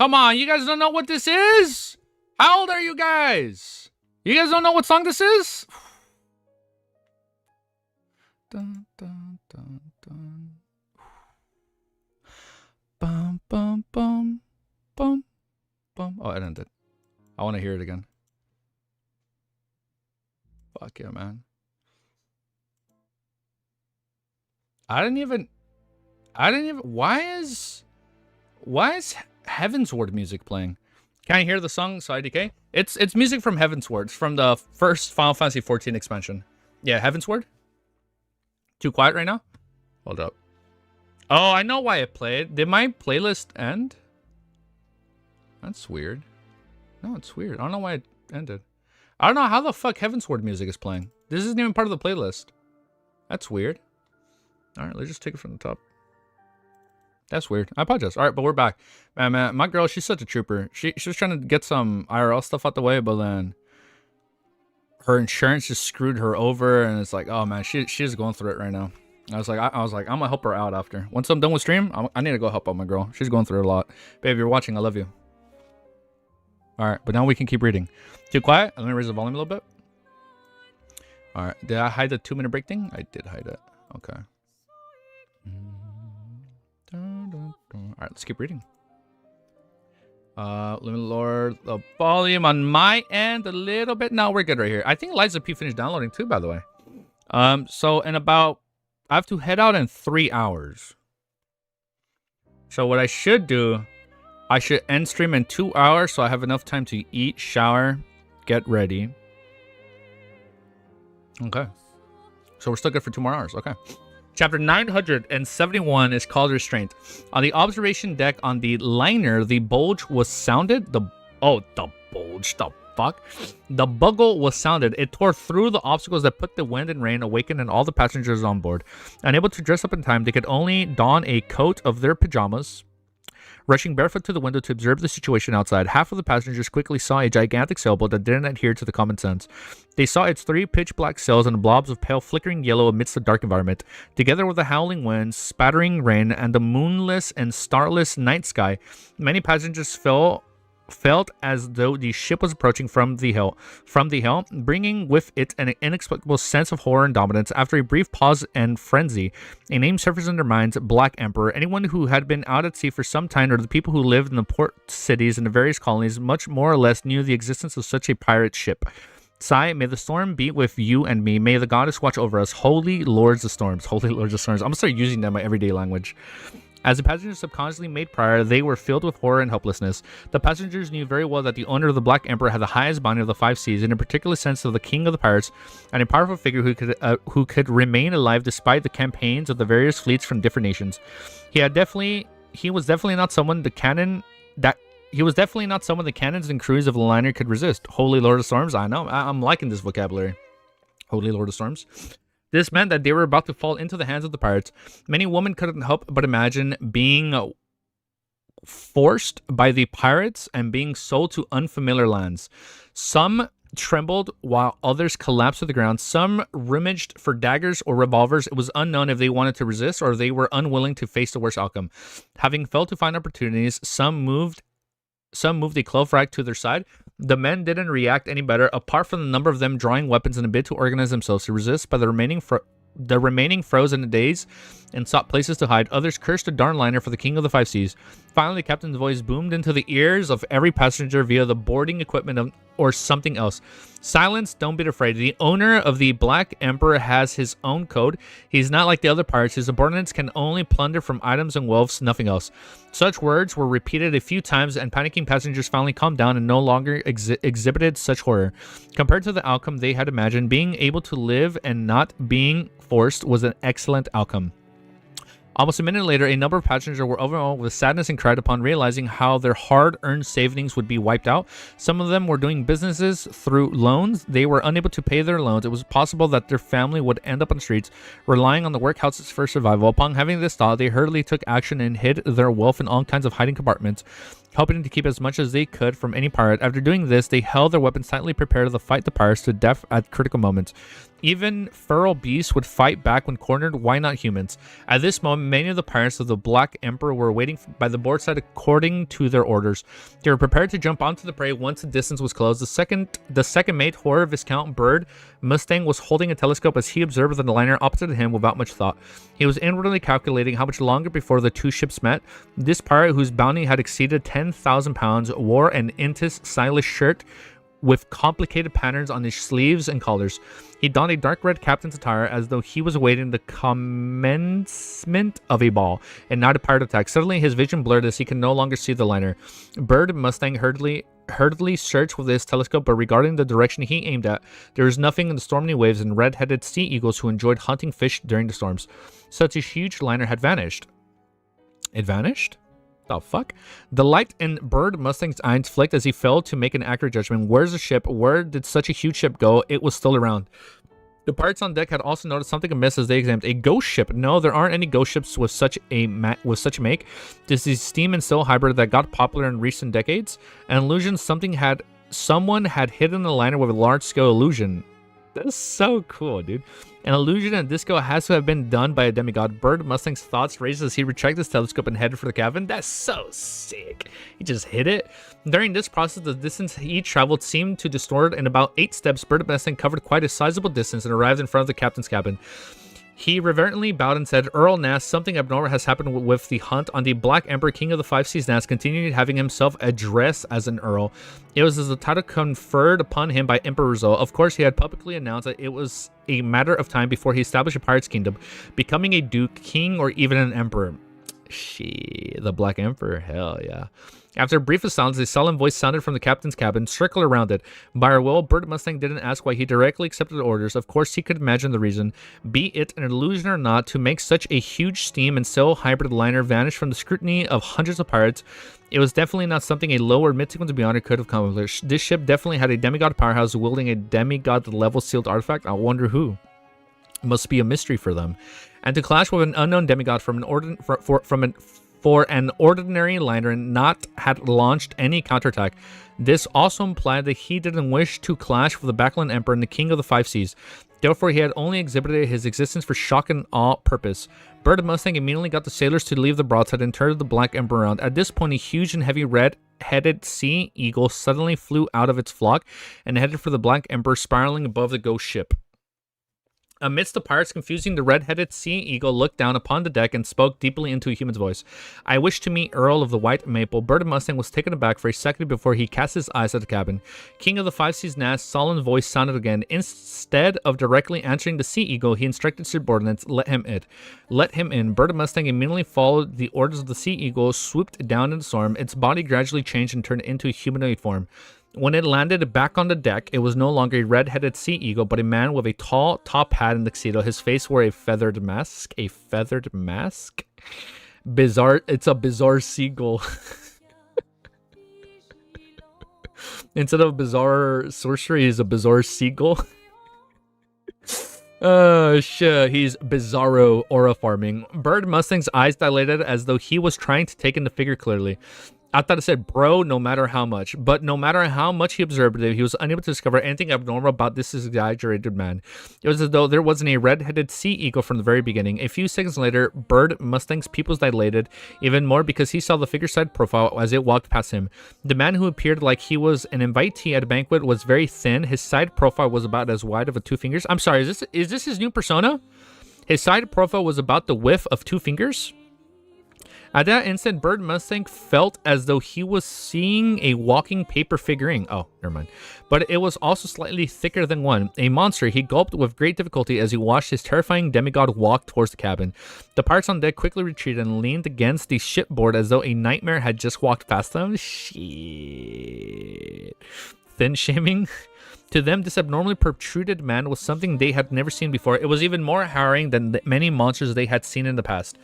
Come on, you guys don't know what this is? How old are you guys? You guys don't know what song this is? Dun, dun, dun, dun. Bum, bum, bum, bum, bum. Oh, it ended. I want to hear it again. Fuck yeah, man. I didn't even, why is Heavensward music playing? Can I hear the song Side Decay? It's music from Heavensward. It's from the first Final Fantasy 14 expansion. Yeah, Heavensward. Too quiet right now? Hold up. Oh, I know why it played. Did my playlist end? That's weird. No, it's weird. I don't know why it ended. I don't know how the fuck Heavensward music is playing. This isn't even part of the playlist. That's weird. Alright, let's just take it from the top. That's weird. I apologize. Alright, but we're back. Man, my girl, she's such a trooper. She was trying to get some IRL stuff out the way, but then her insurance just screwed her over, and it's like, oh man, she's going through it right now. I was like, I'm gonna help her out after. Once I'm done with stream, I need to go help out my girl. She's going through it a lot. Babe, if you're watching, I love you. Alright, but now we can keep reading. Too quiet? Let me raise the volume a little bit. Alright, did I hide the 2-minute break thing? I did hide it. Okay. Alright, let's keep reading. Let me lower the volume on my end a little bit. No, we're good right here. I think Liza P finished downloading too, by the way. So in about, I have to head out in 3 hours. So what I should do, I should end stream in 2 hours so I have enough time to eat, shower, get ready. Okay. So we're still good for 2 more hours. Okay. Chapter 971 is called Restraint. On the observation deck on the liner, the bulge was sounded. The bulge. The fuck? The bugle was sounded. It tore through the obstacles that put the wind and rain, awakening all the passengers on board. Unable to dress up in time, they could only don a coat of their pajamas. Rushing barefoot to the window to observe the situation outside, half of the passengers quickly saw a gigantic sailboat that didn't adhere to the common sense. They saw its 3 pitch-black sails and blobs of pale flickering yellow amidst the dark environment. Together with the howling wind, spattering rain, and the moonless and starless night sky, many passengers felt as though the ship was approaching from the hill, bringing with it an inexplicable sense of horror and dominance. After a brief pause and frenzy, a name surfaced in their minds: Black Emperor. Anyone who had been out at sea for some time, or the people who lived in the port cities and the various colonies, much more or less knew the existence of such a pirate ship. Sigh, may the storm be with you and me. May the goddess watch over us. Holy lords of storms. Holy lords of storms. I'm gonna start using that in my everyday language. As the passengers subconsciously made prior, they were filled with horror and helplessness. The passengers knew very well that the owner of the Black Emperor had the highest bounty of the 5 seas, in a particular sense of the king of the pirates, and a powerful figure who could remain alive despite the campaigns of the various fleets from different nations. He was definitely not someone the cannons and crews of the liner could resist. Holy Lord of Storms. I know. I'm liking this vocabulary. Holy Lord of Storms. This meant that they were about to fall into the hands of the pirates. Many women couldn't help but imagine being forced by the pirates and being sold to unfamiliar lands. Some trembled while others collapsed to the ground. Some rummaged for daggers or revolvers. It was unknown if they wanted to resist or they were unwilling to face the worst outcome. Having failed to find opportunities, some moved a clove rack to their side. The men didn't react any better, apart from the number of them drawing weapons in a bid to organize themselves to resist. By the remaining froze in the daze and sought places to hide. Others cursed the darn liner for the king of the 5 seas. Finally, the captain's voice boomed into the ears of every passenger via the boarding equipment or something else. Silence, don't be afraid. The owner of the Black Emperor has his own code. He's not like the other pirates. His subordinates can only plunder from items and wealths, nothing else. Such words were repeated a few times, and panicking passengers finally calmed down and no longer exhibited such horror. Compared to the outcome they had imagined, being able to live and not being forced was an excellent outcome. Almost a minute later, a number of passengers were overwhelmed with sadness and cried upon realizing how their hard-earned savings would be wiped out. Some of them were doing businesses through loans. They were unable to pay their loans. It was possible that their family would end up on the streets, relying on the workhouses for survival. Upon having this thought, they hurriedly took action and hid their wealth in all kinds of hiding compartments, hoping to keep as much as they could from any pirate. After doing this, they held their weapons tightly prepared to fight the pirates to death at critical moments. Even feral beasts would fight back when cornered, why not humans? At this moment, many of the pirates of the Black Emperor were waiting by the board side according to their orders. They were prepared to jump onto the prey once the distance was closed. The second mate, Horror Viscount Bird Mustang, was holding a telescope as he observed the liner opposite him without much thought. He was inwardly calculating how much longer before the two ships met. This pirate, whose bounty had exceeded 10,000 pounds, wore an Intis stylish shirt with complicated patterns on his sleeves and collars. He donned a dark red captain's attire as though he was awaiting the commencement of a ball and not a pirate attack. Suddenly, his vision blurred as he could no longer see the liner. Bird Mustang hurriedly searched with his telescope, but regarding the direction he aimed at, there was nothing in the stormy waves and red-headed sea eagles who enjoyed hunting fish during the storms. Such a huge liner had vanished. It vanished? The fuck? The light in Bird Mustang's eyes flicked as he failed to make an accurate judgment. Where's the ship? Where did such a huge ship go? It was still around. The pirates on deck had also noticed something amiss as they examined a ghost ship. No, there aren't any ghost ships with such a make. This is steam and sail hybrid that got popular in recent decades. An illusion someone had hidden the liner with a large-scale illusion. That's so cool, dude. An illusion and disco has to have been done by a demigod. Bird Mustang's thoughts raced as he retracted his telescope and headed for the cabin. That's so sick. He just hit it. During this process, the distance he traveled seemed to distort. In about 8 steps, Bird Mustang covered quite a sizable distance and arrived in front of the captain's cabin. He reverently bowed and said, Earl Nass, something abnormal has happened with the hunt on the Black Emperor, King of the Five Seas. Nass continued, having himself addressed as an earl. It was as the title conferred upon him by Emperor Rizal. Of course, he had publicly announced that it was a matter of time before he established a pirate's kingdom, becoming a duke, king, or even an emperor. The Black Emperor, hell yeah. After a brief silence, a solemn voice sounded from the captain's cabin, circled around it. By our will, Bird Mustang didn't ask why he directly accepted orders. Of course, he could imagine the reason. Be it an illusion or not, to make such a huge steam and sail hybrid liner vanish from the scrutiny of hundreds of pirates, it was definitely not something a low or mid-sequence beyond could have accomplished. This ship definitely had a demigod powerhouse wielding a demigod-level sealed artifact. I wonder who. Must be a mystery for them. And to clash with an unknown demigod from an ordinary liner and not had launched any counterattack. This also implied that he didn't wish to clash with the Backland Emperor and the King of the Five Seas. Therefore, he had only exhibited his existence for shock and awe purpose. Bird Mustang immediately got the sailors to leave the broadside and turned the Black Emperor around. At this point, a huge and heavy red-headed sea eagle suddenly flew out of its flock and headed for the Black Emperor, spiraling above the ghost ship. Amidst the pirates confusing, the red-headed sea eagle looked down upon the deck and spoke deeply into a human's voice. I wish to meet Earl of the White Maple. Bird Mustang was taken aback for a second before he cast his eyes at the cabin. King of the Five Seas Nass' solemn voice sounded again. Instead of directly answering the sea eagle, he instructed subordinates, let him in. Bird Mustang immediately followed the orders of the sea eagle, swooped down in the storm. Its body gradually changed and turned into a humanoid form. When it landed back on the deck, it was no longer a red-headed sea eagle, but a man with a tall top hat and tuxedo. His face wore a feathered mask. A feathered mask? Bizarre. It's a bizarre seagull. Instead of bizarre sorcery, he's a bizarre seagull. Oh, shit. He's bizarro aura farming. Bird Mustang's eyes dilated as though he was trying to take in the figure clearly. I thought it said, bro, no matter how much. But no matter how much he observed it, he was unable to discover anything abnormal about this exaggerated man. It was as though there wasn't a red-headed sea eagle from the very beginning. A few seconds later, Bird Mustang's pupils dilated even more because he saw the figure's side profile as it walked past him. The man, who appeared like he was an invitee at a banquet, was very thin. His side profile was about as wide of 2 fingers. I'm sorry, is this his new persona? His side profile was about the width of 2 fingers? At that instant, Bird Mustang felt as though he was seeing a walking paper figurine. Oh, never mind. But it was also slightly thicker than one. A monster. He gulped with great difficulty as he watched his terrifying demigod walk towards the cabin. The pirates on deck quickly retreated and leaned against the shipboard as though a nightmare had just walked past them. Shit. Thin shaming. To them, this abnormally protruded man was something they had never seen before. It was even more harrowing than the many monsters they had seen in the past.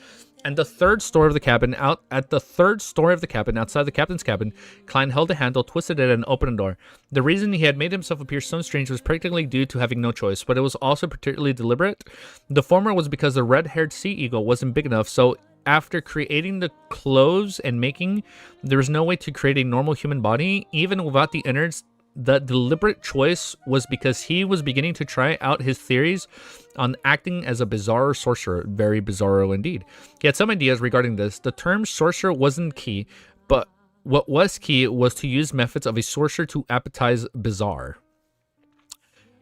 And the third story of the cabin, outside the captain's cabin, Klein held a handle, twisted it, and opened a door. The reason he had made himself appear so strange was practically due to having no choice, but it was also particularly deliberate. The former was because the red-haired sea eagle wasn't big enough, so after creating the clothes and making, there was no way to create a normal human body, even without the innards the deliberate choice was because he was beginning to try out his theories on acting as a bizarro sorcerer. Very bizarro indeed. He had some ideas regarding this. The term sorcerer wasn't key, but what was key was to use methods of a sorcerer to appetize bizarre.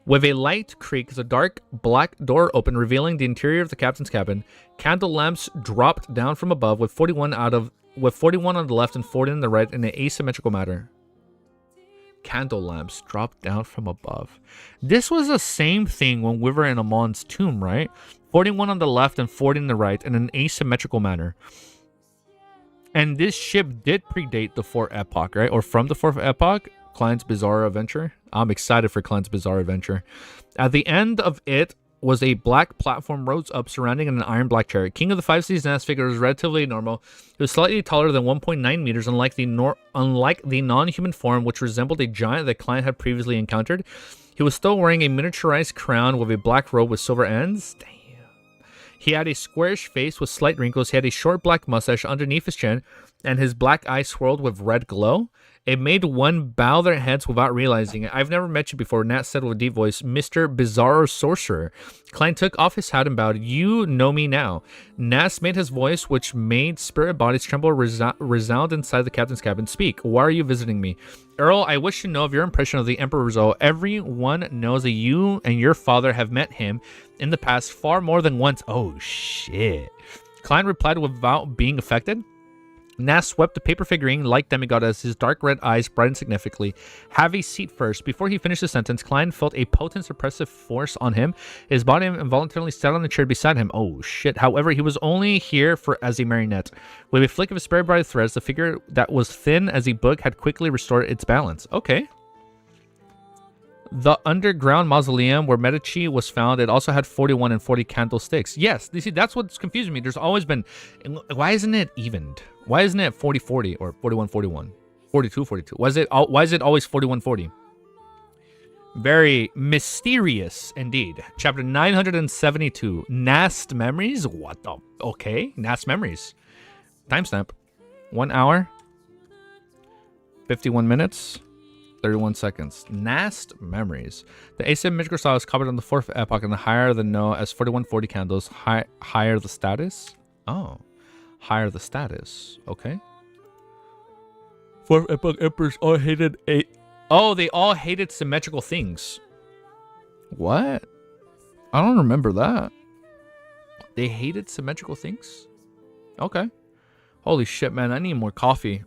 With a light creak, the dark black door opened, revealing the interior of the captain's cabin. Candle lamps dropped down from above, with 41 on the left and 40 on the right in an asymmetrical manner. Candle lamps dropped down from above. This was the same thing when we were in Amon's tomb, right? 41 on the left and 40 on the right in an asymmetrical manner. And this ship did predate the 4th epoch, right? Or from the 4th epoch. Klein's Bizarre Adventure. I'm excited for Klein's Bizarre Adventure. At the end of it was a black platform rose up surrounding an iron black chariot. King of the Five Seas Nast figure was relatively normal. He was slightly taller than 1.9 meters, unlike the non-human form which resembled a giant that Klein had previously encountered. He was still wearing a miniaturized crown with a black robe with silver ends. Damn. He had a squarish face with slight wrinkles. He had a short black mustache underneath his chin, and his black eyes swirled with red glow. It made one bow their heads without realizing it. I've never met you before, Nat said with a deep voice. Mr. Bizarro Sorcerer. Klein took off his hat and bowed. You know me now. Nas made his voice, which made spirit bodies tremble, resound inside the captain's cabin. Speak. Why are you visiting me? Earl, I wish to know of your impression of the Emperor Rizal. Everyone knows that you and your father have met him in the past far more than once. Oh, shit. Klein replied without being affected. Nas swept the paper figurine like demigod as his dark red eyes brightened significantly. Have a seat first. Before he finished the sentence, Klein felt a potent suppressive force on him. His body involuntarily sat on the chair beside him. Oh shit. However, he was only here as a marionette. With a flick of his spirit body threads, the figure that was thin as a book had quickly restored its balance. Okay. The underground mausoleum where Medici was found, it also had 41 and 40 candlesticks. Yes, you see, that's what's confusing me. There's always been... Why isn't it evened? Why isn't it 40-40 or 41-41? 42-42? Why is it always 41-40? Very mysterious indeed. Chapter 972. Nast Memories? What the... Okay, Nast Memories. Timestamp. 1 hour. 51 minutes. 31 seconds. Nast Memories. The asymmetrical style is covered on the 4th epoch, and the higher the no as 4140 candles, higher the status. Oh, higher the status. Okay. 4th epoch emperors all hated Oh, they all hated symmetrical things. What? I don't remember that. They hated symmetrical things? Okay. Holy shit, man. I need more coffee.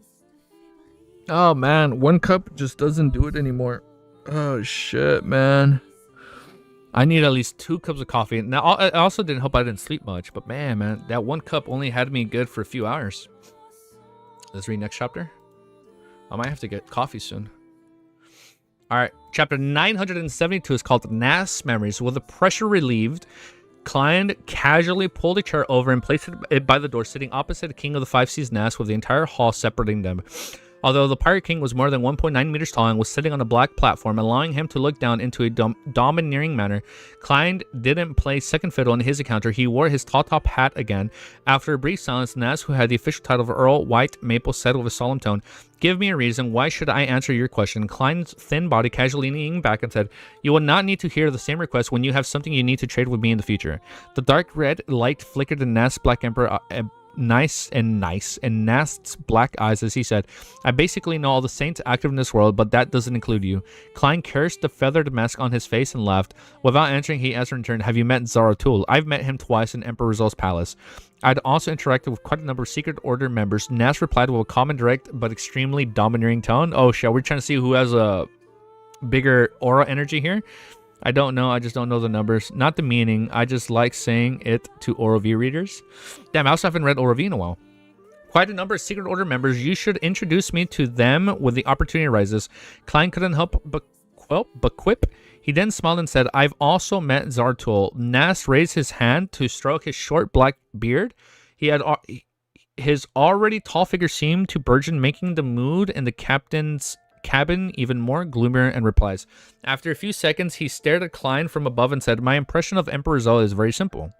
Oh man, 1 cup just doesn't do it anymore. Oh shit, man. I need at least 2 cups of coffee. Now, I also didn't hope I didn't sleep much, but man, that 1 cup only had me good for a few hours. Let's read next chapter. I might have to get coffee soon. Alright, chapter 972 is called Nast Memories. With the pressure relieved, Klein casually pulled a chair over and placed it by the door, sitting opposite the King of the Five Seas Nast, with the entire hall separating them. Although the Pirate King was more than 1.9 meters tall and was sitting on a black platform, allowing him to look down into a domineering manner, Klein didn't play second fiddle in his encounter. He wore his tall top hat again. After a brief silence, Nas, who had the official title of Earl White Maple, said with a solemn tone, "Give me a reason. Why should I answer your question?" Klein's thin body casually leaning back and said, "You will not need to hear the same request when you have something you need to trade with me in the future." The dark red light flickered in Nas' Black Emperor nice and Nast's black eyes as he said, "I basically know all the saints active in this world, but that doesn't include you." Klein cursed the feathered mask on his face and laughed. Without answering, he asked in turn, "Have you met Zaratul?" "I've met him twice in Emperor Rizal's palace. I'd also interacted with quite a number of Secret Order members." Nast replied with a calm and direct but extremely domineering tone. Oh shit, we're trying to see who has a bigger aura energy here. I don't know. I just don't know the numbers. Not the meaning. I just like saying it to Oral V readers. Damn, I also haven't read Oral V in a while. Quite a number of Secret Order members. You should introduce me to them when the opportunity arises. Klein couldn't help but quip. He then smiled and said, "I've also met Zartul." Nast raised his hand to stroke his short black beard. His already tall figure seemed to burgeon, making the mood in the captain's cabin even more gloomier, and replies. After a few seconds, he stared at Klein from above and said, "My impression of Emperor Rizal is very simple.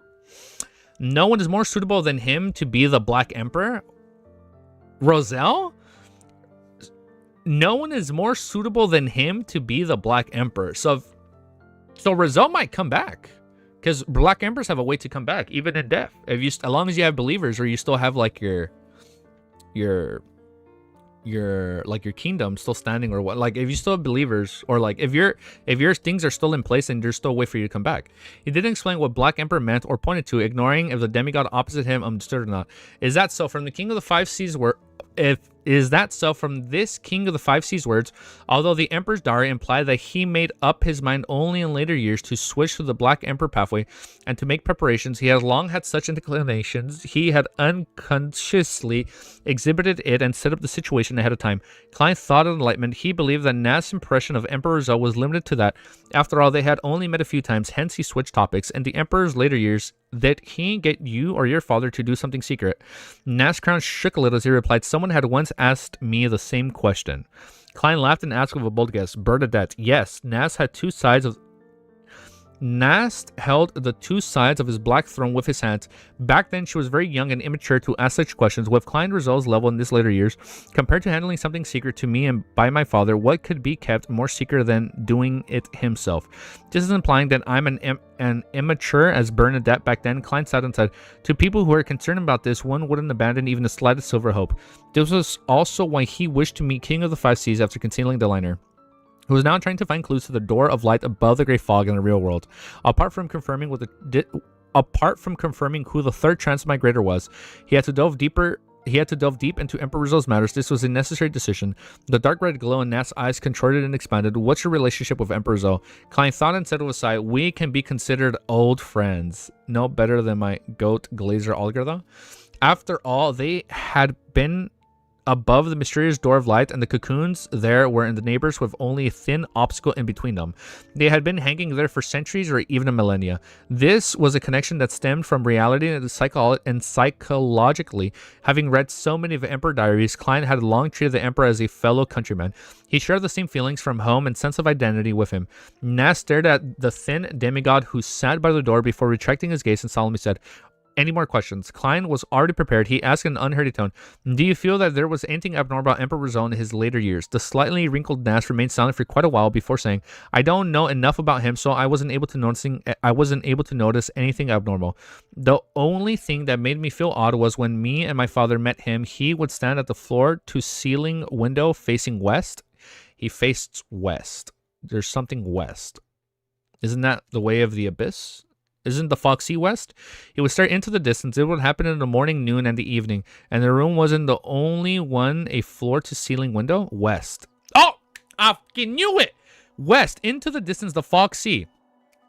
No one is more suitable than him to be the Black Emperor." Roselle? no one is more suitable than him to be the Black Emperor. So Rizal might come back, because Black Emperors have a way to come back even in death. If you, as long as you have believers, or you still have like your like your kingdom still standing, or what, like if you still have believers, or like if your things are still in place and there's still a way for you to come back. He didn't explain what Black Emperor meant or pointed to, ignoring if the demigod opposite him understood or not. Is that so? From the King of the Five Seas is that so? From this King of the Five Seas words, although the Emperor's diary implied that he made up his mind only in later years to switch to the Black Emperor pathway and to make preparations, he had long had such inclinations. He had unconsciously exhibited it and set up the situation ahead of time. Klein thought of enlightenment. He believed that Nas' impression of Emperor Zhou was limited to that. After all, they had only met a few times, hence he switched topics. In the Emperor's later years, did he get you or your father to do something secret? Nas' crown shook a little as he replied, someone had once asked me the same question. Klein laughed and asked with a bold guess, Bernadette. Yes, Nas held the two sides of his black throne with his hands. Back then, she was very young and immature to ask such questions. With Klein Rizal's level in his later years, compared to handling something secret to me and by my father, what could be kept more secret than doing it himself? This is implying that I'm an immature as Bernadette back then. Klein sat and said, to people who are concerned about this, one wouldn't abandon even the slightest silver hope. This was also why he wished to meet King of the Five Seas after concealing the liner, who was now trying to find clues to the door of light above the gray fog in the real world. Apart from confirming who the third transmigrator was, he had to delve deep into Emperor Rizal's matters. This was a necessary decision. The dark red glow in Nat's eyes contorted and expanded. What's your relationship with Emperor Rizal? Klein thought and said with a sigh, we can be considered old friends. No better than my goat Glazer Olger, though. After all, they had been above the mysterious door of light, and the cocoons there were in the neighbors with only a thin obstacle in between them. They had been hanging there for centuries or even a millennia. This was a connection that stemmed from reality and psychologically. Having read so many of the Emperor diaries, Klein had long treated the Emperor as a fellow countryman. He shared the same feelings from home and sense of identity with him. Nas stared at the thin demigod who sat by the door before retracting his gaze and solemnly said, any more questions? Klein was already prepared. He asked in an unhurried tone, do you feel that there was anything abnormal about Emperor Rizal in his later years? The slightly wrinkled Nas remained silent for quite a while before saying, I don't know enough about him, so I wasn't able to notice anything abnormal. The only thing that made me feel odd was when me and my father met him, he would stand at the floor to ceiling window facing west. He faced west. There's something west. Isn't that the way of the abyss? Isn't the Foxy west? He would stare into the distance. It would happen in the morning, noon, and the evening. And the room wasn't the only one a floor-to-ceiling window. West. Oh! I fucking knew it! West. Into the distance, the Foxy.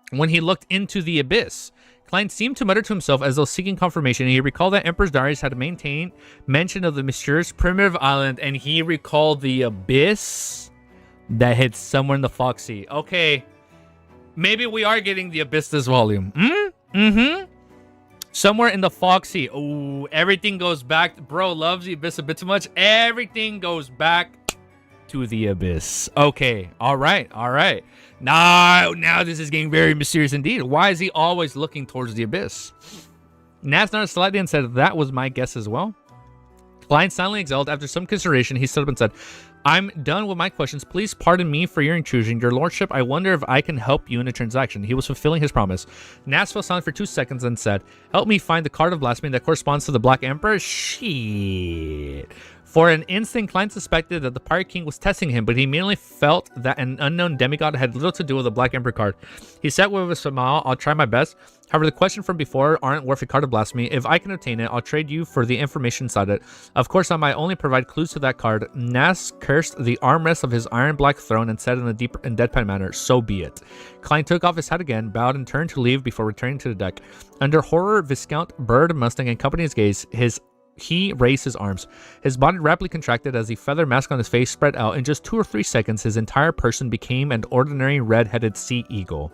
When he looked into the abyss, Klein seemed to mutter to himself as though seeking confirmation. And he recalled that Emperor's diaries had maintained mention of the mysterious primitive island. And he recalled the abyss that hid somewhere in the Foxy. Okay. Maybe we are getting the abyss this volume. Somewhere in the Foxy. Oh, everything goes back. Bro loves the abyss a bit too much. Everything goes back to the abyss. Okay. All right. Now this is getting very mysterious indeed. Why is he always looking towards the abyss? Nas nodded slightly and said, that was my guess as well. Klein silently exhaled. After some consideration, he stood up and said, I'm done with my questions. Please pardon me for your intrusion. Your lordship, I wonder if I can help you in a transaction. He was fulfilling his promise. Nas fell silent for 2 seconds and said, help me find the card of blasphemy that corresponds to the Black Emperor? Shit. For an instant, Klein suspected that the Pirate King was testing him, but he immediately felt that an unknown demigod had little to do with the Black Emperor card. He said with a smile, I'll try my best. However, the question from before aren't worth a card of blasphemy. If I can obtain it, I'll trade you for the information inside it. Of course, I might only provide clues to that card. Nas cursed the armrest of his iron black throne and said in a deep and deadpan manner, so be it. Klein took off his hat again, bowed and turned to leave before returning to the deck. Under horror, Viscount Bird Mustang accompanied his gaze. He raised his arms. His body rapidly contracted as the feather mask on his face spread out. In just 2 or 3 seconds, his entire person became an ordinary red-headed sea eagle.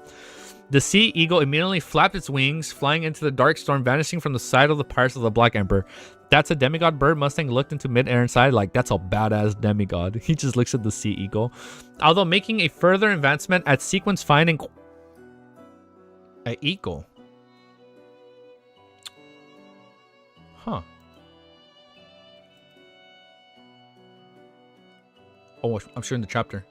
The sea eagle immediately flapped its wings, flying into the dark storm, vanishing from the sight of the pirates of the Black Emperor. That's a demigod. Bird Mustang looked into midair and sighed like, that's a badass demigod. He just looks at the sea eagle. Although making a further advancement at sequence finding... An eagle? Huh. Oh, I'm sure in the chapter.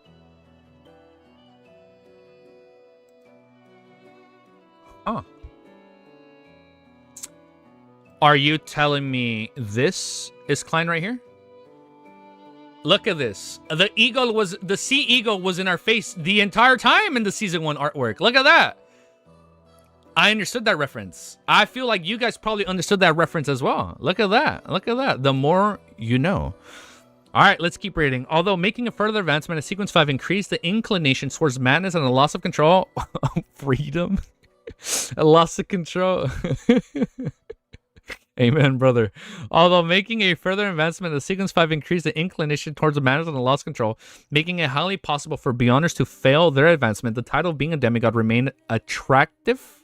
Oh. Are you telling me this is Klein right here? Look at this. The sea eagle was in our face the entire time in the season 1 artwork. Look at that. I understood that reference. I feel like you guys probably understood that reference as well. Look at that. Look at that. The more you know. All right, let's keep reading. Although making a further advancement, Sequence 5 increased the inclination towards madness and a loss of control. Freedom. A loss of control. Amen, brother. Although making a further advancement, the Sequence 5 increased the inclination towards the madness and the loss of control, making it highly possible for Beyonders to fail their advancement. The title of being a demigod remained attractive.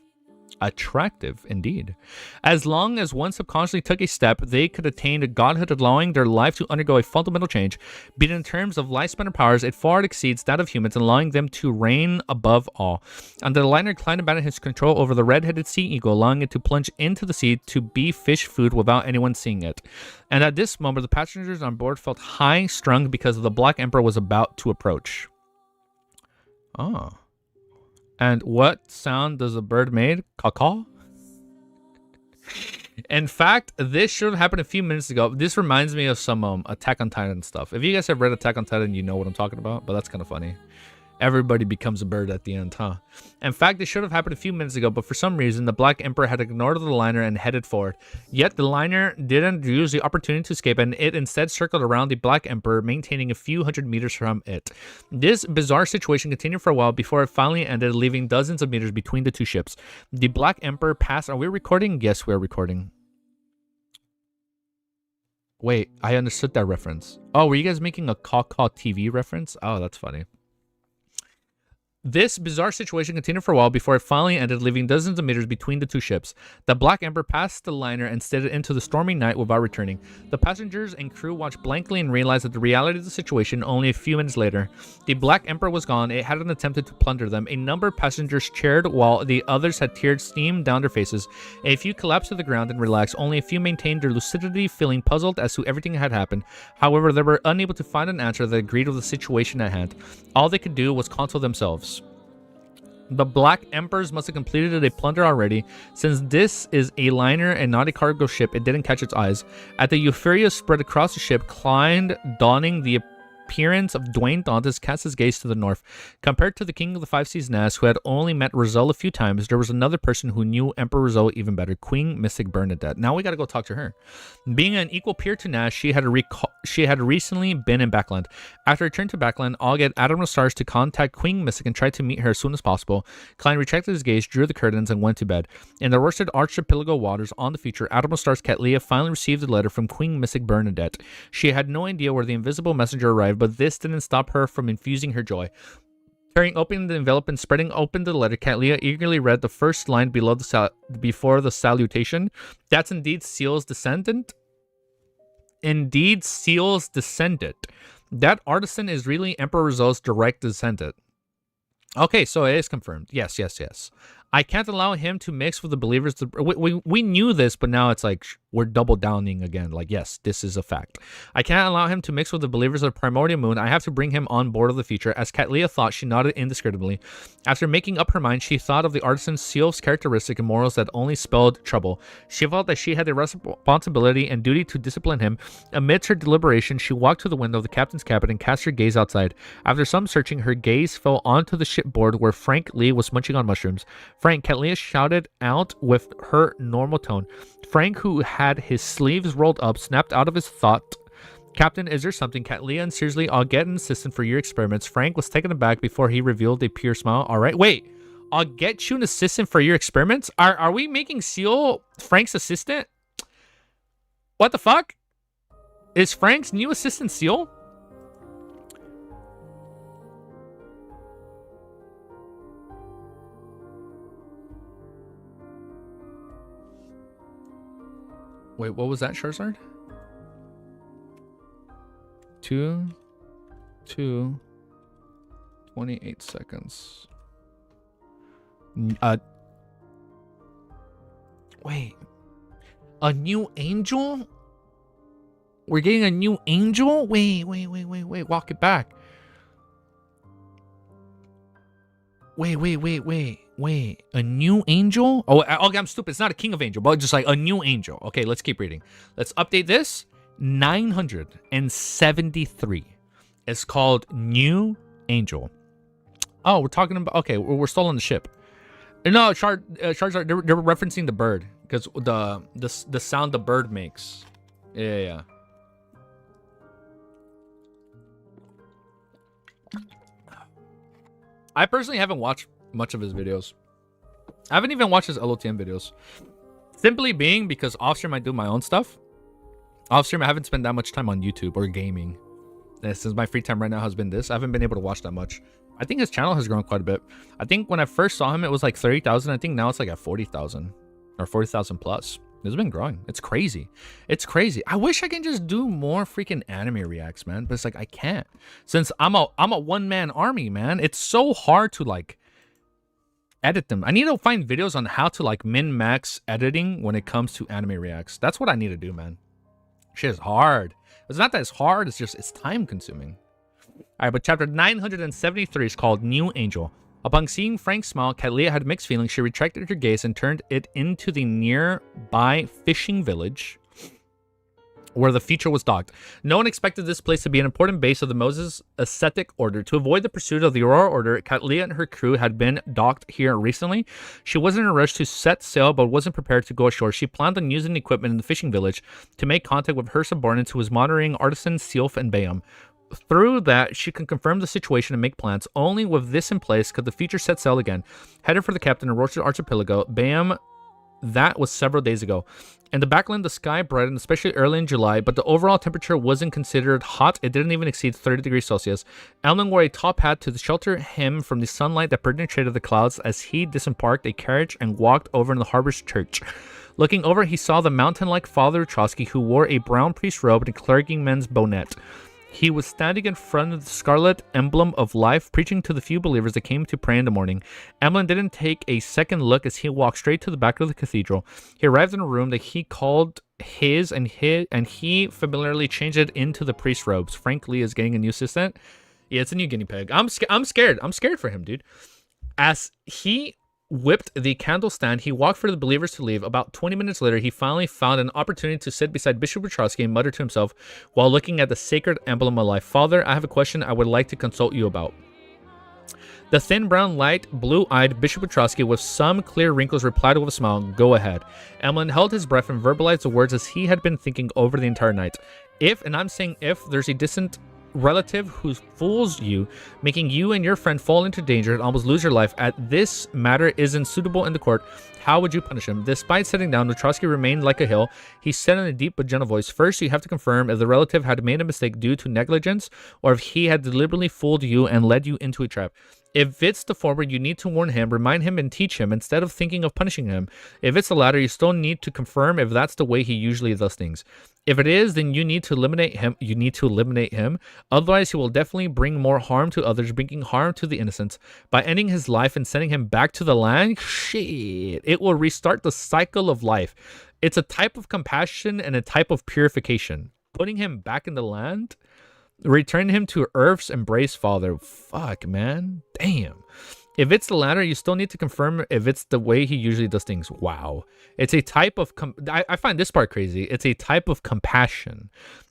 Attractive, indeed. As long as one subconsciously took a step, they could attain godhood, allowing their life to undergo a fundamental change. Be it in terms of lifespan or powers, it far exceeds that of humans, allowing them to reign above all. Under the liner, Klein abandoned his control over the red-headed sea eagle, allowing it to plunge into the sea to be fish food without anyone seeing it. And at this moment, the passengers on board felt high-strung because the Black Emperor was about to approach. Oh. And what sound does a bird make? Caw-caw? In fact, this should have happened a few minutes ago. This reminds me of some Attack on Titan stuff. If you guys have read Attack on Titan, you know what I'm talking about, but that's kind of funny. Everybody becomes a bird at the end, huh? In fact, this should have happened a few minutes ago, but for some reason, the Black Emperor had ignored the liner and headed forward. Yet the liner didn't use the opportunity to escape, and it instead circled around the Black Emperor, maintaining a few hundred meters from it. This bizarre situation continued for a while before it finally ended, leaving dozens of meters between the two ships. The Black Emperor passed... Are we recording? Yes, we are recording. Wait, I understood that reference. Oh, were you guys making a Caw-Caw TV reference? Oh, that's funny. This bizarre situation continued for a while before it finally ended, leaving dozens of meters between the two ships. The Black Emperor passed the liner and steered into the stormy night without returning. The passengers and crew watched blankly and realized that the reality of the situation only a few minutes later. The Black Emperor was gone. It hadn't attempted to plunder them. A number of passengers cheered while the others had tears steam down their faces. A few collapsed to the ground and relaxed. Only a few maintained their lucidity, feeling puzzled as to everything that had happened. However, they were unable to find an answer that agreed with the situation at hand. All they could do was console themselves. The Black Emperors must have completed a plunder already. Since this is a liner and not a cargo ship, it didn't catch its eyes. At the euphoria spread across the ship, Klein, donning the appearance of Dwayne Dantes, cast his gaze to the north. Compared to the King of the Five Seas Nash, who had only met Rizal a few times, there was another person who knew Emperor Rizal even better, Queen Mystic Bernadette. Now we gotta go talk to her. Being an equal peer to Nash, she had recently been in Backland. After returning to Backland, I'll get Admiral Stars to contact Queen Mystic and try to meet her as soon as possible. Klein retracted his gaze, drew the curtains, and went to bed. In the roasted archipelago waters on the future, Admiral Stars Katlia finally received a letter from Queen Mystic Bernadette. She had no idea where the invisible messenger arrived, but this didn't stop her from infusing her joy. Tearing open the envelope and spreading open the letter, Katlia eagerly read the first line below before the salutation. That's indeed Seal's descendant. Indeed, Seal's descendant. That artisan is really Emperor Rizal's direct descendant. Okay, so it is confirmed. Yes, yes, yes. I can't allow him to mix with the believers. We knew this, but now it's like we're double downing again. Like, yes, this is a fact. I can't allow him to mix with the believers of the primordial moon. I have to bring him on board of the future. As Katlia thought, she nodded indiscriminately. After making up her mind, she thought of the artisan Seal's characteristic and morals that only spelled trouble. She felt that she had the responsibility and duty to discipline him. Amidst her deliberation, she walked to the window of the captain's cabin and cast her gaze outside. After some searching, her gaze fell onto the shipboard where Frank Lee was munching on mushrooms. Frank, Katlia shouted out with her normal tone. Frank, who had his sleeves rolled up, snapped out of his thought. Captain, is there something? Katlia and seriously, I'll get an assistant for your experiments. Frank was taken aback before he revealed a pure smile. All right, wait. I'll get you an assistant for your experiments? Are we making Seal Frank's assistant? What the fuck? Is Frank's new assistant Seal? Wait, what was that, Charizard? 28 seconds. Wait. A new angel? We're getting a new angel? Wait. Walk it back. Wait. A new angel? Oh, okay, I'm stupid. It's not a king of angel, but just like a new angel. Okay, let's keep reading. Let's update this. 973. It's called New Angel. Oh, we're talking about... Okay, we're still on the ship. No, Charizard, they're referencing the bird. Because the sound the bird makes. Yeah. I personally haven't watched much of his videos. I haven't even watched his LOTM videos. Simply being because off-stream I do my own stuff. Off-stream I haven't spent that much time on YouTube or gaming. And since my free time right now has been this, I haven't been able to watch that much. I think his channel has grown quite a bit. I think when I first saw him, it was like 30,000. I think now it's like at 40,000 or 40,000 plus. It's been growing. It's crazy. It's crazy. I wish I can just do more freaking anime reacts, man. But it's like I can't. Since I'm a one-man army, man. It's so hard to like edit them. I need to find videos on how to like min-max editing when it comes to anime reacts. That's what I need to do, man. Shit is hard. It's not that it's hard. It's just it's time consuming. All right, but chapter 973 is called New Angel. Upon seeing Frank's smile, Catalina had mixed feelings. She retracted her gaze and turned it into the nearby fishing village where the future was docked. No one expected this place to be an important base of the Moses ascetic order. To avoid the pursuit of the Aurora order, Catalina and her crew had been docked here recently. She wasn't in a rush to set sail, but wasn't prepared to go ashore. She planned on using the equipment in the fishing village to make contact with her subordinates, who was monitoring artisan Sealf and Bayam. Through that, she can confirm the situation and make plans. Only with this in place could the future set sail again. Headed for the captain of Rocha Archipelago, Bayam, that was several days ago. In the backland, the sky brightened, especially early in July, but the overall temperature wasn't considered hot. It didn't even exceed 30 degrees Celsius. Elman wore a top hat to shelter him from the sunlight that penetrated the clouds as he disembarked a carriage and walked over in the harbor's church. Looking over, he saw the mountain-like Father Trotsky, who wore a brown priest robe and a clergyman's bonnet. He was standing in front of the scarlet emblem of life, preaching to the few believers that came to pray in the morning. Emlyn didn't take a second look as he walked straight to the back of the cathedral. He arrived in a room that he called his, and he familiarly changed it into the priest robes. Frank Lee is getting a new assistant. Yeah, it's a new guinea pig. I'm scared. I'm scared for him, dude. As he whipped the candle stand, he walked for the believers to leave. About 20 minutes later, he finally found an opportunity to sit beside Bishop Petrosky and mutter to himself while looking at the sacred emblem of life. Father, I have a question I would like to consult you about. The thin brown, light, blue-eyed Bishop Petrosky with some clear wrinkles replied with a smile, "Go ahead." Emlyn held his breath and verbalized the words as he had been thinking over the entire night. If, and I'm saying if, there's a distant relative who fools you, making you and your friend fall into danger and almost lose your life, at this matter isn't suitable in the court, how would you punish him? Despite sitting down, Trotsky remained like a hill. He said in a deep but gentle voice, "First, you have to confirm if the relative had made a mistake due to negligence, or if he had deliberately fooled you and led you into a trap. If it's the former, you need to warn him, remind him, and teach him instead of thinking of punishing him. If it's the latter, you still need to confirm if that's the way he usually does things. If it is, then you need to eliminate him. Otherwise, he will definitely bring more harm to others, bringing harm to the innocents. By ending his life and sending him back to the land, shit, it will restart the cycle of life. It's a type of compassion and a type of purification. Putting him back in the land, return him to Earth's embrace, Father." Fuck, man. Damn. If it's the latter, you still need to confirm if it's the way he usually does things. Wow. It's a type of... I find this part crazy. It's a type of compassion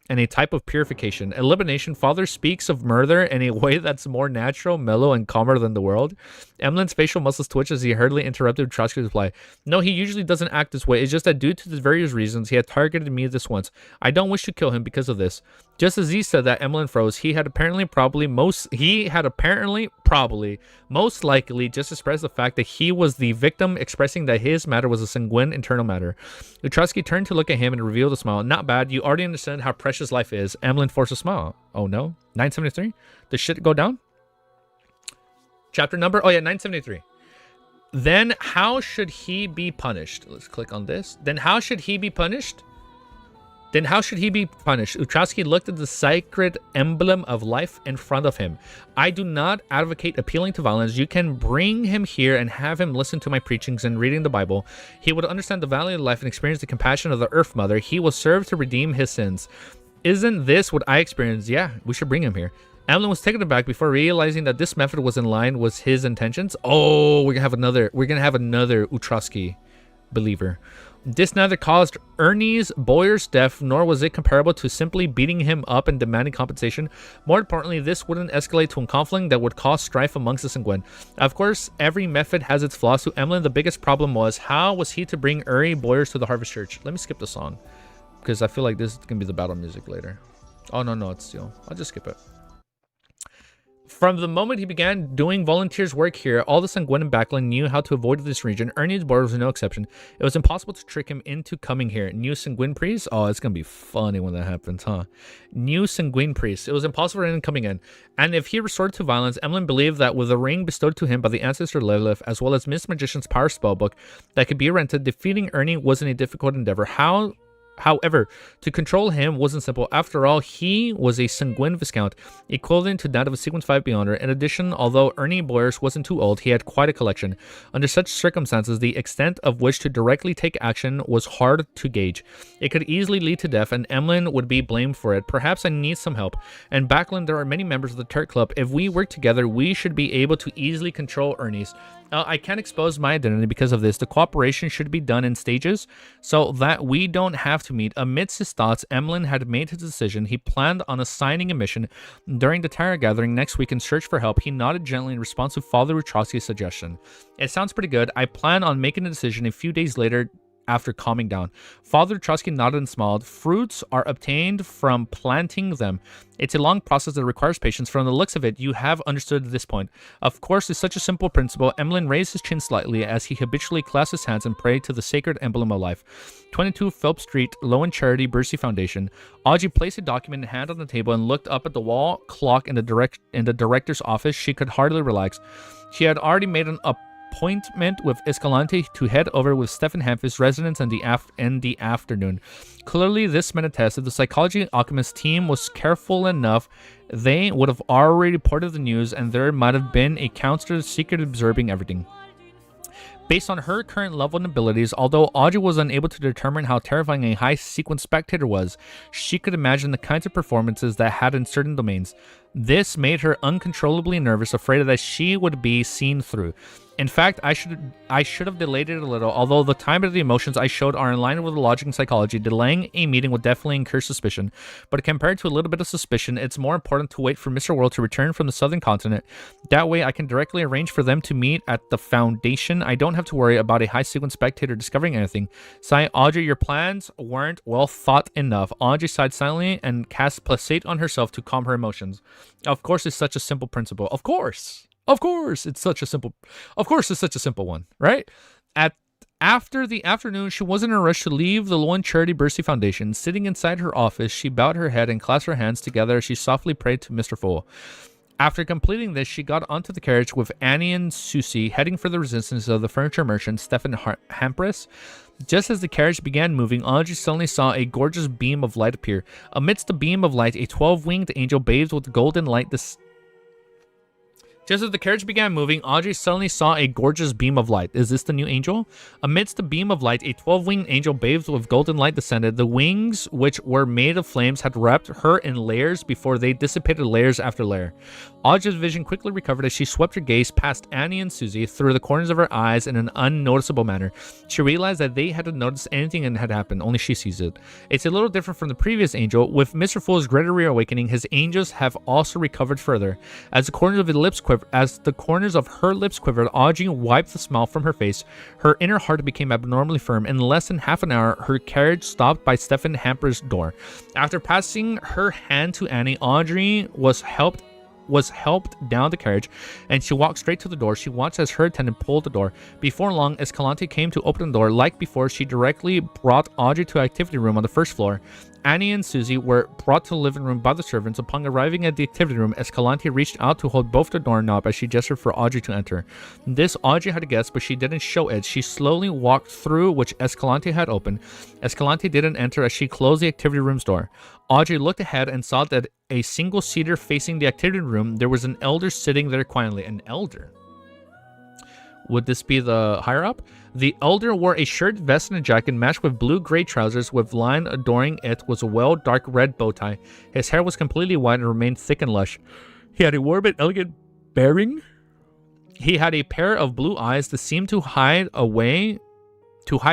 and a type of purification. Elimination. Father speaks of murder in a way that's more natural, mellow, and calmer than the world. Emlyn's facial muscles twitched as he hurriedly interrupted Trotsky's reply. "No, he usually doesn't act this way. It's just that due to the various reasons, he had targeted me this once. I don't wish to kill him because of this." Just as he said that, Emlyn froze. He had apparently most likely just expressed the fact that he was the victim, expressing that his matter was a sanguine internal matter. Trotsky turned to look at him and revealed a smile. "Not bad. You already understand how precious life is." Emlyn forced a smile. Oh no. 973? Does shit go down? Chapter number? Oh yeah, 973. Then how should he be punished? Let's click on this. Then how should he be punished? Trotsky looked at the sacred emblem of life in front of him. "I do not advocate appealing to violence. You can bring him here and have him listen to my preachings and reading the Bible. He would understand the value of life and experience the compassion of the Earth Mother. He will serve to redeem his sins." "Isn't this what I experienced?" "Yeah, we should bring him here." Emlyn was taken aback before realizing that this method was in line with his intentions. Oh, we're gonna have another Utroski believer. This neither caused Ernie's Boyer's death, nor was it comparable to simply beating him up and demanding compensation. More importantly, this wouldn't escalate to a conflict that would cause strife amongst the Sanguine. Of course, every method has its flaws. To Emlyn, the biggest problem was, how was he to bring Ernie Boyers to the Harvest Church? Let me skip the song, because I feel like this is going to be the battle music later. Oh, no, it's still. I'll just skip it. From the moment he began doing volunteers work here, all the Sanguine and Backland knew how to avoid this region. Ernie's board was no exception. It was impossible to trick him into coming here. New Sanguine priest? Oh, it's going to be funny when that happens, huh? New Sanguine priest. It was impossible for him coming in. And if he resorted to violence, Emlyn believed that with the ring bestowed to him by the ancestor Lilith, as well as Miss Magician's power spellbook that could be rented, defeating Ernie wasn't a difficult endeavor. However, to control him wasn't simple. After all, he was a Sanguine Viscount, equivalent to that of a Sequence 5 Beyonder. In addition, although Ernie Boyers wasn't too old, he had quite a collection. Under such circumstances, the extent of which to directly take action was hard to gauge. It could easily lead to death, and Emlyn would be blamed for it. Perhaps I need some help. And Backland, there are many members of the Turk Club. If we work together, we should be able to easily control Ernie's. I can't expose my identity because of this. The cooperation should be done in stages so that we don't have to meet. Amidst his thoughts, Emlyn had made his decision. He planned on assigning a mission during the Terra Gathering next week in search for help. He nodded gently in response to Father Ruchowski's suggestion. It sounds pretty good. I plan on making a decision a few days later after calming down. Father Trotsky nodded and smiled. Fruits are obtained from planting them. It's a long process that requires patience. From the looks of it, you have understood at this point. Of course, it's such a simple principle. Emlyn raised his chin slightly as he habitually clasped his hands and prayed to the sacred emblem of life. 22 Phelps Street, Low and Charity, Bercy Foundation. Audrey placed a document in hand on the table and looked up at the wall clock in the director's office. She could hardly relax. She had already made an appointment with Escalante to head over with Stefan Hamfis' residence in the afternoon. Clearly, this meant a test. If the Psychology Alchemist team was careful enough, they would have already reported the news, and there might have been a counselor secret observing everything. Based on her current level and abilities, although Audrey was unable to determine how terrifying a high-sequence spectator was, she could imagine the kinds of performances that had in certain domains. This made her uncontrollably nervous, afraid that she would be seen through. In fact, I should have delayed it a little, although the time and the emotions I showed are in line with the logic and psychology. Delaying a meeting would definitely incur suspicion, but compared to a little bit of suspicion, it's more important to wait for Mr. World to return from the southern continent. That way, I can directly arrange for them to meet at the Foundation. I don't have to worry about a high-sequence spectator discovering anything. Sigh, Audrey, your plans weren't well thought enough. Audrey sighed silently and cast placate on herself to calm her emotions. Of course, it's such a simple principle. Of course, it's such a simple one, right? After the afternoon, she wasn't in a rush to leave the Low and Charity Bercy Foundation. Sitting inside her office, she bowed her head and clasped her hands together as she softly prayed to Mr. Fool. After completing this, she got onto the carriage with Annie and Susie, heading for the residence of the furniture merchant, Stefan Hampris. Just as the carriage began moving, Audrey suddenly saw a gorgeous beam of light appear. Amidst the beam of light, a 12-winged angel bathed with golden light. Just as the carriage began moving, Audrey suddenly saw a gorgeous beam of light. Is this the new angel? Amidst the beam of light, a 12-winged angel bathed with golden light descended. The wings, which were made of flames, had wrapped her in layers before they dissipated layers after layer. Audrey's vision quickly recovered as she swept her gaze past Annie and Susie through the corners of her eyes in an unnoticeable manner. She realized that they hadn't noticed anything and had happened, only she sees it. It's a little different from the previous angel. With Mr. Fool's greater reawakening, his angels have also recovered further. As the corners of her lips quivered, Audrey wiped the smile from her face. Her inner heart became abnormally firm. In less than half an hour, her carriage stopped by Stefan Hamper's door. After passing her hand to Annie, Audrey was helped down the carriage, and she walked straight to the door. She watched as her attendant pulled the door. Before long, Escalante came to open the door. Like before, she directly brought Audrey to an activity room on the first floor. Annie and Susie were brought to the living room by the servants. Upon arriving at the activity room, Escalante reached out to hold both the doorknob as she gestured for Audrey to enter. This Audrey had guessed, but she didn't show it. She slowly walked through, which Escalante had opened. Escalante didn't enter as she closed the activity room's door. Audrey looked ahead and saw that a single-seater facing the activity room, there was an elder sitting there quietly. An elder? Would this be the higher up? The elder wore a shirt, vest, and a jacket matched with blue-gray trousers with line adoring it was a dark red bow tie. His hair was completely white and remained thick and lush. He had a warm and elegant bearing. He had a pair of blue eyes that seemed to hide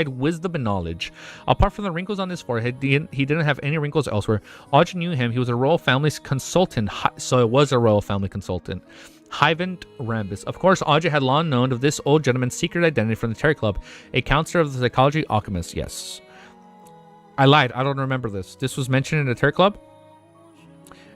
wisdom and knowledge. Apart from the wrinkles on his forehead, he didn't have any wrinkles elsewhere. Audrey knew him. He was a royal family's consultant, so it was a royal family consultant. Hyvan Rambus. Of course, Audrey had long known of this old gentleman's secret identity from the Terry Club, a counselor of the psychology alchemist. Yes. I lied. I don't remember this. This was mentioned in the Terry Club.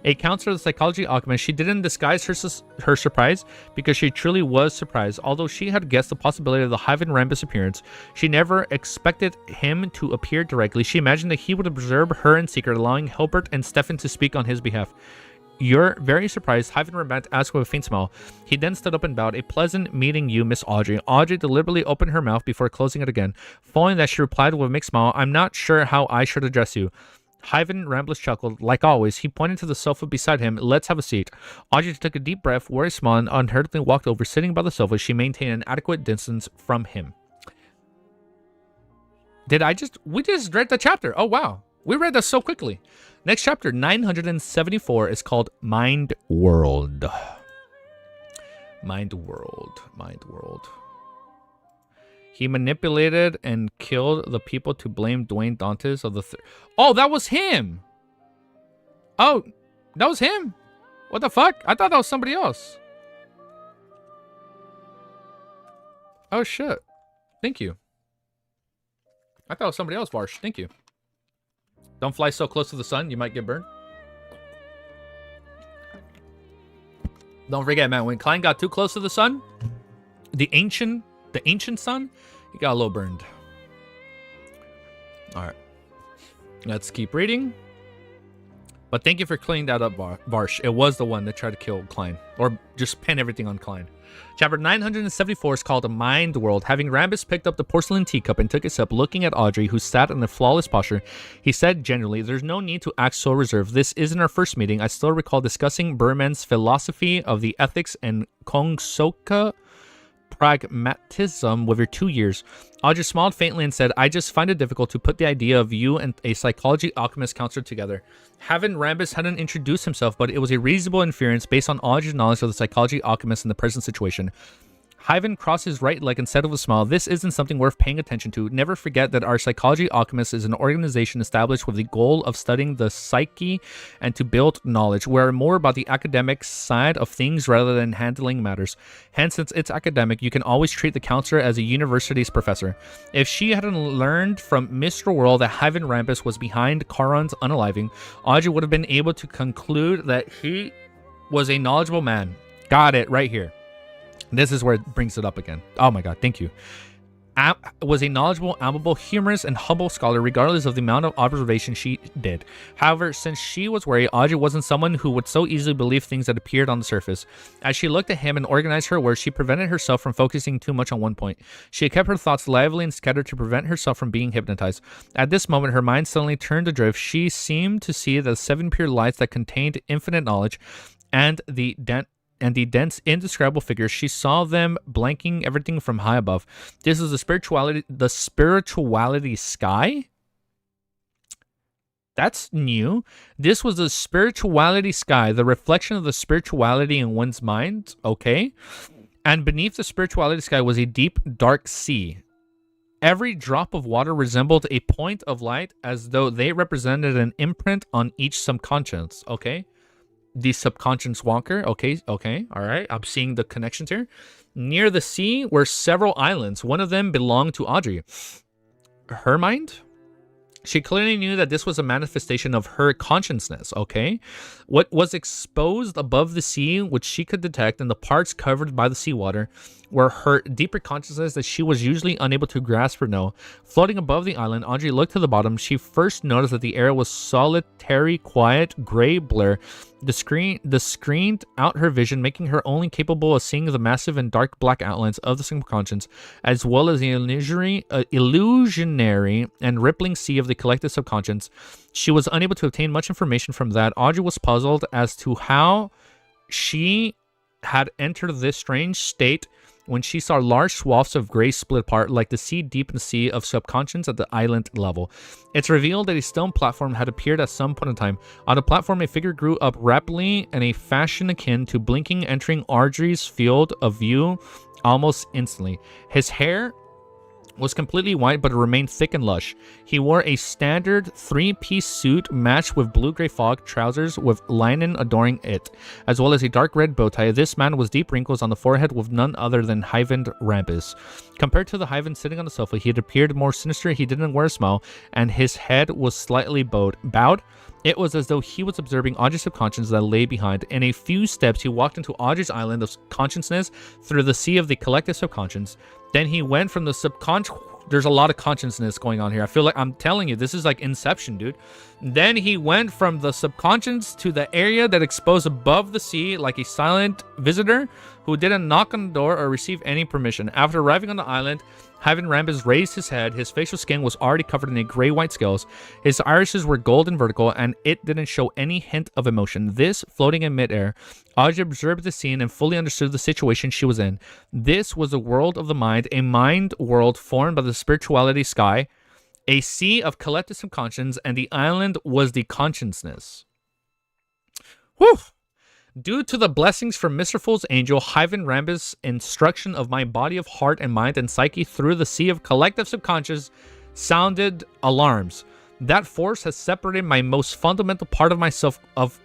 A counselor of the psychology alchemist, she didn't disguise her surprise because she truly was surprised. Although she had guessed the possibility of the Hyvan Rambus appearance, she never expected him to appear directly. She imagined that he would observe her in secret, allowing Hilbert and Stefan to speak on his behalf. You're very surprised, Hyvan Rambus asked with a faint smile. He then stood up and bowed. A pleasant meeting you, Miss Audrey. Audrey deliberately opened her mouth before closing it again. Following that, she replied with a mixed smile, I'm not sure how I should address you. Hyvan Rambus chuckled. Like always, he pointed to the sofa beside him. Let's have a seat. Audrey took a deep breath, wore a smile, and unhurriedly walked over. Sitting by the sofa, she maintained an adequate distance from him. We just read the chapter. Oh, wow. We read that so quickly. Next chapter, 974, is called Mind World. Mind World. Mind World. He manipulated and killed the people to blame Dwayne Dantes of the... Oh, that was him! Oh, that was him? What the fuck? I thought that was somebody else. Oh, shit. Thank you. I thought it was somebody else, Varsh. Thank you. Don't fly so close to the sun, you might get burned. Don't forget, man, when Klein got too close to the sun, the ancient sun, he got a little burned. All right. Let's keep reading. But thank you for cleaning that up, Varsh. It was the one that tried to kill Klein. Or just pin everything on Klein. Chapter 974 is called Mind World. Having Rambus picked up the porcelain teacup and took a sip, looking at Audrey, who sat in a flawless posture, he said generally, there's no need to act so reserved. This isn't our first meeting. I still recall discussing Berman's philosophy of the ethics and Kongsoka pragmatism with your 2 years. Audrey smiled faintly and said, I just find it difficult to put the idea of you and a psychology alchemist counselor together. Hyvan Rambus hadn't introduced himself, but it was a reasonable inference based on Audrey's knowledge of the psychology alchemist in the present situation. Hyvan crossed his right leg and said with a smile, this isn't something worth paying attention to. Never forget that our Psychology Alchemist is an organization established with the goal of studying the psyche and to build knowledge. We're more about the academic side of things rather than handling matters. Hence, since it's academic, you can always treat the counselor as a university's professor. If she hadn't learned from Mr. World that Hyvan Rambus was behind Charon's unaliving, Audrey would have been able to conclude that he was a knowledgeable man. Got it, right here. This is where it brings it up again. Oh my god, thank you. Was a knowledgeable, amiable, humorous, and humble scholar, regardless of the amount of observation she did. However, since she was wary, Audrey wasn't someone who would so easily believe things that appeared on the surface. As she looked at him and organized her words, she prevented herself from focusing too much on one point. She kept her thoughts lively and scattered to prevent herself from being hypnotized. At this moment, her mind suddenly turned adrift. She seemed to see the 7 pure lights that contained infinite knowledge and the dense, indescribable figures. She saw them blanking everything from high above. This is the spirituality sky. That's new. This was the spirituality sky, the reflection of the spirituality in one's mind. Okay. And beneath the spirituality sky was a deep, dark sea. Every drop of water resembled a point of light, as though they represented an imprint on each subconscious. Okay. The subconscious wonker. Okay, all right. I'm seeing the connections here. Near the sea were several islands. One of them belonged to Audrey. Her mind? She clearly knew that this was a manifestation of her consciousness, okay? What was exposed above the sea, which she could detect, and the parts covered by the seawater, were her deeper consciousness that she was usually unable to grasp or know. Floating above the island, Audrey looked to the bottom. She first noticed that the air was solitary, quiet, gray blur. The screened out her vision, making her only capable of seeing the massive and dark black outlines of the subconscious, as well as the illusionary and rippling sea of the collective subconscious. She was unable to obtain much information from that. Audrey was puzzled as to how she had entered this strange state when she saw large swaths of gray split apart like the sea deep in the sea of subconscious at the island level. It's revealed that a stone platform had appeared at some point in time. On the platform, a figure grew up rapidly in a fashion akin to blinking, entering Audrey's field of view almost instantly. His hair was completely white, but it remained thick and lush. He wore a standard three-piece suit matched with blue-gray fog trousers with linen adoring it, as well as a dark red bow tie. This man was deep wrinkles on the forehead with none other than Hyven Rambus. Compared to the Hyven sitting on the sofa, he had appeared more sinister. He didn't wear a smile, and his head was slightly bowed. It was as though he was observing Audrey's subconscious that lay behind. In a few steps, he walked into Audrey's island of consciousness through the sea of the collective subconscious. Then he went from the subconscious. There's a lot of consciousness going on here. I feel like I'm telling you, this is like Inception, dude. Then he went from the subconscious to the area that exposed above the sea like a silent visitor who didn't knock on the door or receive any permission. After arriving on the island, Hyven Rambus raised his head. His facial skin was already covered in a gray-white scales. His irises were gold and vertical, and it didn't show any hint of emotion. This, floating in midair, Audrey observed the scene and fully understood the situation she was in. This was a world of the mind, a mind world formed by the spirituality sky, a sea of collective subconscious, and the island was the consciousness. Whew! Due to the blessings from Mr. Fool's angel, Hyven Rambus' instruction of my body of heart and mind and psyche through the sea of collective subconscious sounded alarms. That force has separated my most fundamental part of myself of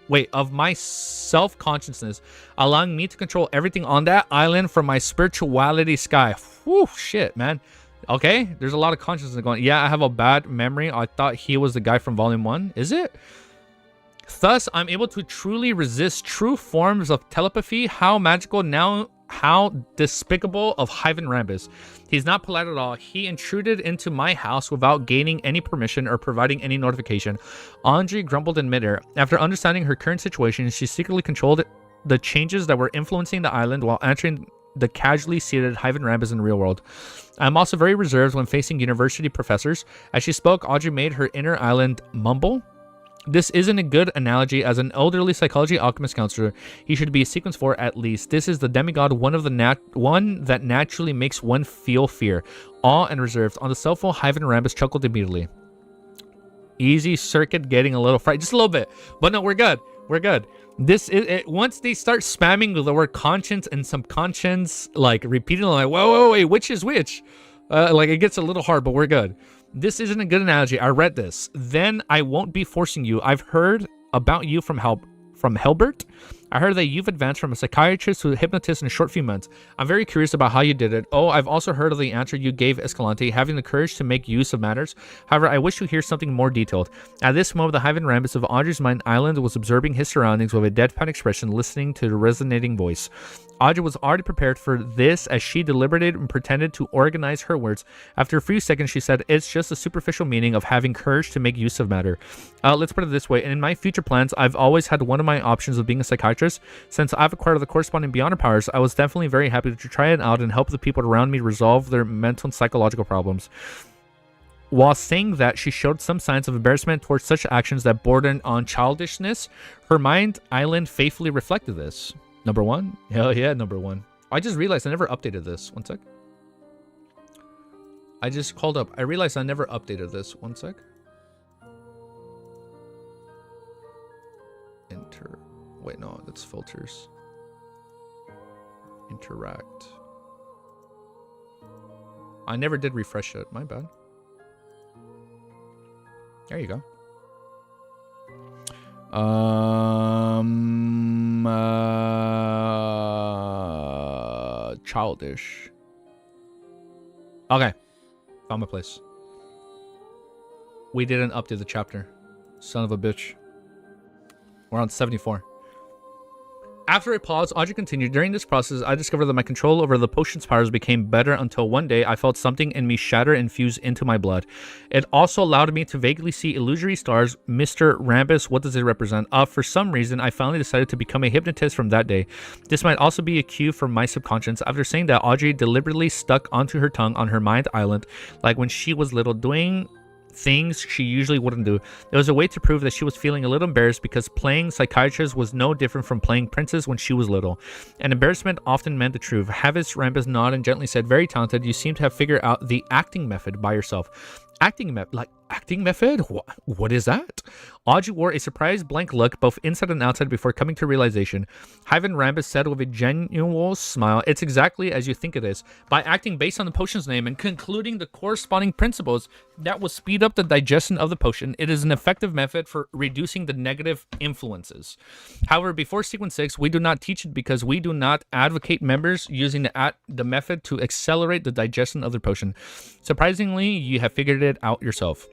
my self-consciousness, allowing me to control everything on that island from my spirituality sky. Whew, shit, man. Okay, there's a lot of consciousness going. Yeah, I have a bad memory. I thought he was the guy from Volume 1. Is it? Thus, I'm able to truly resist true forms of telepathy. How magical, now how despicable of Hyven Rambus. He's not polite at all. He intruded into my house without gaining any permission or providing any notification. Andre grumbled in midair. After understanding her current situation, she secretly controlled the changes that were influencing the island while answering the casually seated Hyven Rambus in the real world. I'm also very reserved when facing university professors. As she spoke, Audrey made her inner island mumble. This isn't a good analogy. As an elderly psychology alchemist counselor, he should be a sequence 4 at least. This is the demigod, one that naturally makes one feel fear, awe, and reserved. On the cell phone, Hyven Rambus chuckled immediately. Easy circuit, getting a little fright, just a little bit, but no, we're good. We're good. This is it. Once they start spamming the word conscience and subconscious, like repeatedly, like whoa, wait, which is which? Like it gets a little hard, but we're good. This isn't a good analogy. I read this. Then I won't be forcing you. I've heard about you from Helbert. I heard that you've advanced from a psychiatrist to a hypnotist in a short few months. I'm very curious about how you did it. Oh, I've also heard of the answer you gave Escalante, having the courage to make use of matters. However, I wish to hear something more detailed. At this moment, the Hyven Rambus of Audrey's mind island was observing his surroundings with a deadpan expression, listening to the resonating voice. Audrey was already prepared for this as she deliberated and pretended to organize her words. After a few seconds, she said, it's just a superficial meaning of having courage to make use of matter. Let's put it this way. In my future plans, I've always had one of my options of being a psychiatrist. Since I've acquired the corresponding Beyonder powers, I was definitely very happy to try it out and help the people around me resolve their mental and psychological problems. While saying that, she showed some signs of embarrassment towards such actions that bordered on childishness. Her mind island faithfully reflected this. Number 1? Hell yeah, number 1. I just realized I never updated this. One sec. Hold up. I realized I never updated this. One sec. Enter. Wait, no, that's filters. Interact. I never did refresh it. My bad. There you go. Childish. Okay. Found my place. We didn't update the chapter. Son of a bitch. We're on 74. After a pause, Audrey continued. During this process, I discovered that my control over the potion's powers became better until one day I felt something in me shatter and fuse into my blood. It also allowed me to vaguely see illusory stars. Mr. Rambus, what does it represent? For some reason, I finally decided to become a hypnotist from that day. This might also be a cue for my subconscious. After saying that, Audrey deliberately stuck onto her tongue on her mind island, like when she was little, doing things she usually wouldn't do. It was a way to prove that she was feeling a little embarrassed because playing psychiatrist was no different from playing princess when she was little. And embarrassment often meant the truth. Havis Rambus nodded and gently said, "Very talented. You seem to have figured out the acting method by yourself." Acting method? What is that? Audrey wore a surprised blank look both inside and outside before coming to realization. Hyven Rambus said with a genuine smile, "It's exactly as you think it is. By acting based on the potion's name and concluding the corresponding principles that will speed up the digestion of the potion, it is an effective method for reducing the negative influences. However, before sequence 6, we do not teach it because we do not advocate members using the method to accelerate the digestion of the potion. Surprisingly, you have figured it out yourself.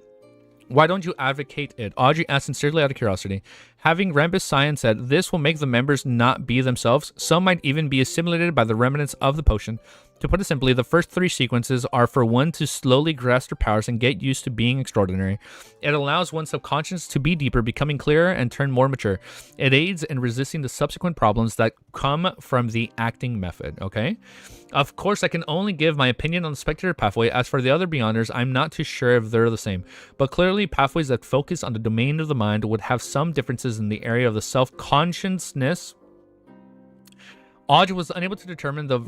Why don't you advocate it?" Audrey asked sincerely out of curiosity. Having Rambus sigh and said, "This will make the members not be themselves. Some might even be assimilated by the remnants of the potion. To put it simply, the first 3 sequences are for one to slowly grasp their powers and get used to being extraordinary. It allows one's subconscious to be deeper, becoming clearer, and turn more mature. It aids in resisting the subsequent problems that come from the acting method." Okay? Of course, I can only give my opinion on the spectator pathway. As for the other Beyonders, I'm not too sure if they're the same. But clearly, pathways that focus on the domain of the mind would have some differences in the area of the self-consciousness. Audrey was unable to determine the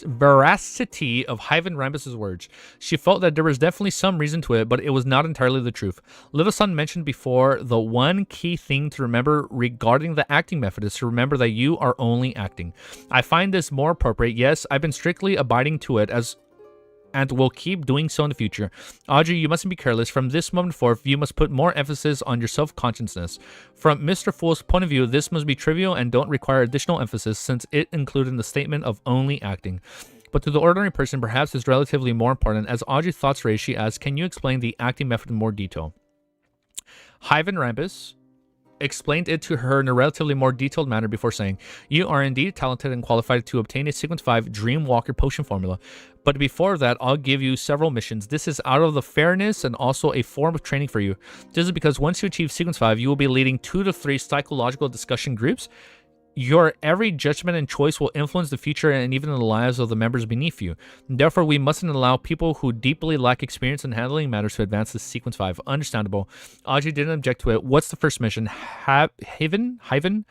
veracity of Hyven Rambus' words. She felt that there was definitely some reason to it, but it was not entirely the truth. Little Sun mentioned before the one key thing to remember regarding the acting method is to remember that you are only acting. I find this more appropriate. Yes, I've been strictly abiding to it and will keep doing so in the future. Audrey, you mustn't be careless. From this moment forth, you must put more emphasis on your self-consciousness. From Mr. Fool's point of view, this must be trivial and don't require additional emphasis since it included in the statement of only acting. But to the ordinary person, perhaps it's relatively more important. As Audrey's thoughts raised, she asked, "Can you explain the acting method in more detail?" Hyven Rambus explained it to her in a relatively more detailed manner before saying, "You are indeed talented and qualified to obtain a Sequence 5 Dreamwalker potion formula. But before that, I'll give you several missions. This is out of the fairness and also a form of training for you. This is because once you achieve Sequence 5, you will be leading 2 to 3 psychological discussion groups. Your every judgment and choice will influence the future and even the lives of the members beneath you. Therefore, we mustn't allow people who deeply lack experience in handling matters to advance to Sequence 5. Understandable." Audrey didn't object to it. "What's the first mission?" Hyven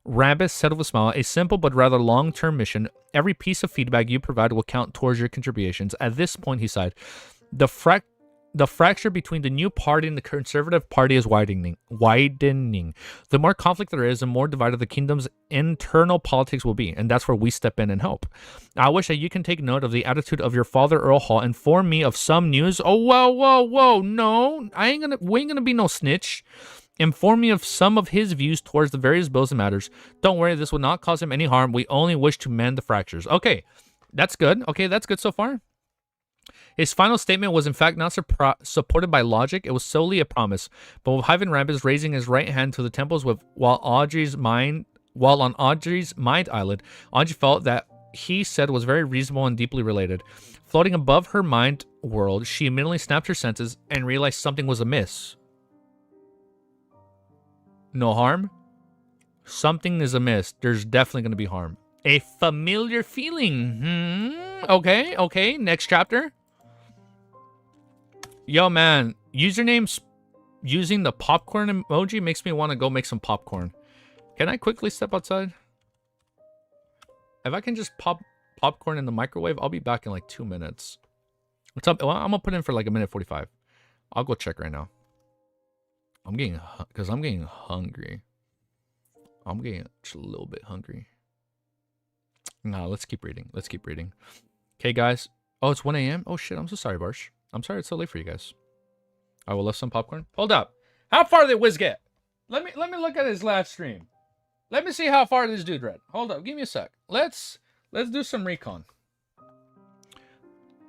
Rambus said with a smile, "A simple but rather long-term mission. Every piece of feedback you provide will count towards your contributions." At this point, he sighed. The fracture between the new party and the Conservative Party is widening. The more conflict there is, the more divided the kingdom's internal politics will be, and that's where we step in and help. I wish that you can take note of the attitude of your father, Earl Hall, inform me of some news. Oh, whoa, no, we ain't gonna be no snitch. Inform me of some of his views towards the various bills and matters. Don't worry, this will not cause him any harm. We only wish to mend the fractures. Okay, that's good. Okay, that's good so far. His final statement was in fact not supported by logic. It was solely a promise. But with Hyven Rambus raising his right hand to the temples while on Audrey's mind eyelid, Audrey felt that he said was very reasonable and deeply related. Floating above her mind world, she immediately snapped her senses and realized something was amiss. No harm? Something is amiss. There's definitely going to be harm. A familiar feeling. Okay. Next chapter. Yo, man. Usernames using the popcorn emoji makes me want to go make some popcorn. Can I quickly step outside? If I can just pop popcorn in the microwave, I'll be back in like 2 minutes. What's up? Well, I'm going to put in for like 1:45. I'll go check right now. I'm getting hungry. I'm getting just a little bit hungry. Nah, let's keep reading. Okay, guys. Oh, it's 1 a.m. Oh shit, I'm so sorry, Barsh. I'm sorry it's so late for you guys. I will left some popcorn. Hold up. How far did Wiz get? Let me look at his last stream. Let me see how far this dude read. Hold up, give me a sec. Let's do some recon.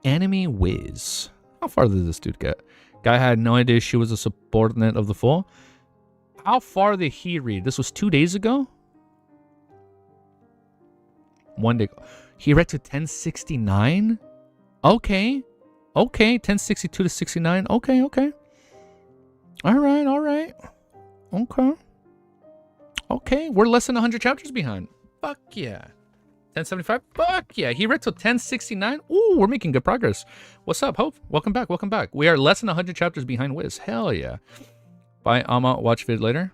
Enemy Wiz. How far did this dude get? Guy had no idea she was a subordinate of the Fool. How far did he read? This was 2 days ago? 1 day. He read to 1069? Okay. 1062 to 69. Okay. All right. Okay. We're less than 100 chapters behind. Fuck yeah. 1075? Fuck yeah. He read till 1069. Ooh, we're making good progress. What's up, Hope? Welcome back. Welcome back. We are less than 100 chapters behind Wiz. Hell yeah. Bye, Ama. Watch video later.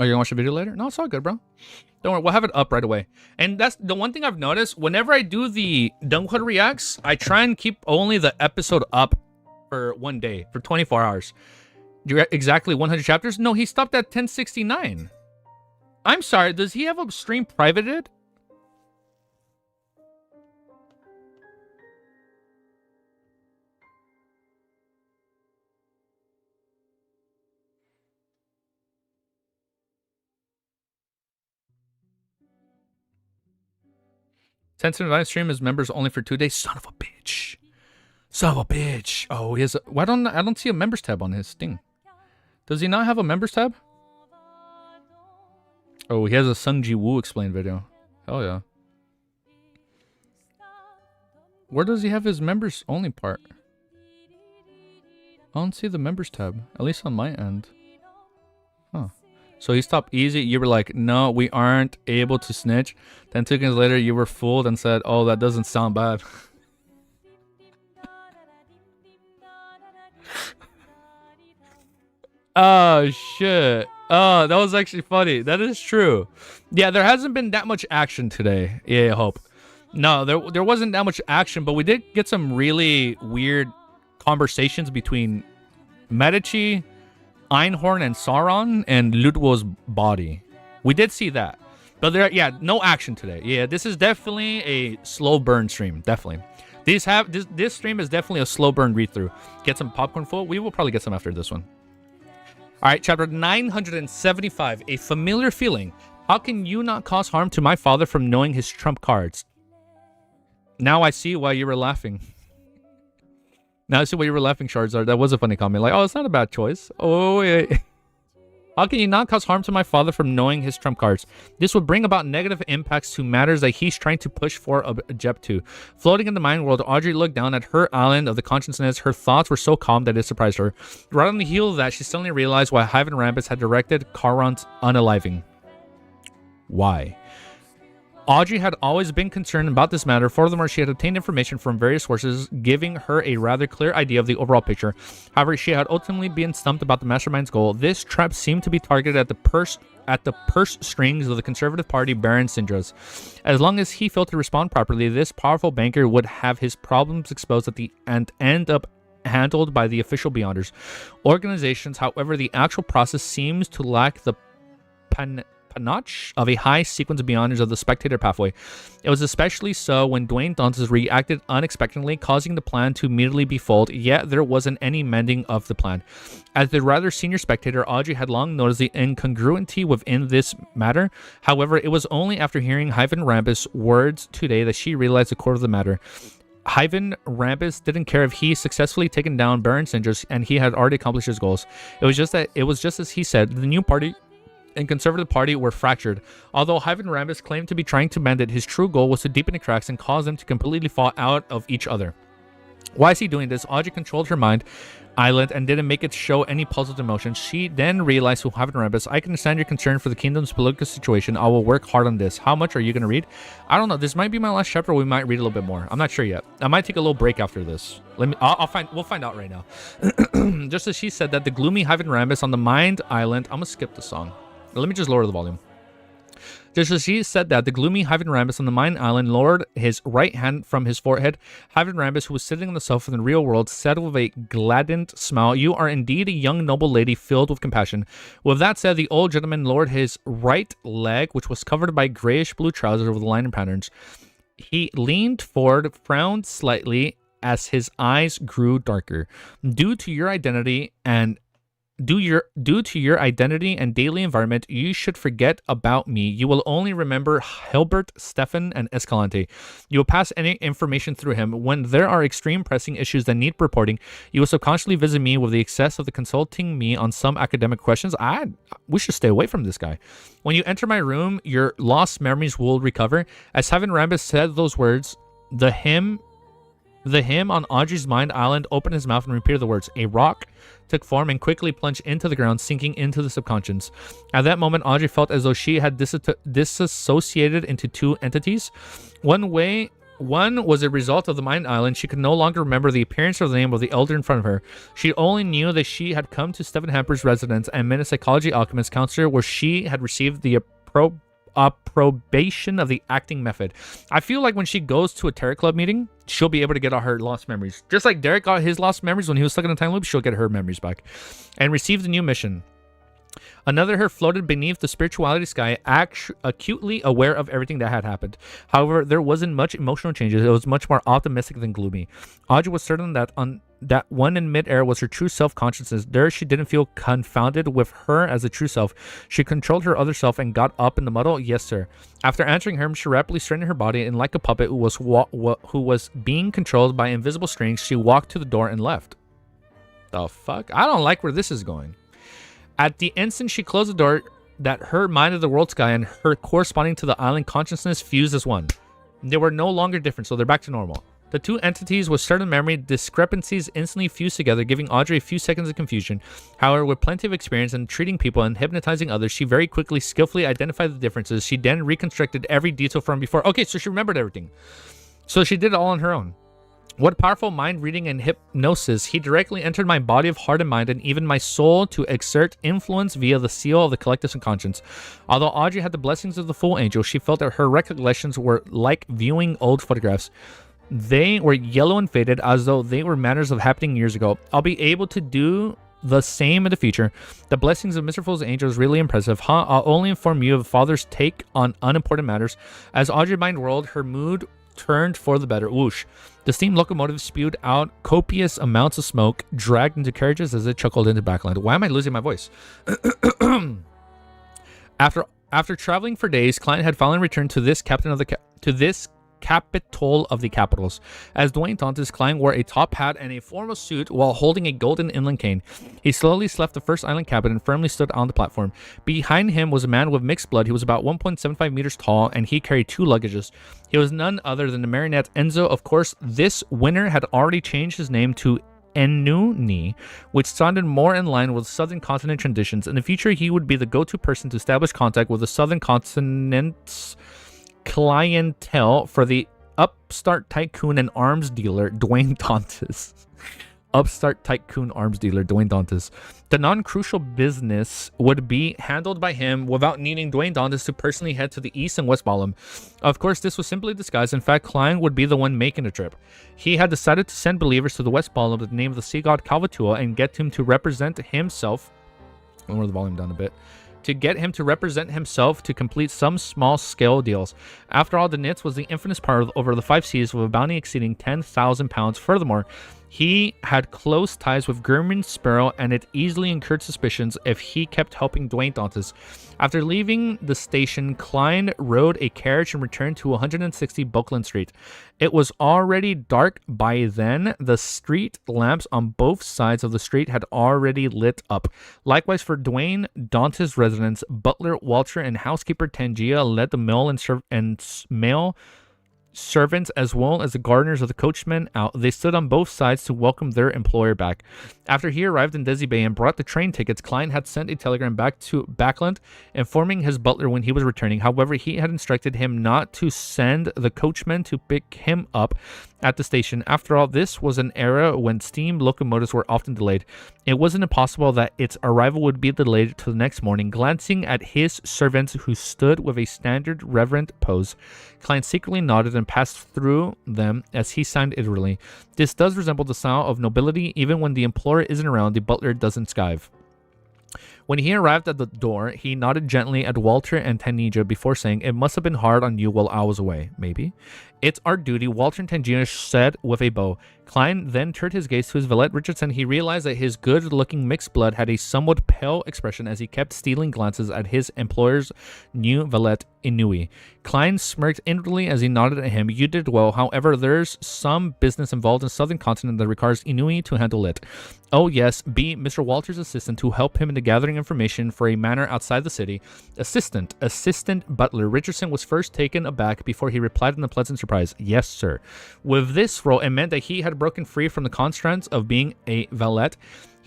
Oh, you're gonna watch the video later? No, it's all good, bro. Don't worry. We'll have it up right away. And that's the one thing I've noticed. Whenever I do the Dunkwood Reacts, I try and keep only the episode up for one day, for 24 hours. Exactly 100 chapters? No, he stopped at 1069. I'm sorry, does he have a stream privated? Tencent live stream is members only for 2 days. Son of a bitch. Son of a bitch. Oh, he has a, why don't I don't see a members tab on his thing? Does he not have a members tab? Oh, he has a Sung Ji Woo explain video. Hell yeah. Where does he have his members only part? I don't see the members tab, at least on my end. Huh. So he stopped easy. You were like, no, we aren't able to snitch. Then 2 seconds later, you were fooled and said, oh, that doesn't sound bad. Oh, shit. Oh, that was actually funny. That is true. Yeah, there hasn't been that much action today. Yeah, I hope. No, there wasn't that much action, but we did get some really weird conversations between Medici, Einhorn, and Sauron, and Ludwig's body. We did see that. But there, yeah, no action today. Yeah, this is definitely a slow burn stream. Definitely. This stream is definitely a slow burn read through. Get some popcorn full. We will probably get some after this one. All right, chapter 975. A familiar feeling. How can you not cause harm to my father from knowing his trump cards? Now I see why you were laughing. Now I see why you were laughing, Charizard. That was a funny comment. Like, oh, it's not a bad choice. Oh, wait. How can you not cause harm to my father from knowing his trump cards? This would bring about negative impacts to matters that he's trying to push for object to. Floating in the mind world, Audrey looked down at her island of the consciousness. Her thoughts were so calm that it surprised her. Right on the heel of that, she suddenly realized why Hyven Rambus had directed Charon's unaliving. Why? Audrey had always been concerned about this matter. Furthermore, she had obtained information from various sources, giving her a rather clear idea of the overall picture. However, she had ultimately been stumped about the mastermind's goal. This trap seemed to be targeted at the purse strings of the Conservative Party Baron Syndras. As long as he failed to respond properly, this powerful banker would have his problems exposed at the end up handled by the official Beyonders. Organizations, however, the actual process seems to lack the panache of a high sequence of Beyonders of the spectator pathway. It was especially so when Dwayne Dantes reacted unexpectedly, causing the plan to immediately be foiled, yet there wasn't any mending of the plan. As the rather senior spectator, Audrey had long noticed the incongruity within this matter. However, it was only after hearing Hyven Rambus' words today that she realized the core of the matter. Hyven Rambus didn't care if he successfully taken down Baron Syndras and he had already accomplished his goals. It was just as he said, the new party and Conservative Party were fractured. Although Hyven Rambus claimed to be trying to mend it, his true goal was to deepen the cracks and cause them to completely fall out of each other. Why is he doing this? Audrey controlled her mind island and didn't make it show any puzzled emotion. She then realized who Hyven Rambus. I can understand your concern for the kingdom's political situation. I will work hard on this. How much are you going to read? I don't know. This might be my last chapter. We might read a little bit more. I'm not sure yet. I might take a little break after this. We'll find out right now. Just as she said that the gloomy Hyven Rambus on the Mind Island. I'm going to skip the song. Let me just lower the volume. Just as she said that, the gloomy Hyven Rambus on the Mind Island lowered his right hand from his forehead. Hyven Rambus, who was sitting on the sofa in the real world, said with a gladdened smile, "You are indeed a young noble lady filled with compassion." With that said, the old gentleman lowered his right leg, which was covered by grayish blue trousers with linen patterns. He leaned forward, frowned slightly as his eyes grew darker. Due to your identity and daily environment, you should forget about me. You will only remember Hilbert, Stefan, and Escalante. You will pass any information through him. When there are extreme pressing issues that need reporting, you will subconsciously visit me with the excess of the consulting me on some academic questions. We should stay away from this guy. When you enter my room, your lost memories will recover. As Hyven Rambus said those words, the hymn on Audrey's Mind Island opened his mouth and repeated the words, "A rock took form and quickly plunged into the ground, sinking into the subconscious. At that moment, Audrey felt as though she had disassociated into two entities. One was a result of the mind island. She could no longer remember the appearance or the name of the elder in front of her. She only knew that she had come to Stephen Hamper's residence and met a psychology alchemist counselor where she had received the approbation of the acting method. I feel like when she goes to a Tarot Club meeting, she'll be able to get all her lost memories. Just like Derek got his lost memories when he was stuck in a time loop, she'll get her memories back. And received a new mission. Another her floated beneath the spirituality sky, acutely aware of everything that had happened. However, there wasn't much emotional changes. It was much more optimistic than gloomy. Audrey was certain that one in midair was her true self-consciousness. There, she didn't feel confounded with her as a true self. She controlled her other self and got up in the muddle. Yes, sir. After answering her, she rapidly straightened her body, and like a puppet who was being controlled by invisible strings, she walked to the door and left. The fuck? I don't like where this is going. At the instant she closed the door, that her mind of the world sky and her corresponding to the island consciousness fused as one. They were no longer different, so they're back to normal. The two entities with certain memory discrepancies instantly fused together, giving Audrey a few seconds of confusion. However, with plenty of experience in treating people and hypnotizing others, she very quickly, skillfully identified the differences. She then reconstructed every detail from before. Okay, so she remembered everything. So she did it all on her own. What powerful mind reading and hypnosis. He directly entered my body of heart and mind and even my soul to exert influence via the seal of the collective subconscious. Although Audrey had the blessings of the full angel, she felt that her recollections were like viewing old photographs. They were yellow and faded as though they were matters of happening years ago. I'll be able to do the same in the future. The blessings of Mr. Fool's angel is really impressive, huh? I'll only inform you of Father's take on unimportant matters. As Audrey mind whirled, her mood turned for the better. Whoosh. The steam locomotive spewed out copious amounts of smoke, dragged into carriages as it chuckled into backland. Why am I losing my voice? After traveling for days, Klein had finally returned to this capital of the capitals. As Dwayne Dantes, Klein wore a top hat and a formal suit while holding a golden inland cane. He slowly left the first island cabin and firmly stood on the platform. Behind him was a man with mixed blood. He was about 1.75 meters tall and he carried two luggages. He was none other than the marionette Enzo. Of course, this winner had already changed his name to Enuni, which sounded more in line with Southern Continent traditions. In the future, he would be the go-to person to establish contact with the Southern Continent's clientele for the upstart tycoon and arms dealer Dwayne Dantes. Upstart tycoon arms dealer Dwayne Dantes. The non-crucial business would be handled by him without needing Dwayne Dantes to personally head to the east and west Ballum. Of course, this was simply disguised. In fact, Klein would be the one making the trip. He had decided to send believers to the west Ballum with the name of the sea god Calvatua and get him to represent himself. I'll lower the volume down a bit. To get him to represent himself to complete some small-scale deals. After all, the Nitz was the infamous part over the 5 seas with a bounty exceeding 10,000 pounds. Furthermore, he had close ties with German Sparrow, and it easily incurred suspicions if he kept helping Dwayne Dantes. After leaving the station, Klein rode a carriage and returned to 160 Buckland Street. It was already dark by then. The street lamps on both sides of the street had already lit up. Likewise for Dwayne Dantes' residence, butler Walter and housekeeper Tangia led the mail and mail servants as well as the gardeners of the coachmen out. They stood on both sides to welcome their employer back. After he arrived in Desi Bay and brought the train tickets, Klein had sent a telegram back to Backland informing his butler when he was returning. However, he had instructed him not to send the coachman to pick him up at the station. After all, this was an era when steam locomotives were often delayed. It wasn't impossible that its arrival would be delayed till the next morning. Glancing at his servants who stood with a standard reverent pose, Klein secretly nodded and passed through them as he signed iteratively. This does resemble the style of nobility. Even when the employer isn't around, the butler doesn't skive. When he arrived at the door, he nodded gently at Walter and Tanija before saying, "It must have been hard on you while I was away." Maybe. "It's our duty," Walter and Tanija said with a bow. Klein then turned his gaze to his valet Richardson. He realized that his good-looking mixed blood had a somewhat pale expression as he kept stealing glances at his employer's new valet Inui. Klein smirked inwardly as he nodded at him. "You did well. However, there's some business involved in Southern Continent that requires Inui to handle it." "Oh yes, be Mr. Walter's assistant to help him in the gathering information for a manor outside the city." Assistant butler Richardson was first taken aback before he replied in a pleasant surprise, "Yes, sir." With this role, it meant that he had broken free from the constraints of being a valet.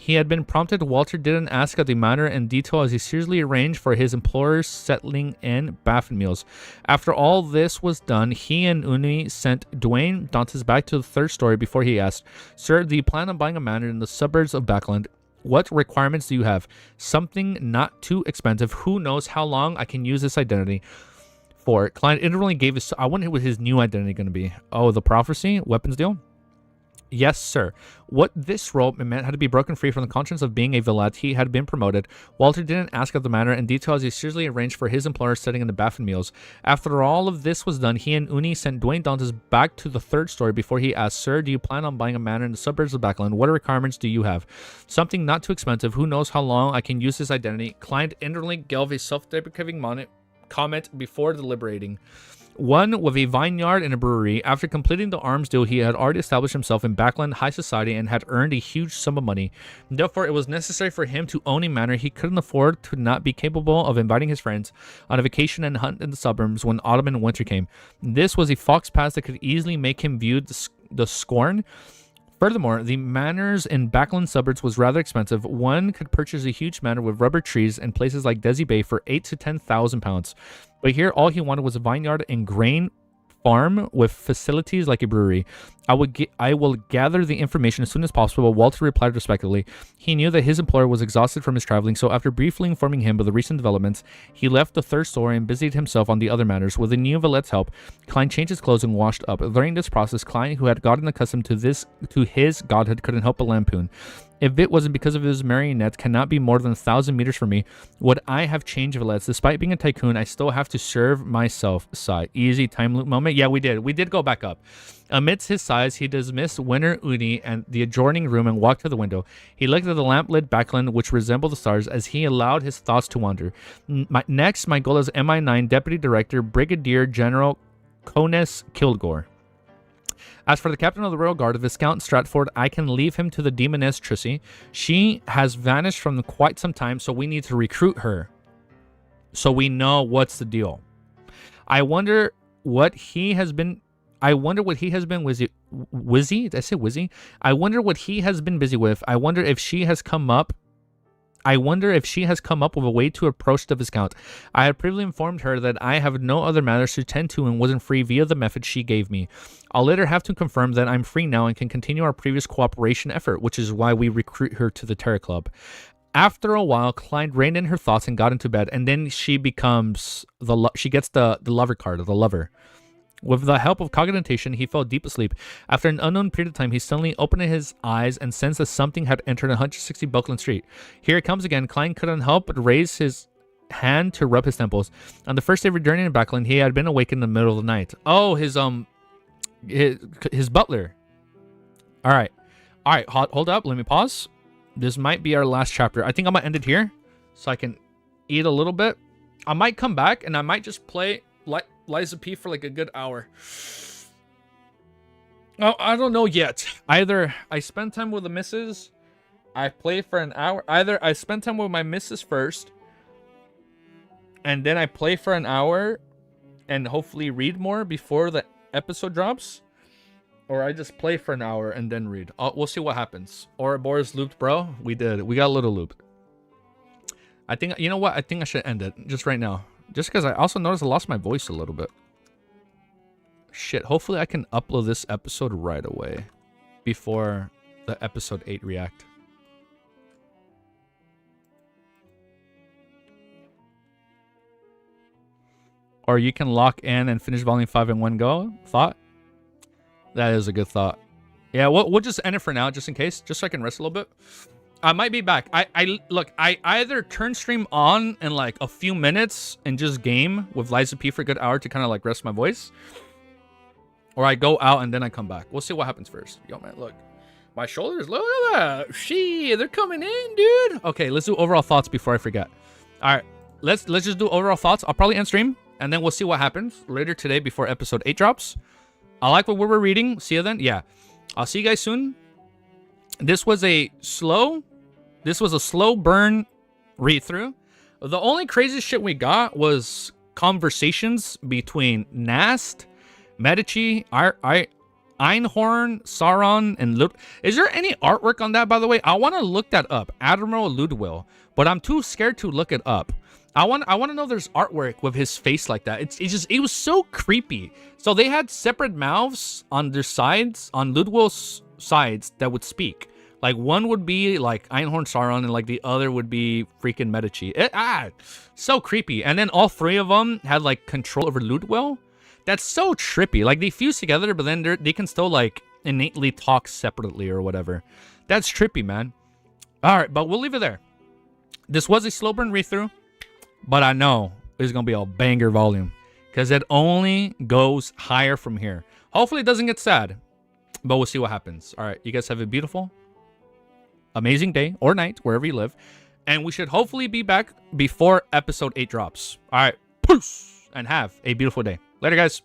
he had been prompted. Walter didn't ask of the matter in detail as he seriously arranged for his employers settling in Baffin Mills. After all this was done, he and Uni sent Dwayne Dantes back to the third story before he asked, "Sir, do you plan on buying a manor in the suburbs of Backland? What requirements do you have? Something not too expensive. Who knows how long I can use this identity for?" Client instantly gave his... I wonder what his new identity going to be. Oh, the prophecy? Weapons deal? Yes, sir. What this role meant had to be broken free from the conscience of being a valet. He had been promoted. Walter didn't ask of the matter in detail as he seriously arranged for his employer setting in the Baffin Mills. After all of this was done, he and Uni sent Dwayne Dantes back to the third story before he asked, "Sir, do you plan on buying a manor in the suburbs of Backland? What requirements do you have? Something not too expensive. Who knows how long I can use this identity?" Client instantly gave a self-deprecating comment before deliberating. One with a vineyard and a brewery. After completing the arms deal, he had already established himself in Backland high society and had earned a huge sum of money. Therefore, it was necessary for him to own a manor. He couldn't afford to not be capable of inviting his friends on a vacation and hunt in the suburbs when autumn and winter came. This was a fox pass that could easily make him viewed the scorn. Furthermore, the manors in Backland suburbs was rather expensive. One could purchase a huge manor with rubber trees in places like Desi Bay for £8,000 to £10,000. But here, all he wanted was a vineyard and grain farm with facilities like a brewery. I will gather the information as soon as possible. Walter replied respectfully. He knew that his employer was exhausted from his traveling, so after briefly informing him of the recent developments, he left the third story and busied himself on the other matters. With the new valet's help, Klein changed his clothes and washed up. During this process, Klein, who had gotten accustomed to his godhood, couldn't help but lampoon. "If it wasn't because of his marionette, cannot be more than 1,000 meters from me, would I have changed valets? Despite being a tycoon, I still have to serve myself." Sigh. Easy time loop moment. Yeah, we did. We did go back up. Amidst his sighs, he dismissed Winter Uni and the adjoining room and walked to the window. He looked at the lamp-lit backland, which resembled the stars, as he allowed his thoughts to wander. Next, my goal is MI9 Deputy Director Brigadier General Cones Kilgore. As for the captain of the Royal Guard, Viscount Stratford, I can leave him to the demoness Trissy. She has vanished from quite some time, so we need to recruit her. So we know what's the deal. I wonder what he has been Wizzy? Did I say Wizzy? I wonder what he has been busy with. I wonder if she has come up with a way to approach the Viscount. I had previously informed her that I have no other matters to tend to and wasn't free via the method she gave me. I'll later have to confirm that I'm free now and can continue our previous cooperation effort, which is why we recruit her to the Terror Club. After a while, Klein reined in her thoughts and got into bed, and then she becomes she gets the lover card of the lover. With the help of cognition, he fell deep asleep. After an unknown period of time, he suddenly opened his eyes and sensed that something had entered 160 Buckland Street. Here it comes again. Klein couldn't help but raise his hand to rub his temples. On the first day of returning to Backland, he had been awakened in the middle of the night. Oh, his butler. All right, hold up. Let me pause. This might be our last chapter. I think I'm gonna end it here, so I can eat a little bit. I might come back and I might just play Liza P for like a good hour. Oh, I don't know yet. Either I spend time with the missus, I play for an hour. Either I spend time with my missus first, and then I play for an hour, and hopefully read more before the episode drops, or I just play for an hour and then read. We'll see what happens. Ouroboros looped, bro. We did. We got a little loop. I think, you know what? I think I should end it just right now. Just because I also noticed I lost my voice a little bit. Shit, hopefully I can upload this episode right away. Before the episode 8 react. Or you can lock in and finish volume 5 in one go. Thought? That is a good thought. Yeah, we'll just end it for now, just in case. Just so I can rest a little bit. I might be back. Look, I either turn stream on in like a few minutes and just game with Liza P for a good hour to kind of like rest my voice, or I go out and then I come back. We'll see what happens first. Yo, man, look, my shoulders. Look at that. Shit, they're coming in, dude. Okay, let's do overall thoughts before I forget. All right, let's just do overall thoughts. I'll probably end stream and then we'll see what happens later today before episode 8 drops. I like what we're reading. See you then. Yeah, I'll see you guys soon. This was a slow burn read through. The only crazy shit we got was conversations between Nast, Medici, Einhorn, Sauron, and Is there any artwork on that, by the way? I want to look that up. Admiral Ludwil, but I'm too scared to look it up. I want to know if there's artwork with his face like that. It was so creepy. So they had separate mouths on their sides, on Ludwil's sides, that would speak. Like one would be like Einhorn Sauron, and like the other would be freaking Medici. So creepy. And then all three of them had like control over Ludwil. That's so trippy. Like they fuse together, but then they can still like innately talk separately or whatever. That's trippy, man. All right, but we'll leave it there. This was a slow burn read through. But I know it's going to be a banger volume because it only goes higher from here. Hopefully it doesn't get sad, but we'll see what happens. All right, you guys have a beautiful, amazing day or night, wherever you live. And we should hopefully be back before episode 8 drops. All right, peace, and have a beautiful day. Later, guys.